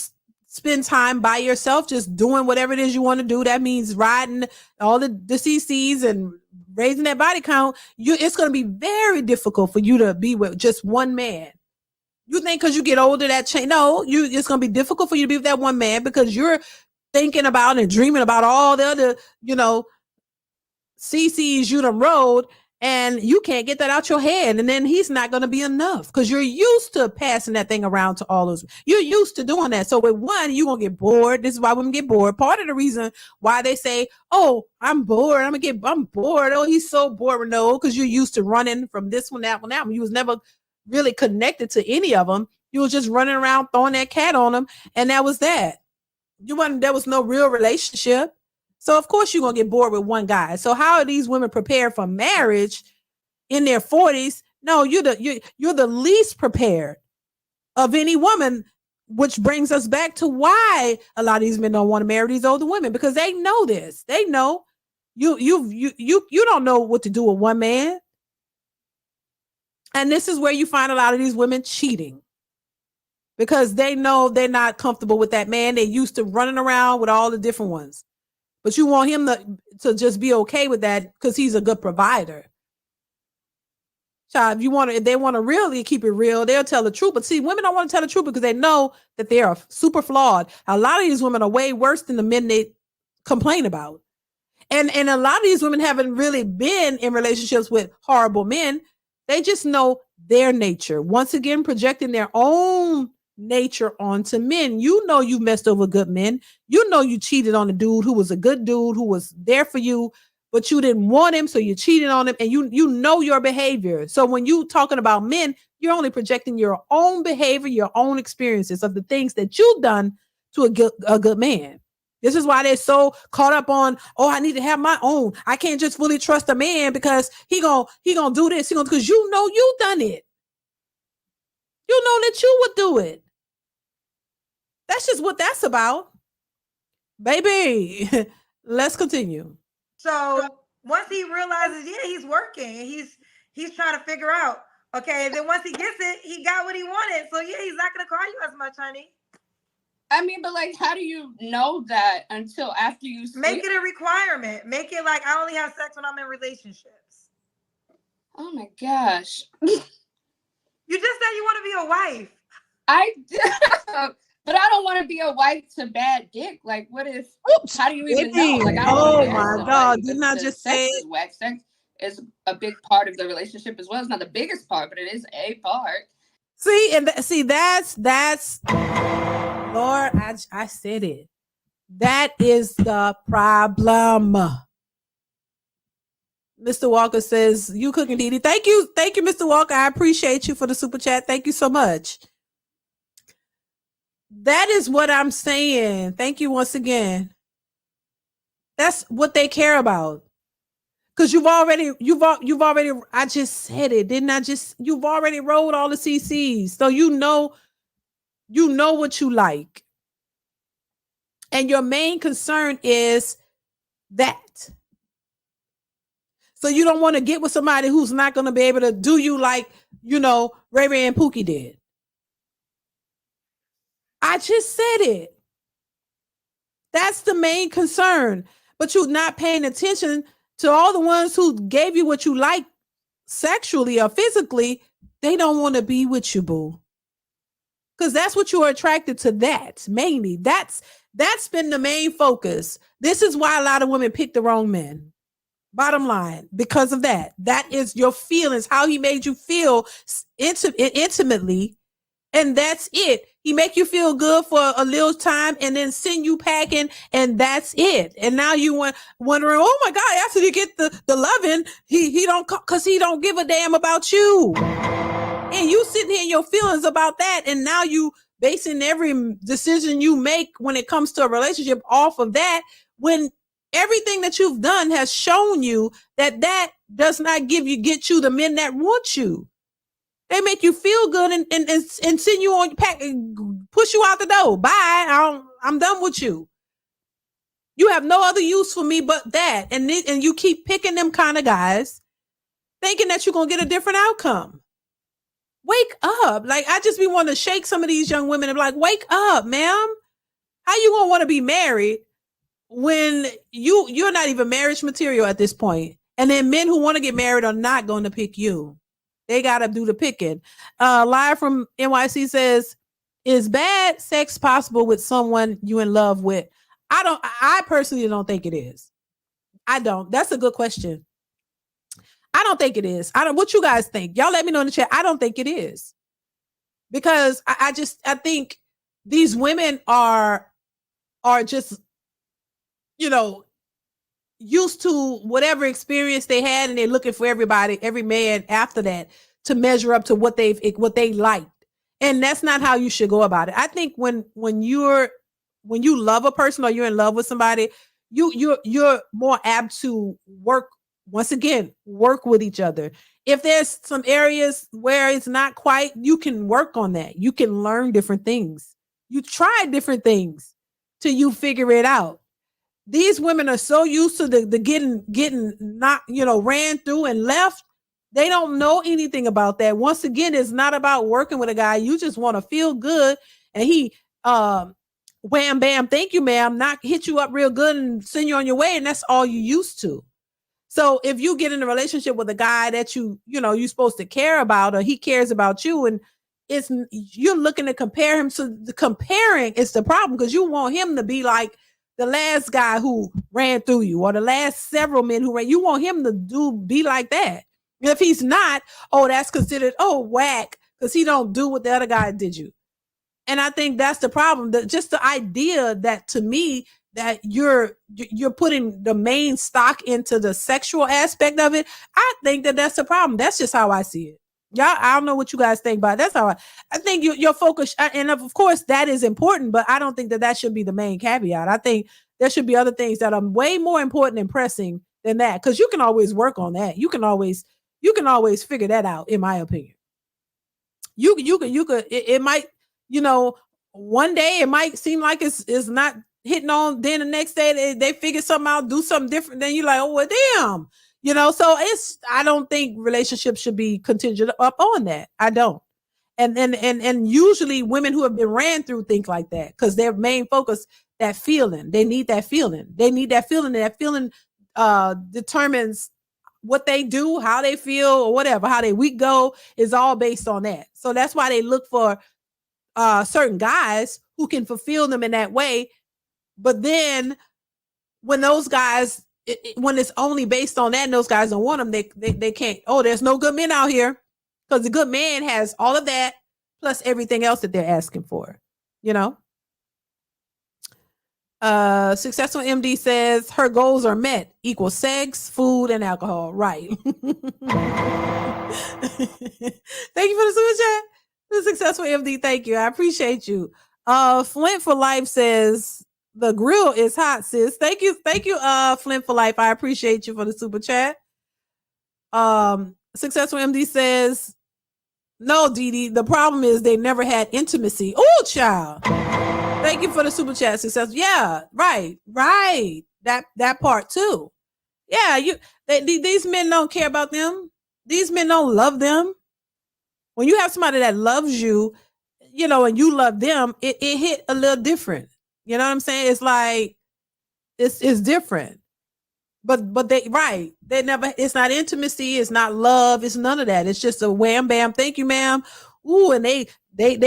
spend time by yourself, just doing whatever it is you want to do, that means riding all the CCs and raising that body count, it's going to be very difficult for you to be with just one man. You think because you get older that change? No, it's going to be difficult for you to be with that one man because you're thinking about and dreaming about all the other, CCs you done rode, and you can't get that out your head. And then he's not going to be enough because you're used to passing that thing around to all those. You're used to doing that. So with one, you're going to get bored. This is why women get bored. Part of the reason why they say, oh, I'm bored. I'm bored. Oh, he's so bored. No, because you're used to running from this one, that one, that one. You was never really connected to any of them. You was just running around throwing that cat on them. And that was that. There was no real relationship. So of course you're going to get bored with one guy. So how are these women prepared for marriage in their 40s? No, you're the least prepared of any woman, which brings us back to why a lot of these men don't want to marry these older women, because they know this. They know you don't know what to do with one man. And this is where you find a lot of these women cheating. Because they know they're not comfortable with that man. They're used to running around with all the different ones. But you want him to just be okay with that because he's a good provider. Child, if they want to really keep it real, they'll tell the truth. But see, women don't want to tell the truth because they know that they are super flawed. A lot of these women are way worse than the men they complain about. And a lot of these women haven't really been in relationships with horrible men. They just know their nature. Once again, projecting their own nature onto men. You know you messed over good men. You know you cheated on a dude who was a good dude who was there for you, but you didn't want him, so you cheated on him, and you know your behavior. So when you talking about men, you're only projecting your own behavior, your own experiences of the things that you've done to a good man. This is why they're so caught up on, oh, I need to have my own. I can't just fully trust a man because he gonna do this. Because you know you done it. You know that you would do it. That's just what that's about. Baby, let's continue.
So once he realizes, yeah, he's working and he's trying to figure out, okay, and then once he gets it, he got what he wanted. So yeah, he's not gonna call you as much, honey.
I mean, but like, how do you know that until after you sleep?
Make it a requirement. Make it like, I only have sex when I'm in relationships.
Oh my gosh.
You just said you want to be a wife.
But I don't want to be a wife to bad dick. Like, what if? Oops, how do you even know? Like, I
don't my God! Did not just say
sex is whack. Sex is a big part of the relationship as well. It's not the biggest part, but it is a part.
That's Lord, I said it. That is the problem. Mr. Walker says, you cooking, DeeDee. Thank you, Mr. Walker. I appreciate you for the super chat. Thank you so much. That is what I'm saying. Thank you once again. That's what they care about. Because you've already, I just said it, didn't I? You've already rolled all the CCs. So you know what you like. And your main concern is that. So you don't want to get with somebody who's not going to be able to do you like, Ray Ray and Pookie did. I just said it. That's the main concern. But you're not paying attention to all the ones who gave you what you like sexually or physically. They don't want to be with you, boo. Because that's what you are attracted to, that mainly. That's been the main focus. This is why a lot of women pick the wrong men. Bottom line, because of that. That is your feelings, how he made you feel intimately. And that's it. He make you feel good for a little time and then send you packing, and that's it. And now you wondering, oh my God, after you get the loving, he don't, because he don't give a damn about you. And you sitting here in your feelings about that, and now you basing every decision you make when it comes to a relationship off of that, when everything that you've done has shown you that does not get you the men that want you. They make you feel good and send you on pack, push you out the door. Bye. I'm done with you. You have no other use for me but that. And you keep picking them kind of guys, thinking that you're gonna get a different outcome. Wake up. Like, I just be wanting to shake some of these young women and be like, wake up, ma'am. How you gonna want to be married when you're not even marriage material at this point? And then men who want to get married are not going to pick you. They got to do the picking. Live from NYC says, is bad sex possible with someone you in love with? I personally don't think it is. I don't. That's a good question. I don't think it is. What you guys think? Y'all let me know in the chat. I don't think it is. Because I think these women are just, used to whatever experience they had, and they're looking for every man after that to measure up to what they liked. And that's not how you should go about it. I think when you love a person or you're in love with somebody, you're more apt to work with each other. If there's some areas where it's not quite, you can work on that. You can learn different things. You try different things till you figure it out. These women are so used to the getting not, ran through and left. They don't know anything about that. Once again, it's not about working with a guy. You just want to feel good. And he, wham, bam, thank you, ma'am, not hit you up real good and send you on your way. And that's all you used to. So if you get in a relationship with a guy that you're supposed to care about, or he cares about you, and you're looking to compare him. So the comparing is the problem, because you want him to be like the last guy who ran through you, or the last several men who ran. You want him to be like that. And if he's not, that's considered, whack, because he don't do what the other guy did you. And I think that's the problem. Just the idea that, to me, that you're putting the main stock into the sexual aspect of it, I think that's the problem. That's just how I see it. Y'all, I don't know what you guys think, but that's how I think your focus, and of course that is important, but I don't think that should be the main caveat. I think there should be other things that are way more important and pressing than that, because you can always work on that. You can always figure that out, in my opinion. You could, it might, one day it might seem like it's not hitting on, then the next day they figure something out, do something different, then you're like, oh well, damn. So I don't think relationships should be contingent up on that. I don't. And usually women who have been ran through think like that, because their main focus, that feeling. They need that feeling. And that feeling determines what they do, how they feel, or whatever, how their week go, is all based on that. So that's why they look for certain guys who can fulfill them in that way. But then when those guys, when it's only based on that and those guys don't want them, they can't, there's no good men out here, because the good man has all of that plus everything else that they're asking for, Successful MD says her goals are met, equal sex, food, and alcohol. Right. Thank you for the super chat. The Successful MD, thank you. I appreciate you. Flint for Life says the grill is hot, sis. Thank you, Flint for Life. I appreciate you for the super chat. Successful MD says, no, DeeDee, the problem is they never had intimacy. Oh, child. Thank you for the super chat, Success. Yeah, right. That part too. Yeah, these men don't care about them. These men don't love them. When you have somebody that loves you, and you love them, it hit a little different. You know what I'm saying? It's like it's different. But they never, it's not intimacy, it's not love, it's none of that. It's just a wham bam, thank you, ma'am. Ooh, and they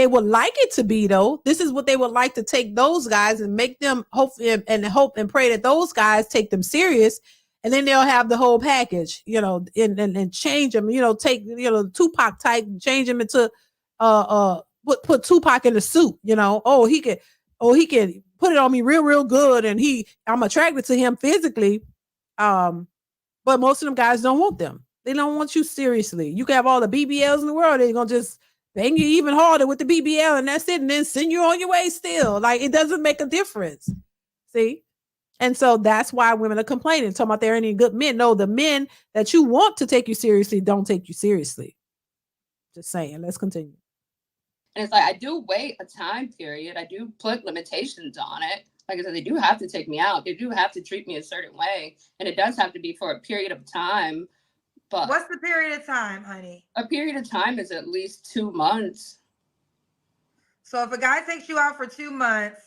would like it to be, though. This is what they would like, to take those guys and make them hope and pray that those guys take them serious, and then they'll have the whole package, and change them, take, Tupac type, change them into put Tupac in a suit, he can put it on me real good, and I'm attracted to him physically. But most of them guys don't want them. They don't want you seriously. You can have all the BBLs in the world, they're gonna just bang you even harder with the BBL, and that's it, and then send you on your way still. Like, it doesn't make a difference. See? And so that's why women are complaining, talking about there ain't any good men. No, the men that you want to take you seriously don't take you seriously. Just saying. Let's continue.
And it's like, I do wait a time period. I do put limitations on it. Like I said, they do have to take me out. They do have to treat me a certain way. And it does have to be for a period of time. But
what's the period of time, honey?
A period of time is at least 2 months.
So if a guy takes you out for 2 months,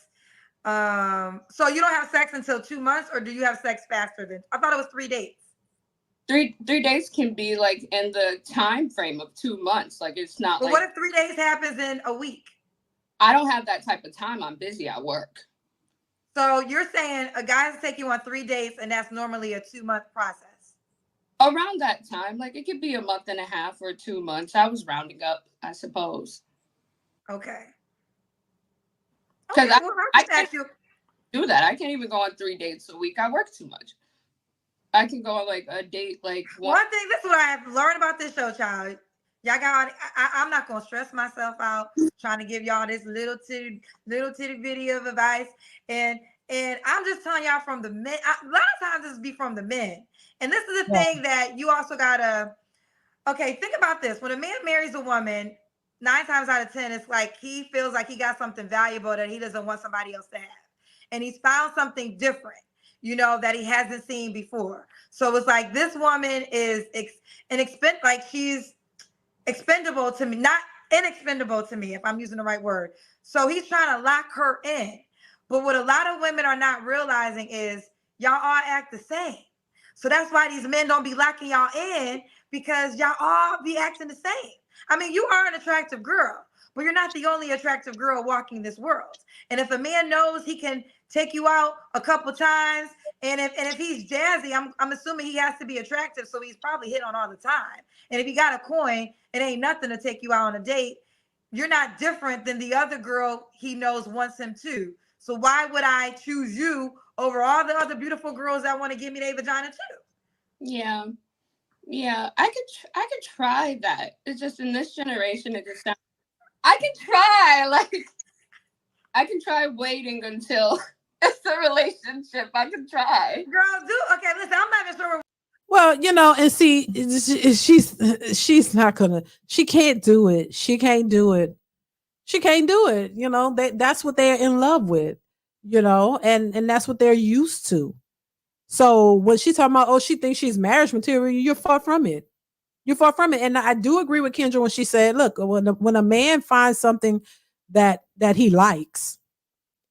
so you don't have sex until 2 months, or do you have sex faster than? I thought it was 3 dates.
Three days can be like in the time frame of 2 months. Like, it's not.
But
like,
what if 3 days happens in a week?
I don't have that type of time. I'm busy at work.
So you're saying a guy's take you on 3 dates, and that's normally a 2-month process?
Around that time, like, it could be a month and a half or 2 months. I was rounding up, I suppose.
Okay.
Because I can't
you
do that. I can't even go on 3 dates a week. I work too much. I can go on like a date, like
one thing. This is what I have learned about this show, child. Y'all got. I'm not gonna stress myself out trying to give y'all this little titty video of advice, and I'm just telling y'all from the men. A lot of times this be from the men, and this is the thing that you also gotta. Okay, think about this. When a man marries a woman, 9 times out of 10, it's like he feels like he got something valuable that he doesn't want somebody else to have, and he's found something different, that he hasn't seen before. So it's like this woman is she's expendable to me, not inexpendable to me, if I'm using the right word. So he's trying to lock her in. But what a lot of women are not realizing is y'all all act the same. So that's why these men don't be locking y'all in, because y'all all be acting the same. I mean, you are an attractive girl, but you're not the only attractive girl walking this world. And if a man knows he can take you out a couple times, and if he's jazzy, I'm assuming he has to be attractive, so he's probably hit on all the time. And if he got a coin, it ain't nothing to take you out on a date. You're not different than the other girl he knows wants him too. So why would I choose you over all the other beautiful girls that want to give me their vagina too?
Yeah, I could try that. It's just in this generation, it just sounds. I can try, I can try waiting until it's a relationship. I can try.
Girl, okay, listen, I'm not even sure.
Well, and see, she's not gonna. She can't do it. She can't do it. She can't do it. That's what they're in love with. And that's what they're used to. So when she's talking about, she thinks she's marriage material, you're far from it. You're far from it. And I do agree with Kendra when she said, look, when a man finds something that he likes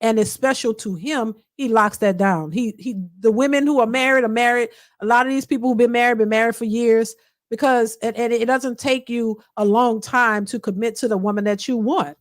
and is special to him, he locks that down. The women who are married. A lot of these people who've been married for years, because and it doesn't take you a long time to commit to the woman that you want.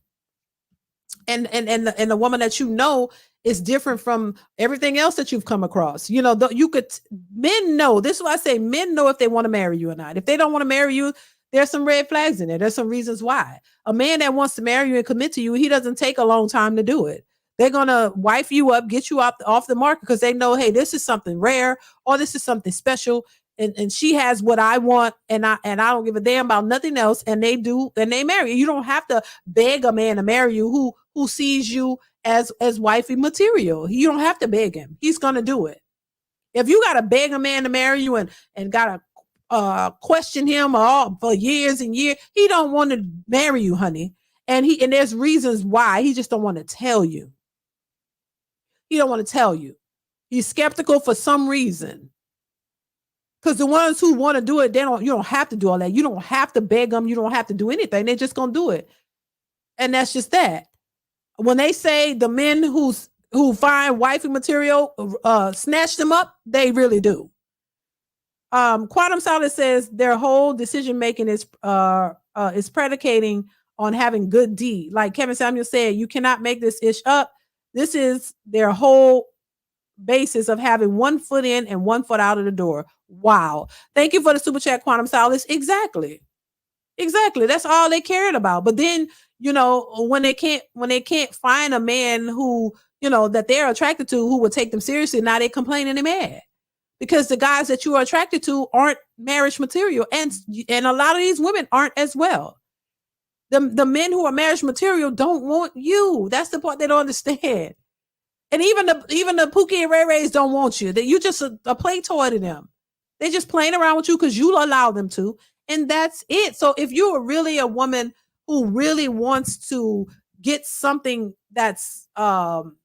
And the woman that is different from everything else that you've come across. Men know. This is why I say men know if they want to marry you or not. If they don't want to marry you, there's some red flags in there. There's some reasons why. A man that wants to marry you and commit to you, he doesn't take a long time to do it. They're going to wife you up, get you off the market, because they know, hey, this is something rare, or this is something special. And she has what I want, and I don't give a damn about nothing else. And they do, and they marry you. You don't have to beg a man to marry you who sees you as wifey material. You don't have to beg him. He's going to do it. If you got to beg a man to marry you and got to question him all for years and years, he don't want to marry you, honey. And there's reasons why. He just don't want to tell you. He don't want to tell you. He's skeptical for some reason. Because the ones who want to do it, you don't have to do all that. You don't have to beg them. You don't have to do anything. They're just going to do it. And that's just that. When they say the men who find wifey material, snatch them up, they really do. Quantum Solace says their whole decision making is predicating on having good deed. Like Kevin Samuel said, you cannot make this ish up. This is their whole basis of having one foot in and one foot out of the door. Wow. Thank you for the super chat, Quantum Solace. Exactly. That's all they cared about. But then, when they can't find a man who, that they're attracted to, who would take them seriously, now they complain and they're mad because the guys that you are attracted to aren't marriage material. And a lot of these women aren't as well. The men who are marriage material don't want you. That's the part they don't understand. And even the Pookie and Ray Rays don't want you. That you just a play toy to them. They're just playing around with you because you allow them to. And that's it. So if you are really a woman who really wants to get something that's long-term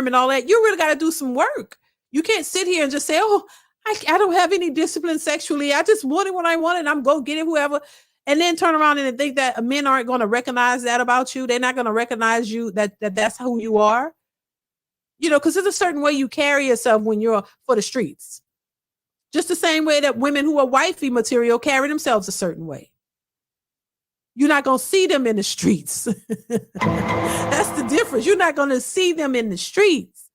and all that, you really got to do some work. You can't sit here and just say, oh, I don't have any discipline sexually. I just want it when I want it. And I'm going to get it, whoever. And then turn around and think that men aren't going to recognize that about you. They're not going to recognize you, that's who you are. Because there's a certain way you carry yourself when you're for the streets. Just the same way that women who are wifey material carry themselves a certain way. You're not going to see them in the streets. That's the difference. You're not going to see them in the streets.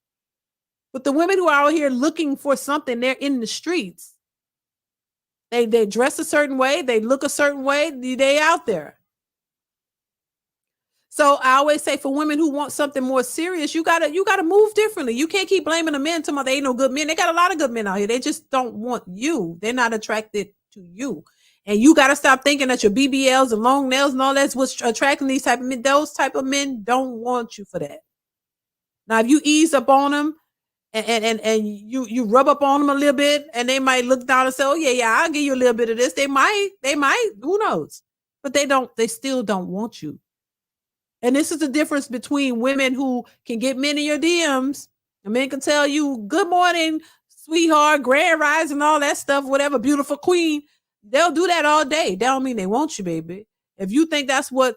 But the women who are out here looking for something, they're in the streets. They dress a certain way. They look a certain way. They out there. So I always say for women who want something more serious, you gotta move differently. You can't keep blaming the men to they ain't no good men. They got a lot of good men out here. They just don't want you. They're not attracted to you. And you got to stop thinking that your BBLs and long nails and all that's what's attracting these type of men. Those type of men don't want you for that. Now, if you ease up on them and you rub up on them a little bit and they might look down and say, oh yeah, I'll give you a little bit of this. They might, who knows? But they still don't want you. And this is the difference between women who can get men in your DMs. And men can tell you, good morning, sweetheart, grand rise and all that stuff, whatever, beautiful queen. They'll do that all day. That don't mean they want you, baby. If you think that's what,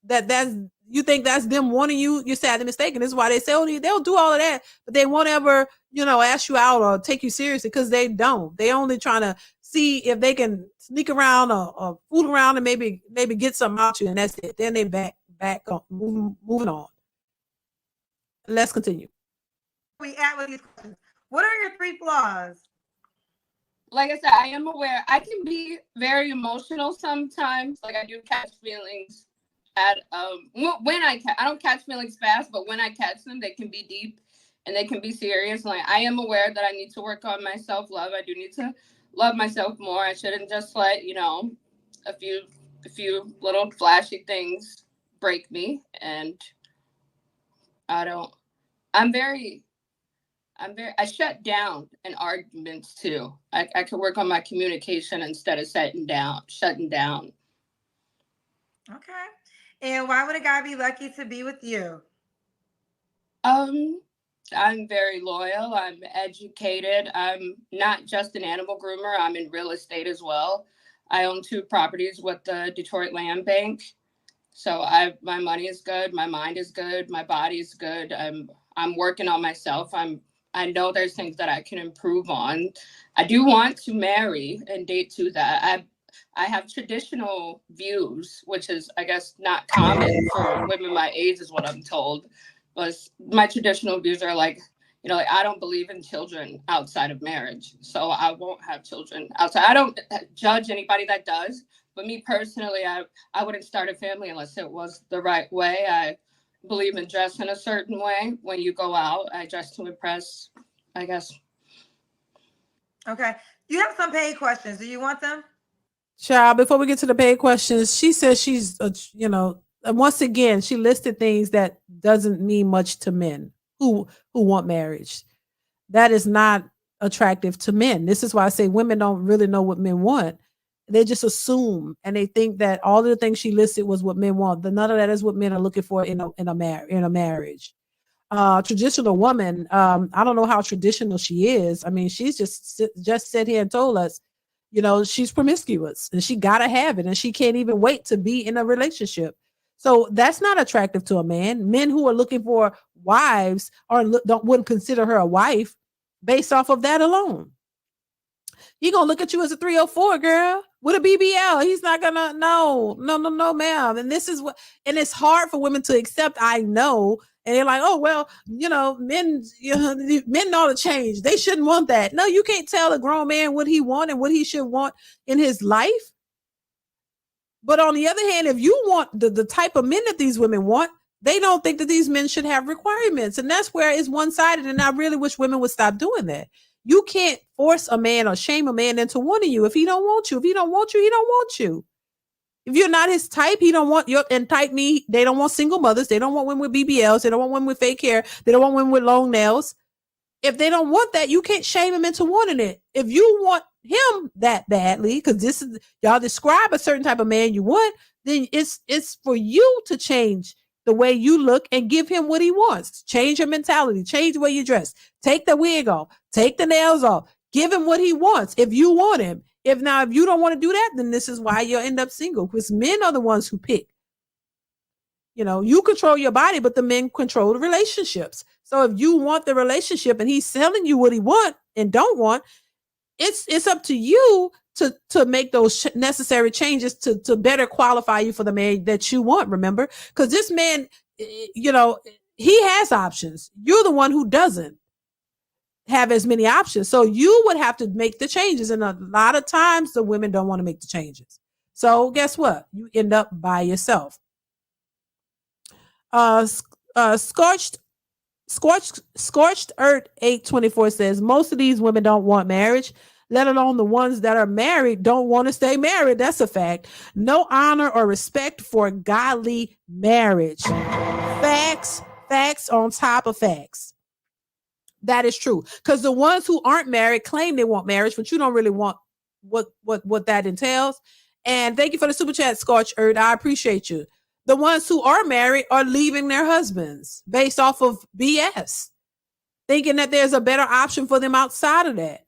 that's you think that's them wanting you, you're sadly mistaken. This is why they say, oh, they'll do all of that, but they won't ever, ask you out or take you seriously because they don't. They only trying to see if they can sneak around or fool around and maybe get something out you, and that's it. Then they back on, moving on. Let's continue.
We at with these questions. What are your 3 flaws?
Like I said, I am aware. I can be very emotional sometimes. Like I do catch feelings at when I don't catch feelings fast, but when I catch them, they can be deep and they can be serious. Like I am aware that I need to work on my self-love. I do need to love myself more. I shouldn't just let a few little flashy things break me. And I shut down in arguments too. I could work on my communication instead of shutting down.
Okay. And why would a guy be lucky to be with you?
I'm very loyal. I'm educated. I'm not just an animal groomer. I'm in real estate as well. I own 2 properties with the Detroit Land Bank. So my money is good. My mind is good. My body is good. I'm working on myself. I know there's things that I can improve on. I do want to marry and date to that. I have traditional views, which is, I guess, not common for women my age is what I'm told. But my traditional views are like I don't believe in children outside of marriage. So I won't have children outside. I don't judge anybody that does. But me personally, I wouldn't start a family unless it was the right way. I believe in dressing a certain way. When you go out, I dress to impress, I guess.
Okay. You have some paid questions. Do you want them?
Child, before we get to the paid questions, she says she's, once again, she listed things that doesn't mean much to men who want marriage. That is not attractive to men. This is why I say women don't really know what men want. They just assume and they think that all of the things she listed was what men want. But none of that is what men are looking for in a marriage. Traditional woman, I don't know how traditional she is. I mean, she's just sat here and told us, she's promiscuous and she gotta have it and she can't even wait to be in a relationship. So that's not attractive to a man. Men who are looking for wives wouldn't consider her a wife based off of that alone. He gonna look at you as a 304 girl with a BBL. He's not gonna no, ma'am. And this is what, and it's hard for women to accept. I know, and they're like, oh well, men, men ought to change. They shouldn't want that. No, you can't tell a grown man what he want and what he should want in his life. But on the other hand, if you want the type of men that these women want, they don't think that these men should have requirements. And that's where it's one-sided. And I really wish women would stop doing that. You can't force a man or shame a man into wanting you if he don't want you. If he don't want you, he don't want you. If you're not his type, he don't want you. And type me, they don't want single mothers. They don't want women with BBLs. They don't want women with fake hair. They don't want women with long nails. If they don't want that, you can't shame him into wanting it. If you want him that badly, because this is, y'all describe a certain type of man you want, then it's for you to change the way you look and give him what he wants. Change your mentality, change the way you dress, take the wig off, take the nails off, give him what he wants if you want him. If you don't want to do that, then this is why you'll end up single, because men are the ones who pick. You control your body, but the men control the relationships. So if you want the relationship and he's telling you what he want and don't want, it's up to you to make those necessary changes to better qualify you for the man that you want, remember? Because this man, he has options. You're the one who doesn't have as many options. So you would have to make the changes. And a lot of times the women don't want to make the changes. So guess what? You end up by yourself. Scorched Earth 824 says most of these women don't want marriage, let alone the ones that are married don't want to stay married. That's a fact. No honor or respect for godly marriage. Facts on top of facts. That is true. Because the ones who aren't married claim they want marriage, but you don't really want what that entails. And thank you for the super chat, Scorched Earth. I appreciate you. The ones who are married are leaving their husbands based off of BS, thinking that there's a better option for them outside of that.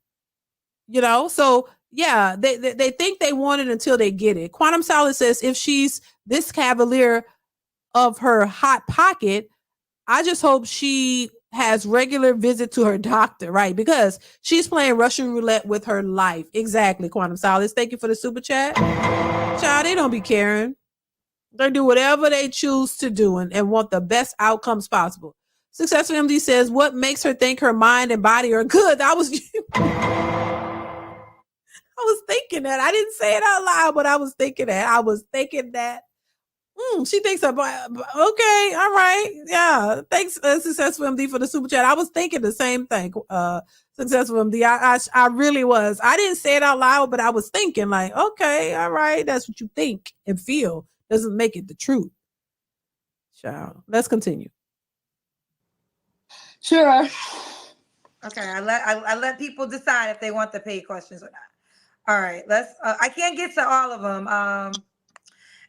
So yeah, they think they want it until they get it. Quantum Solid says if she's this cavalier of her hot pocket, I just hope she has regular visit to her doctor, right? Because she's playing Russian roulette with her life. Exactly, Quantum Solace. Thank you for the super chat. Child, they don't be caring. They do whatever they choose to do and want the best outcomes possible. Successful MD says, what makes her think her mind and body are good? I was thinking that. I didn't say it out loud, but I was thinking that. I was thinking that. She thinks about, okay, all right. Yeah. Thanks, Successful MD, for the super chat. I was thinking the same thing, Successful MD. I really was. I didn't say it out loud, but I was thinking like, okay, all right. That's what you think and feel. Doesn't make it the truth. Child. Let's continue.
Sure.
Okay, I let people decide if they want the paid questions or not. All right, let's. I can't get to all of them.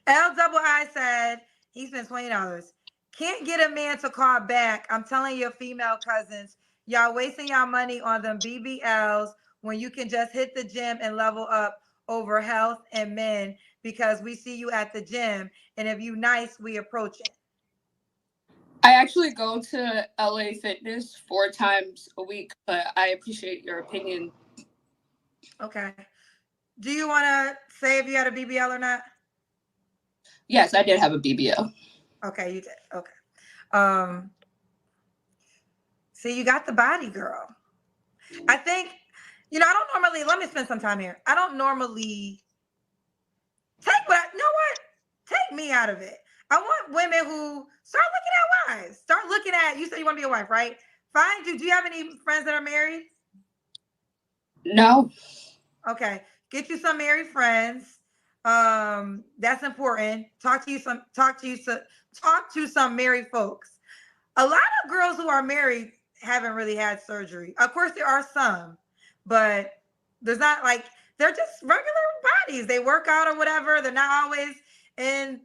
LII said he spent $20. Can't get a man to call back. I'm telling your female cousins, y'all wasting y'all money on them BBLs when you can just hit the gym and level up over health and men, because we see you at the gym, and if you nice, we approach it.
I actually go to LA Fitness 4 times a week, but I appreciate your opinion.
Okay. Do you want to say if you had a BBL or not?
Yes, I did have a BBL.
Okay, you did. Okay. See, you got the body, girl. I think, I don't normally, let me spend some time here. I don't normally take me out of it. I want women who start looking at wives. Start looking at, you said you want to be a wife, right? Fine. Do you have any friends that are married?
No.
Okay. Get you some married friends. That's important. Talk to some married folks. A lot of girls who are married haven't really had surgery. Of course, there are some, but there's not like, they're just regular bodies. They work out or whatever. They're not always in.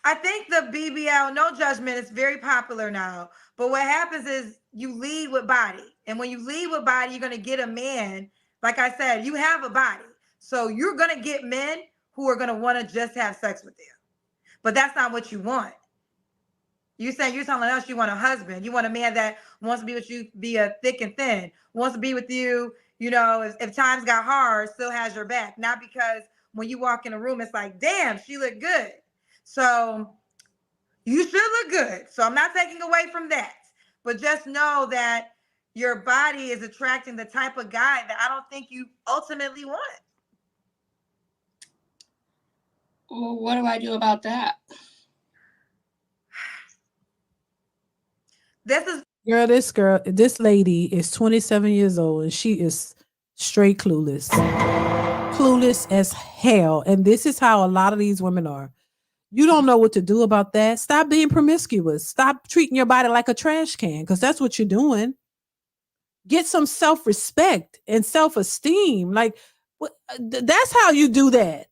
I think the BBL, no judgment, is very popular now. But what happens is you lead with body. And when you lead with body, you're going to get a man. Like I said, you have a body. So you're going to get men who are going to want to just have sex with you. But that's not what you want. You're telling us you want a husband. You want a man that wants to be with you via thick and thin, wants to be with you, if times got hard, still has your back. Not because when you walk in a room, it's like, damn, she looked good. So you should look good. So I'm not taking away from that. But just know that your body is attracting the type of guy that I don't think you ultimately want.
Well, what do I do about that?
This lady is 27 years old and she is straight clueless. Clueless as hell. And this is how a lot of these women are. You don't know what to do about that. Stop being promiscuous. Stop treating your body like a trash can, because that's what you're doing. Get some self-respect and self-esteem. Like, that's how you do that.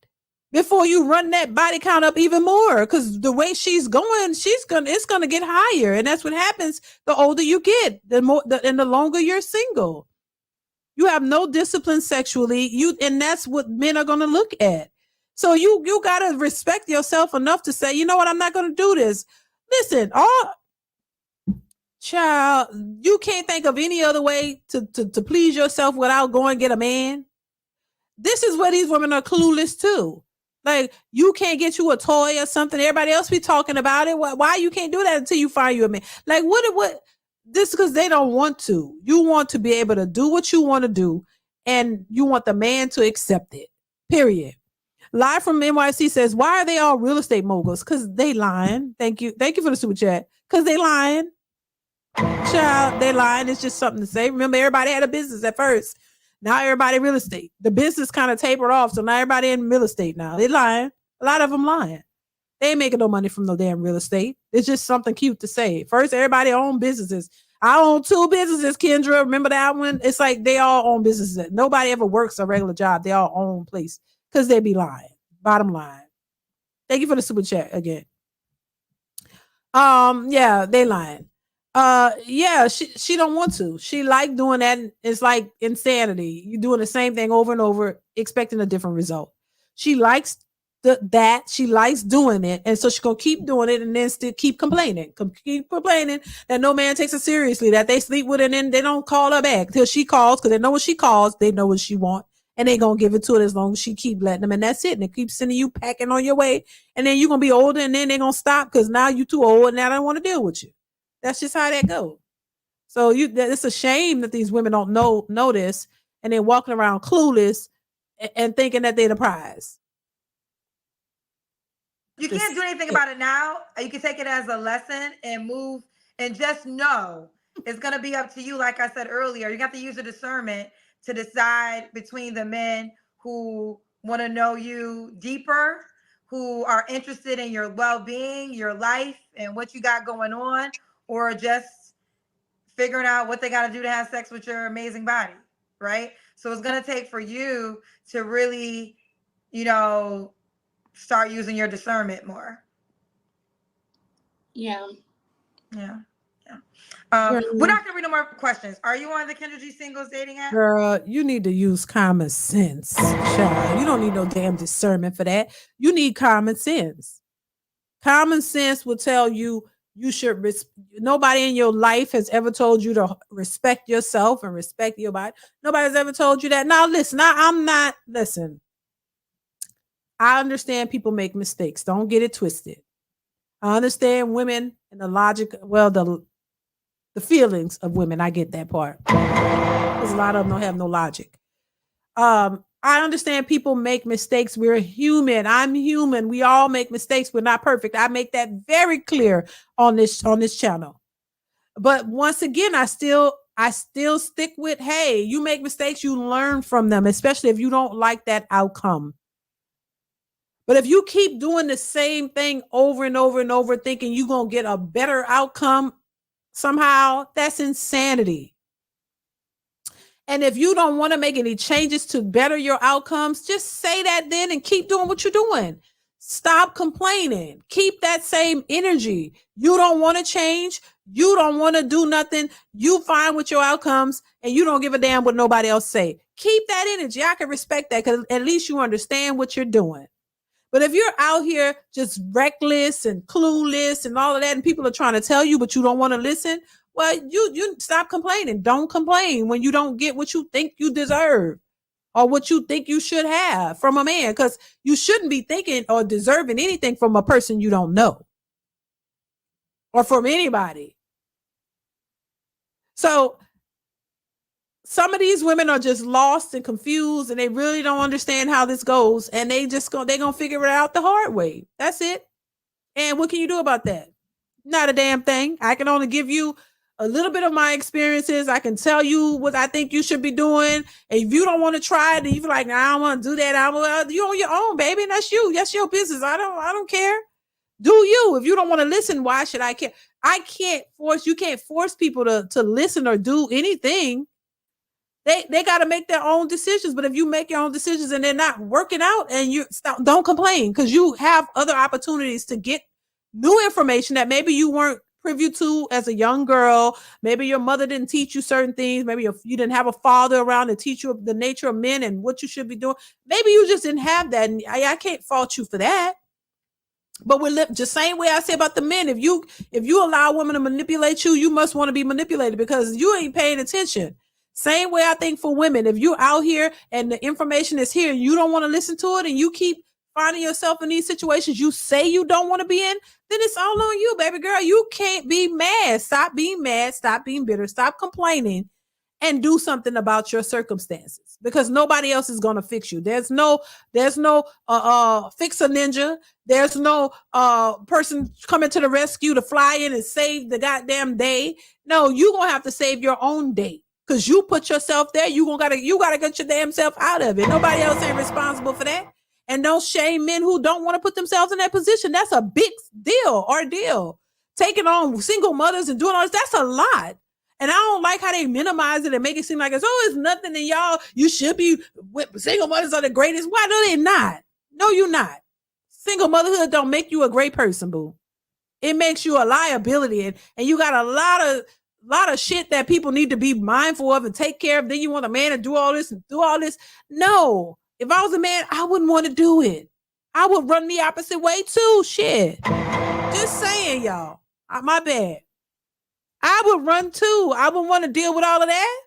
Before you run that body count up even more, because the way she's going, it's gonna get higher, and that's what happens. The older you get, and the longer you're single. You have no discipline sexually. And that's what men are gonna look at. So you gotta respect yourself enough to say, you know what, I'm not gonna do this. Listen, child, you can't think of any other way to please yourself without going and get a man. This is where these women are clueless too. Like, you can't get you a toy or something. Everybody else be talking about it. Why you can't do that until you find you a man? Like, what? This because they don't want to. You want to be able to do what you want to do, and you want the man to accept it. Period. Live from NYC says, why are they all real estate moguls? Because they lying. Thank you for the super chat. Because they lying. Child, they lying. It's just something to say. Remember, everybody had a business at first. Now everybody real estate. The business kind of tapered off, so now everybody in real estate now. They lying. A lot of them lying. They ain't making no money from no damn real estate. It's just something cute to say. First, everybody own businesses. I own 2 businesses, Kendra. Remember that one? It's like they all own businesses. Nobody ever works a regular job. They all own place because they be lying. Bottom line. Thank you for the super chat again. Yeah, they lying. Yeah, she don't want to. She like doing that. It's like insanity. You're doing the same thing over and over, expecting a different result. She likes that. She likes doing it, and so she's gonna keep doing it, and then still keep complaining that no man takes her seriously, that they sleep with her, and then they don't call her back till she calls, because they know when she calls, they know what she want, and they gonna give it to her as long as she keep letting them, and that's it. And they keep sending you packing on your way, and then you're gonna be older, and then they're gonna stop because now you're too old, and now they don't want to deal with you. That's just how that goes. So it's a shame that these women don't know this, and they're walking around clueless and thinking that they're the prize.
You can't do anything about it now. You can take it as a lesson and move, and just know it's going to be up to you. Like I said earlier, you got to use the discernment to decide between the men who want to know you deeper, who are interested in your well-being, your life, and what you got going on, or just figuring out what they got to do to have sex with your amazing body, right? So it's going to take for you to really, start using your discernment more.
Yeah.
We're not going to read no more questions. Are you on the Kendra G Singles dating app?
Girl, you need to use common sense, child. You don't need no damn discernment for that. You need common sense. Common sense will tell you should nobody in your life has ever told you to respect yourself and respect your body. Nobody's ever told you that. Now listen, listen. I understand people make mistakes. Don't get it twisted. I understand women and the logic, the feelings of women. I get that part. Because a lot of them don't have no logic. I understand people make mistakes. We're human. I'm human. We all make mistakes. We're not perfect. I make that very clear on this channel. But once again, I still stick with, hey, you make mistakes, you learn from them, especially if you don't like that outcome. But if you keep doing the same thing over and over and over, thinking you're going to get a better outcome somehow, that's insanity. And if you don't want to make any changes to better your outcomes, just say that then and keep doing what you're doing. Stop complaining. Keep that same energy. You don't want to change. You don't want to do nothing. You fine with your outcomes and you don't give a damn what nobody else say. Keep that energy. I can respect that because at least you understand what you're doing. But if you're out here just reckless and clueless and all of that, and people are trying to tell you, but you don't want to listen, well, you stop complaining. Don't complain when you don't get what you think you deserve or what you think you should have from a man, because you shouldn't be thinking or deserving anything from a person you don't know or from anybody. So some of these women are just lost and confused and they really don't understand how this goes. And they're going to figure it out the hard way. That's it. And what can you do about that? Not a damn thing. I can only give you a little bit of my experiences. I can tell you what I think you should be doing. And if you don't want to try it, and you're like, nah, I don't want to do that. You're on your own, baby. And that's you. That's your business. I don't care. Do you? If you don't want to listen, why should I care? You can't force people to listen or do anything. They got to make their own decisions. But if you make your own decisions and they're not working out, and don't complain, because you have other opportunities to get new information that maybe you weren't privy to as a young girl. Maybe your mother didn't teach you certain things. Maybe you didn't have a father around to teach you the nature of men and what you should be doing. Maybe you just didn't have that. And I can't fault you for that. But just same way I say about the men. If you allow women to manipulate you, you must want to be manipulated because you ain't paying attention. Same way I think for women. If you're out here and the information is here, you don't want to listen to it, and you keep finding yourself in these situations you say you don't want to be in, then it's all on you, baby girl. You can't be mad. Stop being mad. Stop being bitter. Stop complaining and do something about your circumstances, because nobody else is going to fix you. There's no fix a ninja. There's no person coming to the rescue to fly in and save the goddamn day. No, you're going to have to save your own day. Because you put yourself there, you gotta get your damn self out of it. Nobody else ain't responsible for that. And don't shame men who don't want to put themselves in that position. That's a big ordeal. Taking on single mothers and doing all this, that's a lot. And I don't like how they minimize it and make it seem like it's nothing. And y'all, you should be single mothers are the greatest. Why no, they're not? No, you're not. Single motherhood don't make you a great person, boo. It makes you a liability, and you got a lot of shit that people need to be mindful of and take care of. Then you want a man to do all this. No, if I was a man, I wouldn't want to do it. I would run the opposite way too. Shit. Just saying, y'all. My bad. I would run too. I wouldn't want to deal with all of that.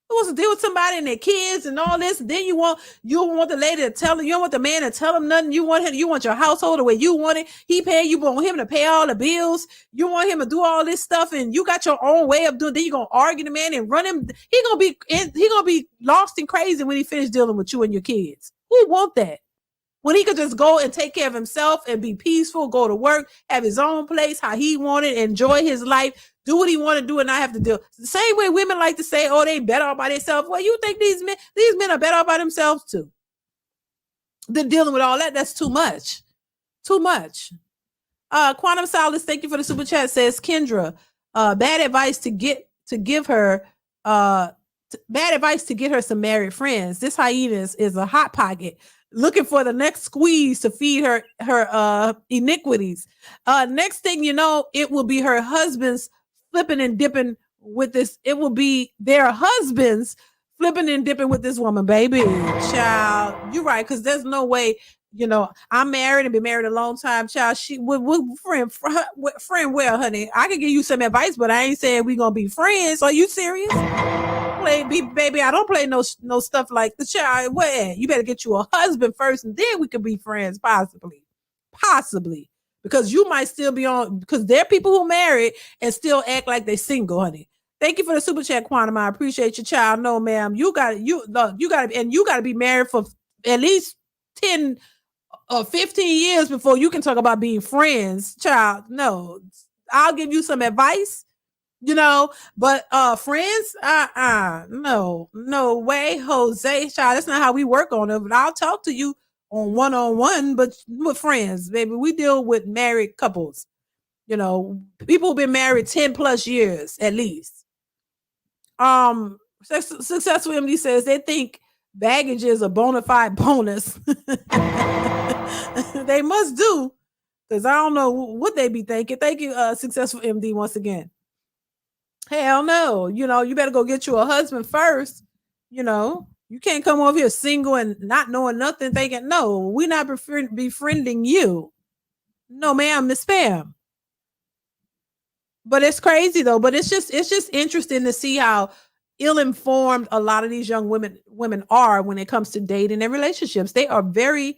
Who wants to deal with somebody and their kids and all this? And then you want the lady to tell them. You don't want the man to tell them nothing. You want your household the way you want it. He pay you, want him to pay all the bills. You want him to do all this stuff, and you got your own way of doing. Then you gonna argue the man and run him. He gonna be lost and crazy when he finished dealing with you and your kids. Who want that? When he could just go and take care of himself and be peaceful, go to work, have his own place, how he wanted, enjoy his life, do what he want to do, and not have to deal. The same way women like to say, oh, they better off by themselves. Well, you think these men are better off by themselves too? They're dealing with all that. That's too much. Too much. Quantum Solace, thank you for the super chat, says Kendra, bad advice to get her some married friends. This hyena is a hot pocket, looking for the next squeeze to feed her iniquities. Next thing you know, it will be her husband's flipping and dipping with this. It will be their husbands flipping and dipping with this woman, baby. Child, you're right, because there's no way, I'm married and been married a long time, child. She friend well, honey. I can give you some advice, but I ain't saying we gonna be friends. Are you serious? Baby, I don't play no stuff like the child. Well, you better get you a husband first, and then we could be friends, possibly, because you might still be on. Because there are people who married and still act like they single, honey. Thank you for the super chat, Quantum. I appreciate your child. No, ma'am, you got to be married for at least 10 or 15 years before you can talk about being friends, child. No, I'll give you some advice. But friends, no way, Jose, child. That's not how we work on it. But I'll talk to you on one-on-one, but with friends, baby. We deal with married couples. You know, people who've been married 10 plus years at least. Successful MD says they think baggage is a bona fide bonus. They must do, because I don't know what they be thinking. Thank you, Successful MD, once again. Hell no. You know, you better go get you a husband first. You know, you can't come over here single and not knowing nothing, thinking, no, we're not befriending you. No, ma'am, Miss Pam. But it's crazy though. But it's just interesting to see how ill-informed a lot of these young women are when it comes to dating and relationships. They are very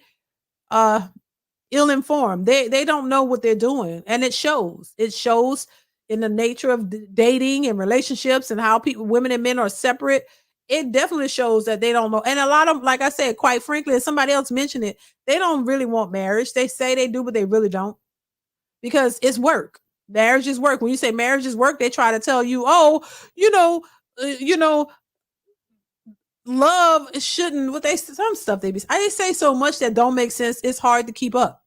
ill-informed. They don't know what they're doing, and it shows. It shows in the nature of dating and relationships and how women and men are separate. It definitely shows that they don't know. And a lot of, like I said, quite frankly, as somebody else mentioned it, they don't really want marriage. They say they do, but they really don't, because it's work. Marriage is work. When you say marriage is work, they try to tell you, oh, love shouldn't. What they some stuff they say so much that don't make sense. It's hard to keep up.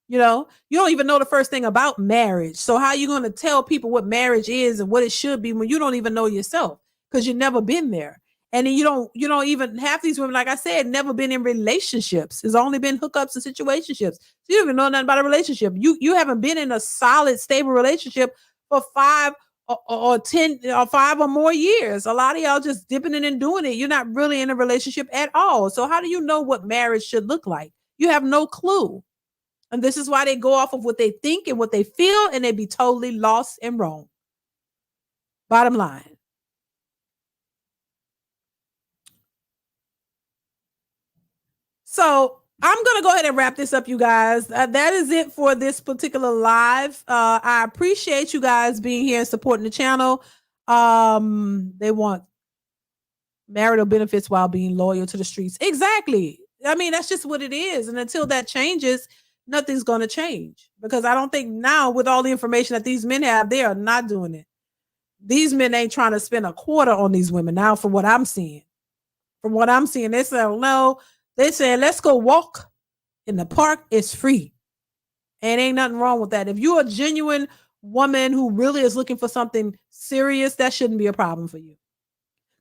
You know, you don't even know the first thing about marriage. So how are you going to tell people what marriage is and what it should be when you don't even know yourself, because you've never been there? And then you don't even, half these women, like I said, never been in relationships. It's only been hookups and situationships. So you don't even know nothing about a relationship. You haven't been in a solid, stable relationship for 5 or 10 or 5 or more years. A lot of y'all just dipping in and doing it. You're not really in a relationship at all. So how do you know what marriage should look like? You have no clue. And this is why they go off of what they think and what they feel, and they be totally lost and wrong. Bottom line. So I'm going to go ahead and wrap this up, you guys. That is it for this particular live. I appreciate you guys being here and supporting the channel. They want marital benefits while being loyal to the streets. Exactly. I mean, that's just what it is. And until that changes, nothing's going to change, because I don't think now, with all the information that these men have, they are not doing it. These men ain't trying to spend a quarter on these women now, from what I'm seeing. They say, no, they say, let's go walk in the park. It's free. And ain't nothing wrong with that. If you're a genuine woman who really is looking for something serious, that shouldn't be a problem for you,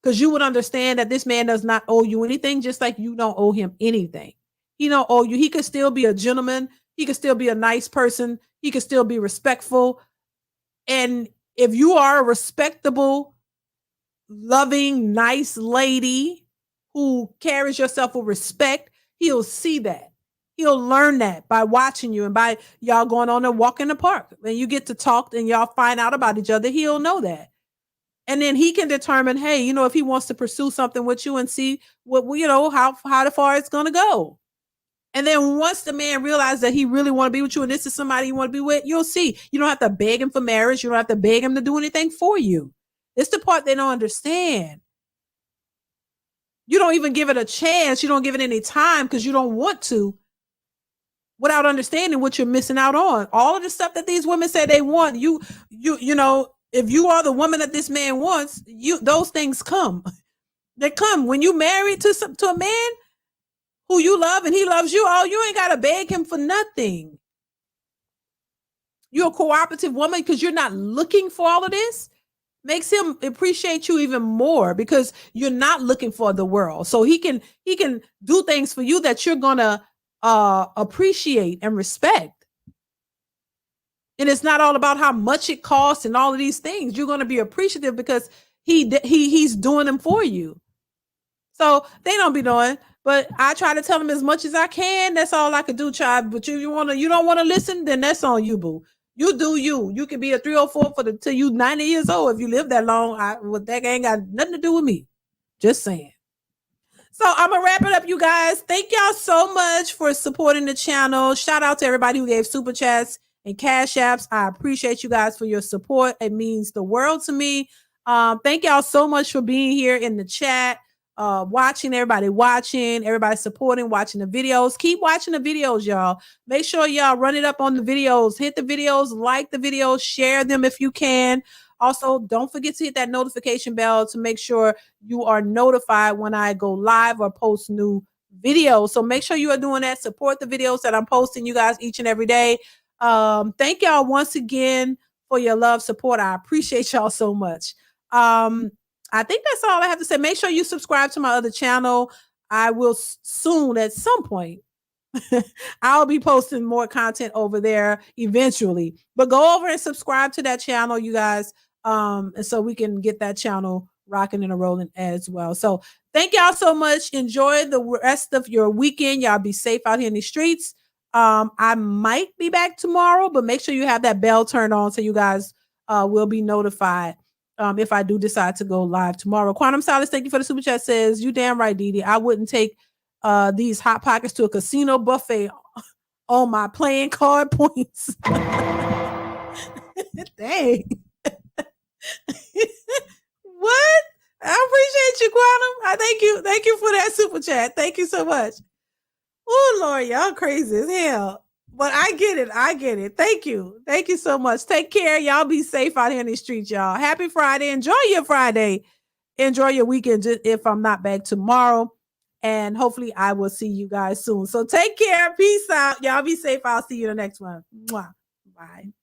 because you would understand that this man does not owe you anything, just like you don't owe him anything. He don't owe you. He could still be a gentleman. He could still be a nice person. He could still be respectful. And if you are a respectable, loving, nice lady who carries yourself with respect, he'll see that. He'll learn that by watching you and by y'all going on a walk in the park. When you get to talk and y'all find out about each other, he'll know that. And then he can determine, hey, if he wants to pursue something with you and see what, how far it's going to go. And then once the man realizes that he really want to be with you and this is somebody you want to be with, you'll see. You don't have to beg him for marriage. You don't have to beg him to do anything for you. It's the part they don't understand. You don't even give it a chance. You don't give it any time because you don't want to, without understanding what you're missing out on. All of the stuff that these women say they want, if you are the woman that this man wants, those things come. They come when you married to a man who you love and he loves you. Oh, you ain't got to beg him for nothing. You're a cooperative woman because you're not looking for all of this. Makes him appreciate you even more because you're not looking for the world. So he can do things for you that you're gonna appreciate and respect. And it's not all about how much it costs and all of these things. You're going to be appreciative because he's doing them for you. So they don't be doing, but I try to tell them as much as I can. That's all I could do, child. But you don't want to listen, then that's on you, boo. You do you. You can be a 304 till you 90 years old if you live that long. That ain't got nothing to do with me. Just saying. So I'm going to wrap it up, you guys. Thank y'all so much for supporting the channel. Shout out to everybody who gave super chats and cash apps. I appreciate you guys for your support. It means the world to me. Thank y'all so much for being here in the chat, everybody supporting, watching the videos. Keep watching the videos, y'all. Make sure y'all run it up on the videos, hit the videos, like the videos, share them if you can. Also, don't forget to hit that notification bell to make sure you are notified when I go live or post new videos. So make sure you are doing that. Support the videos that I'm posting you guys each and every day. Thank y'all once again for your love, support. I appreciate y'all so much. I think that's all I have to say. Make sure you subscribe to my other channel. I will soon, at some point, I'll be posting more content over there eventually. But go over and subscribe to that channel, you guys, and so we can get that channel rocking and rolling as well. So thank y'all so much. Enjoy the rest of your weekend. Y'all be safe out here in the streets. I might be back tomorrow, but make sure you have that bell turned on so you guys will be notified if I do decide to go live tomorrow. Quantum Solace, thank you for the super chat. Says, you damn right, DeeDee. I wouldn't take these hot pockets to a casino buffet on my playing card points. Dang. What? I appreciate you, Quantum. I thank you. Thank you for that super chat. Thank you so much. Oh, Lord, y'all crazy as hell. But I get it. I get it. Thank you. Thank you so much. Take care. Y'all be safe out here in the streets, y'all. Happy Friday. Enjoy your Friday. Enjoy your weekend if I'm not back tomorrow. And hopefully I will see you guys soon. So take care. Peace out. Y'all be safe. I'll see you in the next one. Mwah. Bye.